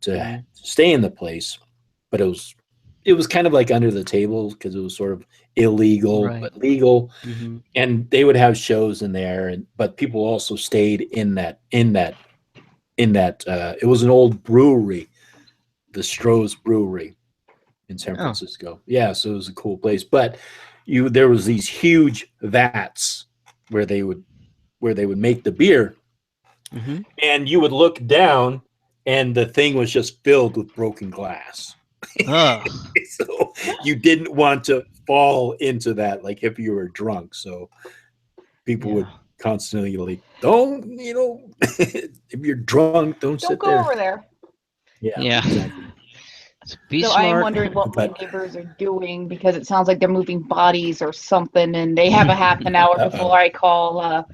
to stay in the place, but it was kind of like under the table because it was sort of illegal but legal. And they would have shows in there, but people also stayed in that it was an old brewery, the Stroh's Brewery in San Francisco. Yeah, so it was a cool place. But there was these huge vats where they would make the beer, and you would look down, and the thing was just filled with broken glass. So you didn't want to fall into that, like if you were drunk. So people would constantly like, don't, you know, if you're drunk, don't sit go there. Over there. Yeah. Exactly. So I'm wondering what my neighbors are doing, because it sounds like they're moving bodies or something, and they have a half an hour before I call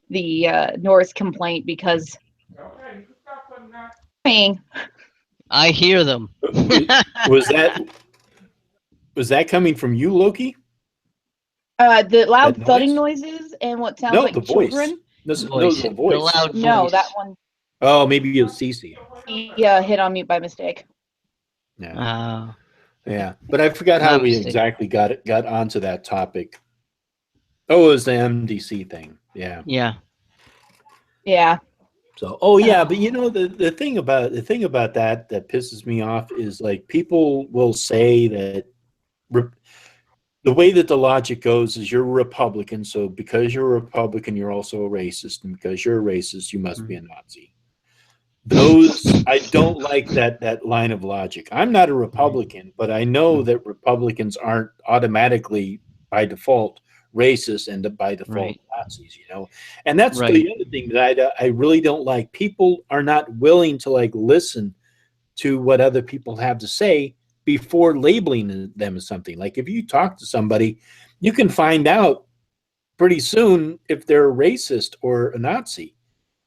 the noise complaint, because I hear them. Was that coming from you, Loki? The loud thudding noises and what sounds like the children. Voice. No, the voice. The loud voice. No, that one. Oh, maybe it was Cece. Yeah, hit on mute by mistake. Yeah. Yeah, but I forgot how we exactly got onto that topic. Oh, it was the MDC thing. Yeah. So, but you know, the thing about that pisses me off is, like, people will say that the way that the logic goes is you're a Republican, so because you're a Republican, you're also a racist, and because you're a racist, you must be a Nazi. I don't like that line of logic. I'm not a Republican, but I know that Republicans aren't automatically by default racist and by default Nazis, you know. And that's the other thing that I really don't like. People are not willing to, like, listen to what other people have to say before labeling them as something. Like if you talk to somebody, you can find out pretty soon if they're a racist or a Nazi.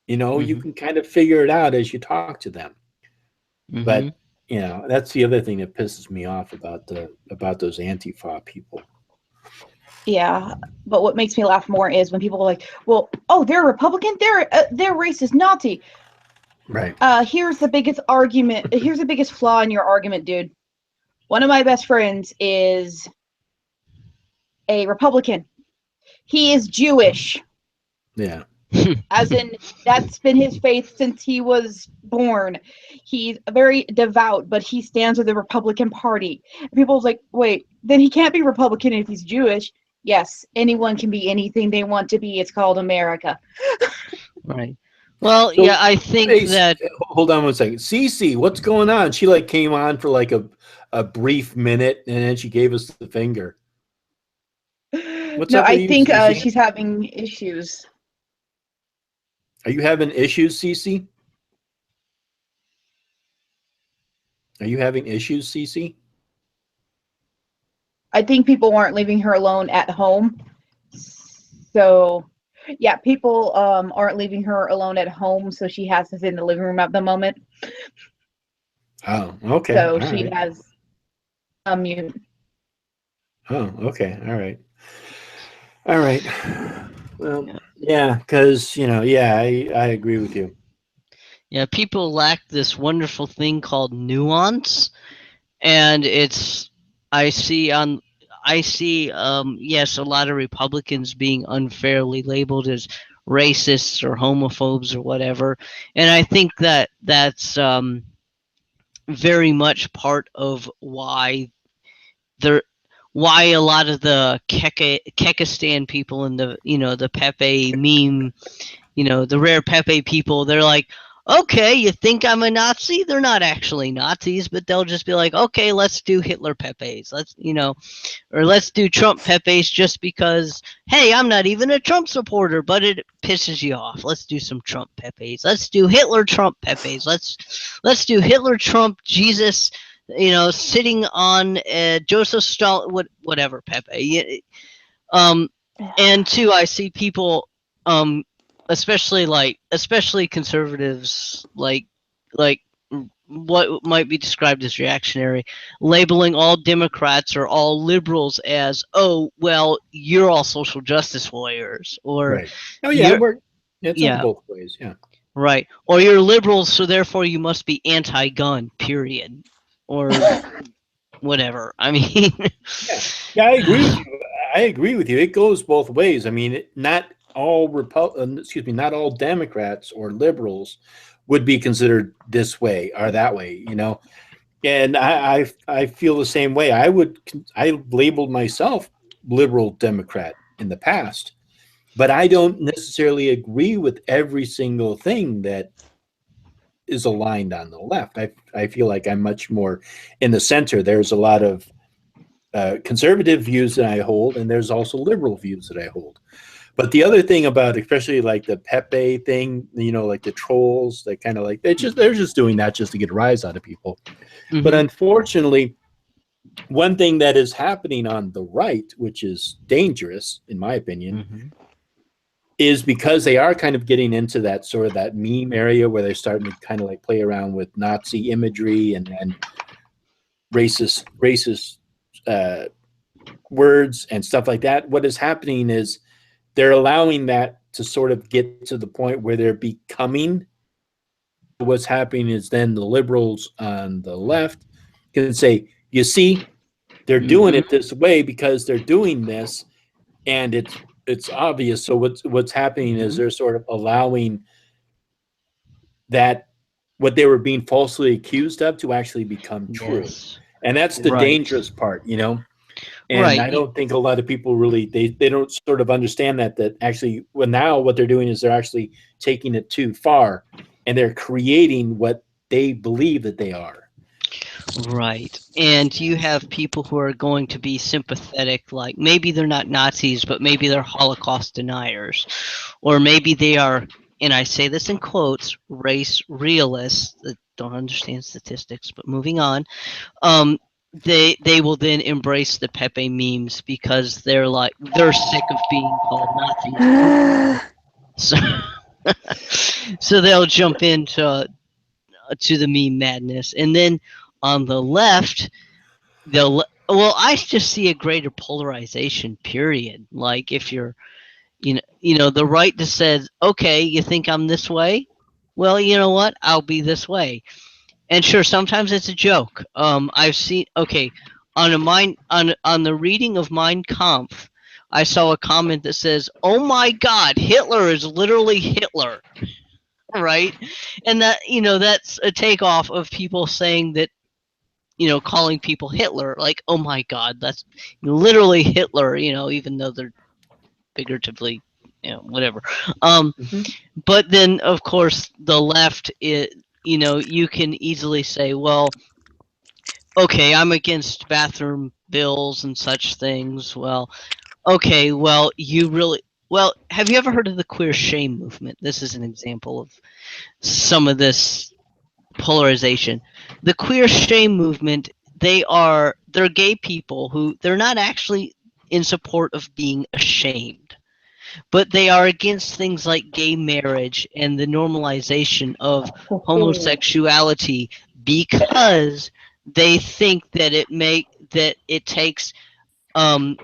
You know, you can kind of figure it out as you talk to them. But you know, that's the other thing that pisses me off about those Antifa people. Yeah, but what makes me laugh more is when people are like, "Well, oh, they're Republican, they're racist, Nazi." Right. Here's the biggest argument. Here's the biggest flaw in your argument, dude. One of my best friends is a Republican. He is Jewish, Yeah. as in that's been his faith since he was born. He's very devout, but he stands with the Republican Party. And people's like, wait, then he can't be Republican if he's Jewish. Yes, anyone can be anything they want to be. It's called America. Right. Well, So, yeah, I think hey, that. hold on one second. Cece, what's going on? She like came on for like a brief minute and then she gave us the finger. What's No, up with I you, think Cece? she's having issues. Are you having issues, Cece? Are you having issues, Cece? I think people aren't leaving her alone at home. So, yeah, people aren't leaving her alone at home, so she has us in the living room at the moment. Oh, okay. So All she right. has a mute. Oh, okay. All right. All right. Well, yeah, because yeah, I agree with you. Yeah, people lack this wonderful thing called nuance, and I see yes, a lot of Republicans being unfairly labeled as racists or homophobes or whatever, and I think that that's very much part of why a lot of the Kekistan people and the Pepe meme, the rare Pepe people, they're like, okay, you think I'm a Nazi? They're not actually Nazis, but they'll just be like, okay, let's do Hitler Pepes. Or let's do Trump Pepes just because, hey, I'm not even a Trump supporter, but it pisses you off. Let's do some Trump Pepes. Let's do Hitler Trump Pepes. Let's do Hitler Trump Jesus, sitting on Joseph Stalin, whatever Pepe. And two, I see people, especially conservatives, like what might be described as reactionary, labeling all Democrats or all liberals as, oh, well, you're all social justice warriors, or Right. Oh yeah, it's yeah, on both ways. Yeah. right, or you're liberals, so therefore you must be anti-gun. Period, or whatever. I mean, Yeah, I agree with you. I agree with you. It goes both ways. I mean, not all not all Democrats or liberals would be considered this way or that way, And I feel the same way. I labeled myself liberal Democrat in the past, but I don't necessarily agree with every single thing that is aligned on the left. I feel like I'm much more in the center. There's a lot of conservative views that I hold, and there's also liberal views that I hold. But the other thing about, especially like the Pepe thing, like the trolls, they kind of like they're just doing that just to get a rise out of people. Mm-hmm. But unfortunately, one thing that is happening on the right, which is dangerous in my opinion, is because they are kind of getting into that sort of that meme area where they're starting to kind of like play around with Nazi imagery and racist words and stuff like that. What is happening is they're allowing that to sort of get to the point where they're becoming. What's happening is then the liberals on the left can say, you see, they're doing it this way because they're doing this, and it's obvious. So what's happening is they're sort of allowing that what they were being falsely accused of to actually become true. Yes. And that's the dangerous part, And I don't think a lot of people really they don't sort of understand that actually now what they're doing is they're actually taking it too far, and they're creating what they believe that they are. Right. And you have people who are going to be sympathetic, like maybe they're not Nazis, but maybe they're Holocaust deniers. Or maybe they are, and I say this in quotes, race realists. don't understand statistics, but moving on. They will then embrace the Pepe memes because they're sick of being called Nazis. So, so they'll jump into to the meme madness, and then on the left, I just see a greater polarization. Period. Like if you're, the right that says, okay, you think I'm this way, well, you know what, I'll be this way. And sure, sometimes it's a joke. I've seen on the reading of Mein Kampf, I saw a comment that says, "Oh my God, Hitler is literally Hitler," right? And that's a takeoff of people saying that, calling people Hitler, like, "Oh my God, that's literally Hitler," even though they're figuratively, whatever. But then, of course, the left, you can easily say, well, okay, I'm against bathroom bills and such things. Well, okay, well, have you ever heard of the queer shame movement? This is an example of some of this polarization. The queer shame movement, they're gay people who they're not actually in support of being ashamed, but they are against things like gay marriage and the normalization of homosexuality because they think that it takes um,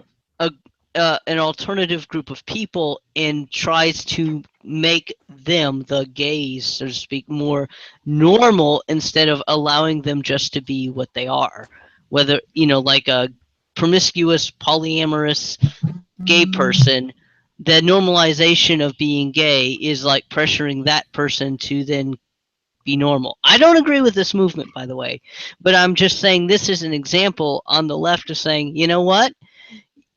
an alternative group of people and tries to make them, the gays, so to speak, more normal instead of allowing them just to be what they are. Whether, like a promiscuous, polyamorous gay person, the normalization of being gay is like pressuring that person to then be normal. I don't agree with this movement, by the way, but I'm just saying this is an example on the left of saying, you know what?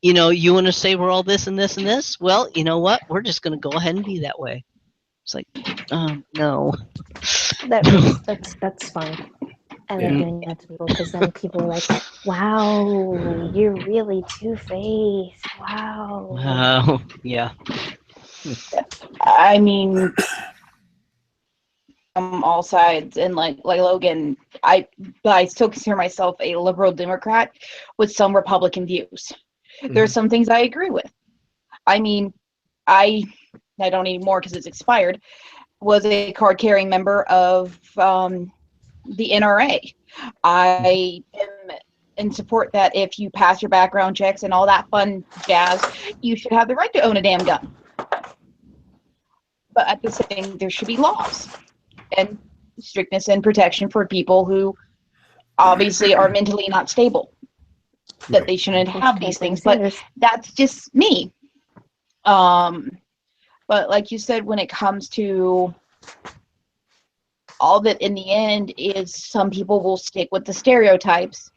You want to say we're all this and this and this? Well, you know what? We're just going to go ahead and be that way. It's like, no. That's fun. I like Yeah. doing that to people because then people are like, "Wow, you're really two-faced. Wow." Yeah. I mean, from all sides, and like Logan, I still consider myself a liberal Democrat with some Republican views. There's some things I agree with. I mean, I don't anymore because it's expired. Was a card-carrying member of the NRA. I am in support that if you pass your background checks and all that fun jazz, you should have the right to own a damn gun. But at the same, there should be laws and strictness and protection for people who obviously are mentally not stable. That they shouldn't have these things, but that's just me. But like you said, when it comes to all that in the end is some people will stick with the stereotypes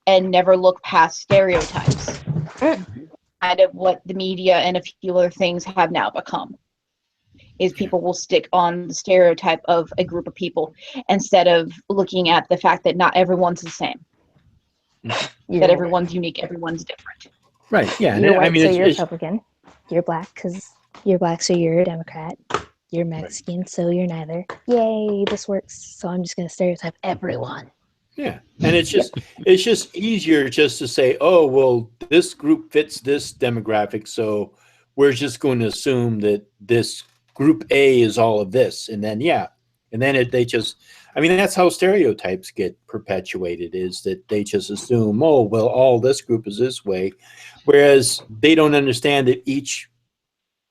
and never look past stereotypes. Kind of what the media and a few other things have now become. Is people will stick on the stereotype of a group of people instead of looking at the fact that not everyone's the same. That everyone's unique, everyone's different. Right. Yeah. You're white, so you're Republican. You're black because you're black, so you're a Democrat. You're Mexican, so you're neither. Yay, this works. So I'm just going to stereotype everyone. Yeah, and it's just easier just to say, oh, well, this group fits this demographic, so we're just going to assume that this group A is all of this, and then that's how stereotypes get perpetuated, is that they just assume, oh, well, all this group is this way, whereas they don't understand that each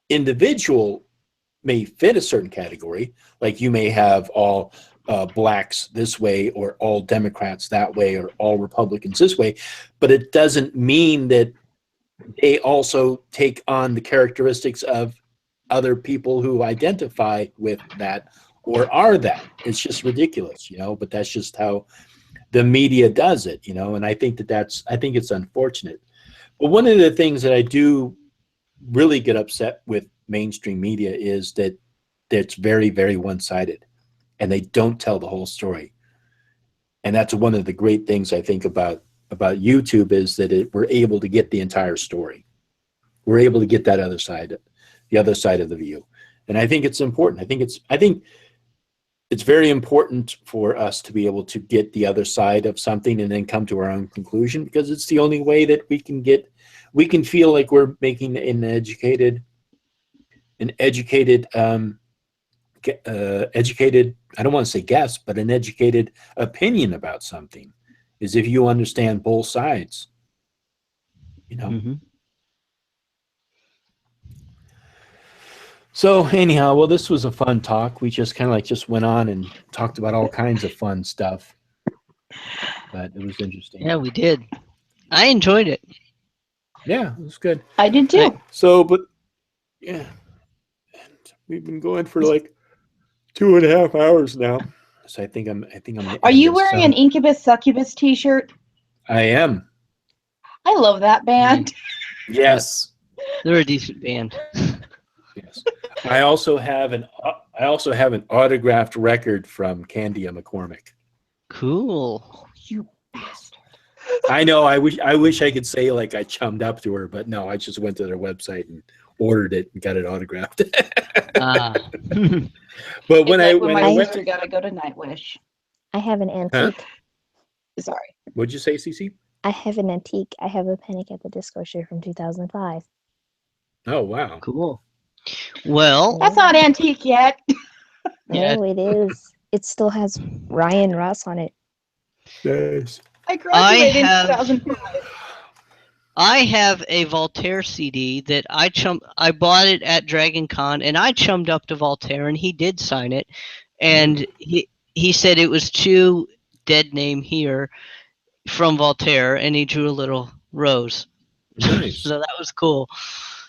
individual may fit a certain category. Like you may have all blacks this way, or all Democrats that way, or all Republicans this way, but it doesn't mean that they also take on the characteristics of other people who identify with that or are that. It's just ridiculous, but that's just how the media does it, and I think I think it's unfortunate. But one of the things that I do really get upset with mainstream media is that it's very, very one-sided, and they don't tell the whole story. And that's one of the great things I think about YouTube, is that we're able to get the entire story. We're able to get that other side, the other side of the view. And I think it's important. I think it's very important for us to be able to get the other side of something and then come to our own conclusion, because it's the only way that we can feel like we're making an educated, educated, I don't want to say guess, but an educated opinion about something, is if you understand both sides, you know. Mhm. So anyhow, well, this was a fun talk. We just kind of like just went on and talked about all kinds of fun stuff, but it was interesting. Yeah, we did. I enjoyed it. Yeah, it was good. I did too. So, but yeah, and we've been going for like 2.5 hours now. So I think I'm. Are you wearing an Incubus Succubus t-shirt? I am. I love that band. Yes. They're a decent band. Yes. I also have an autographed record from Candia McCormick. Cool. You bastard. I know. I wish I could say like I chummed up to her, but no. I just went to their website and ordered it and got it autographed. But when It's I like when my I went, sister gotta go to Nightwish. I have an antique. Sorry. what'd you say, Cece? I have an antique. I have a Panic at the Disco shirt from 2005. Oh wow. Cool. Well, That's not antique yet. Yeah. No, it is. It still has Ryan Ross on it. Nice. I graduated in have- 2005. I have a Voltaire CD that I bought it at Dragon Con, and I chummed up to Voltaire, and he did sign it, and he said it was to Dead Name Here from Voltaire, and he drew a little rose. Nice. So that was cool.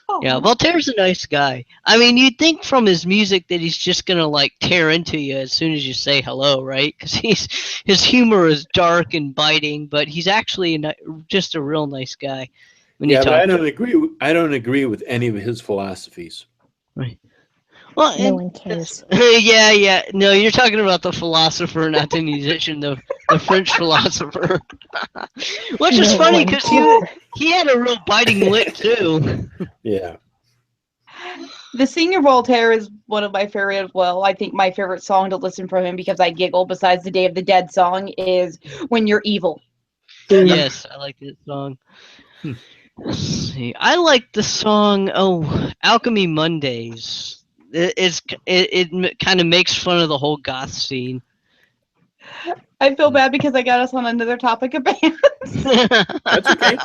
Oh, Yeah, Voltaire's a nice guy. I mean, you'd think from his music that he's just gonna like tear into you as soon as you say hello, right? Because his humor is dark and biting, but he's actually just a real nice guy. When you Yeah, but talk I to don't agree. I don't agree with any of his philosophies. him. Well, No and one cares. yeah. No, you're talking about the philosopher, not the musician, the French philosopher. Which is No funny one because cares. he had a real biting wit too. Yeah. The Senior Voltaire is one of my favorite as well. I think my favorite song to listen from him, because I giggle, besides the Day of the Dead song, is When You're Evil. Yes, I like that song. Let's see. I like the song Alchemy Mondays. It kind of makes fun of the whole goth scene. I feel bad because I got us on another topic of bands. That's okay.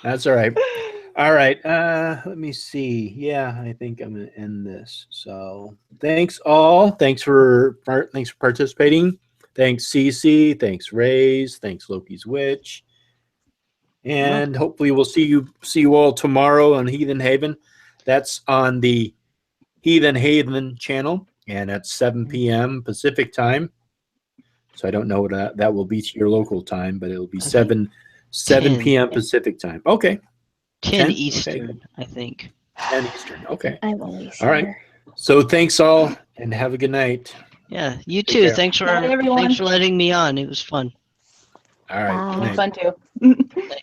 That's all right. All right. Let me see. Yeah, I think I'm gonna end this. So thanks all. Thanks for participating. Thanks Cece. Thanks Rays. Thanks Loki's Witch. And hopefully we'll see you all tomorrow on Heathen Haven. That's on the Heathen Haven channel, and at 7 p.m. Pacific time. So I don't know what that will be to your local time, but it will be 7 p.m. Pacific time. Okay. 10 10? Eastern, Okay. I think. 10 Eastern. Okay. I'm always All right. So thanks all, and have a good night. Yeah, you Take too. care. Thanks Night, everyone. for letting me on. It was fun. All right. Bye. Good It was night. fun too.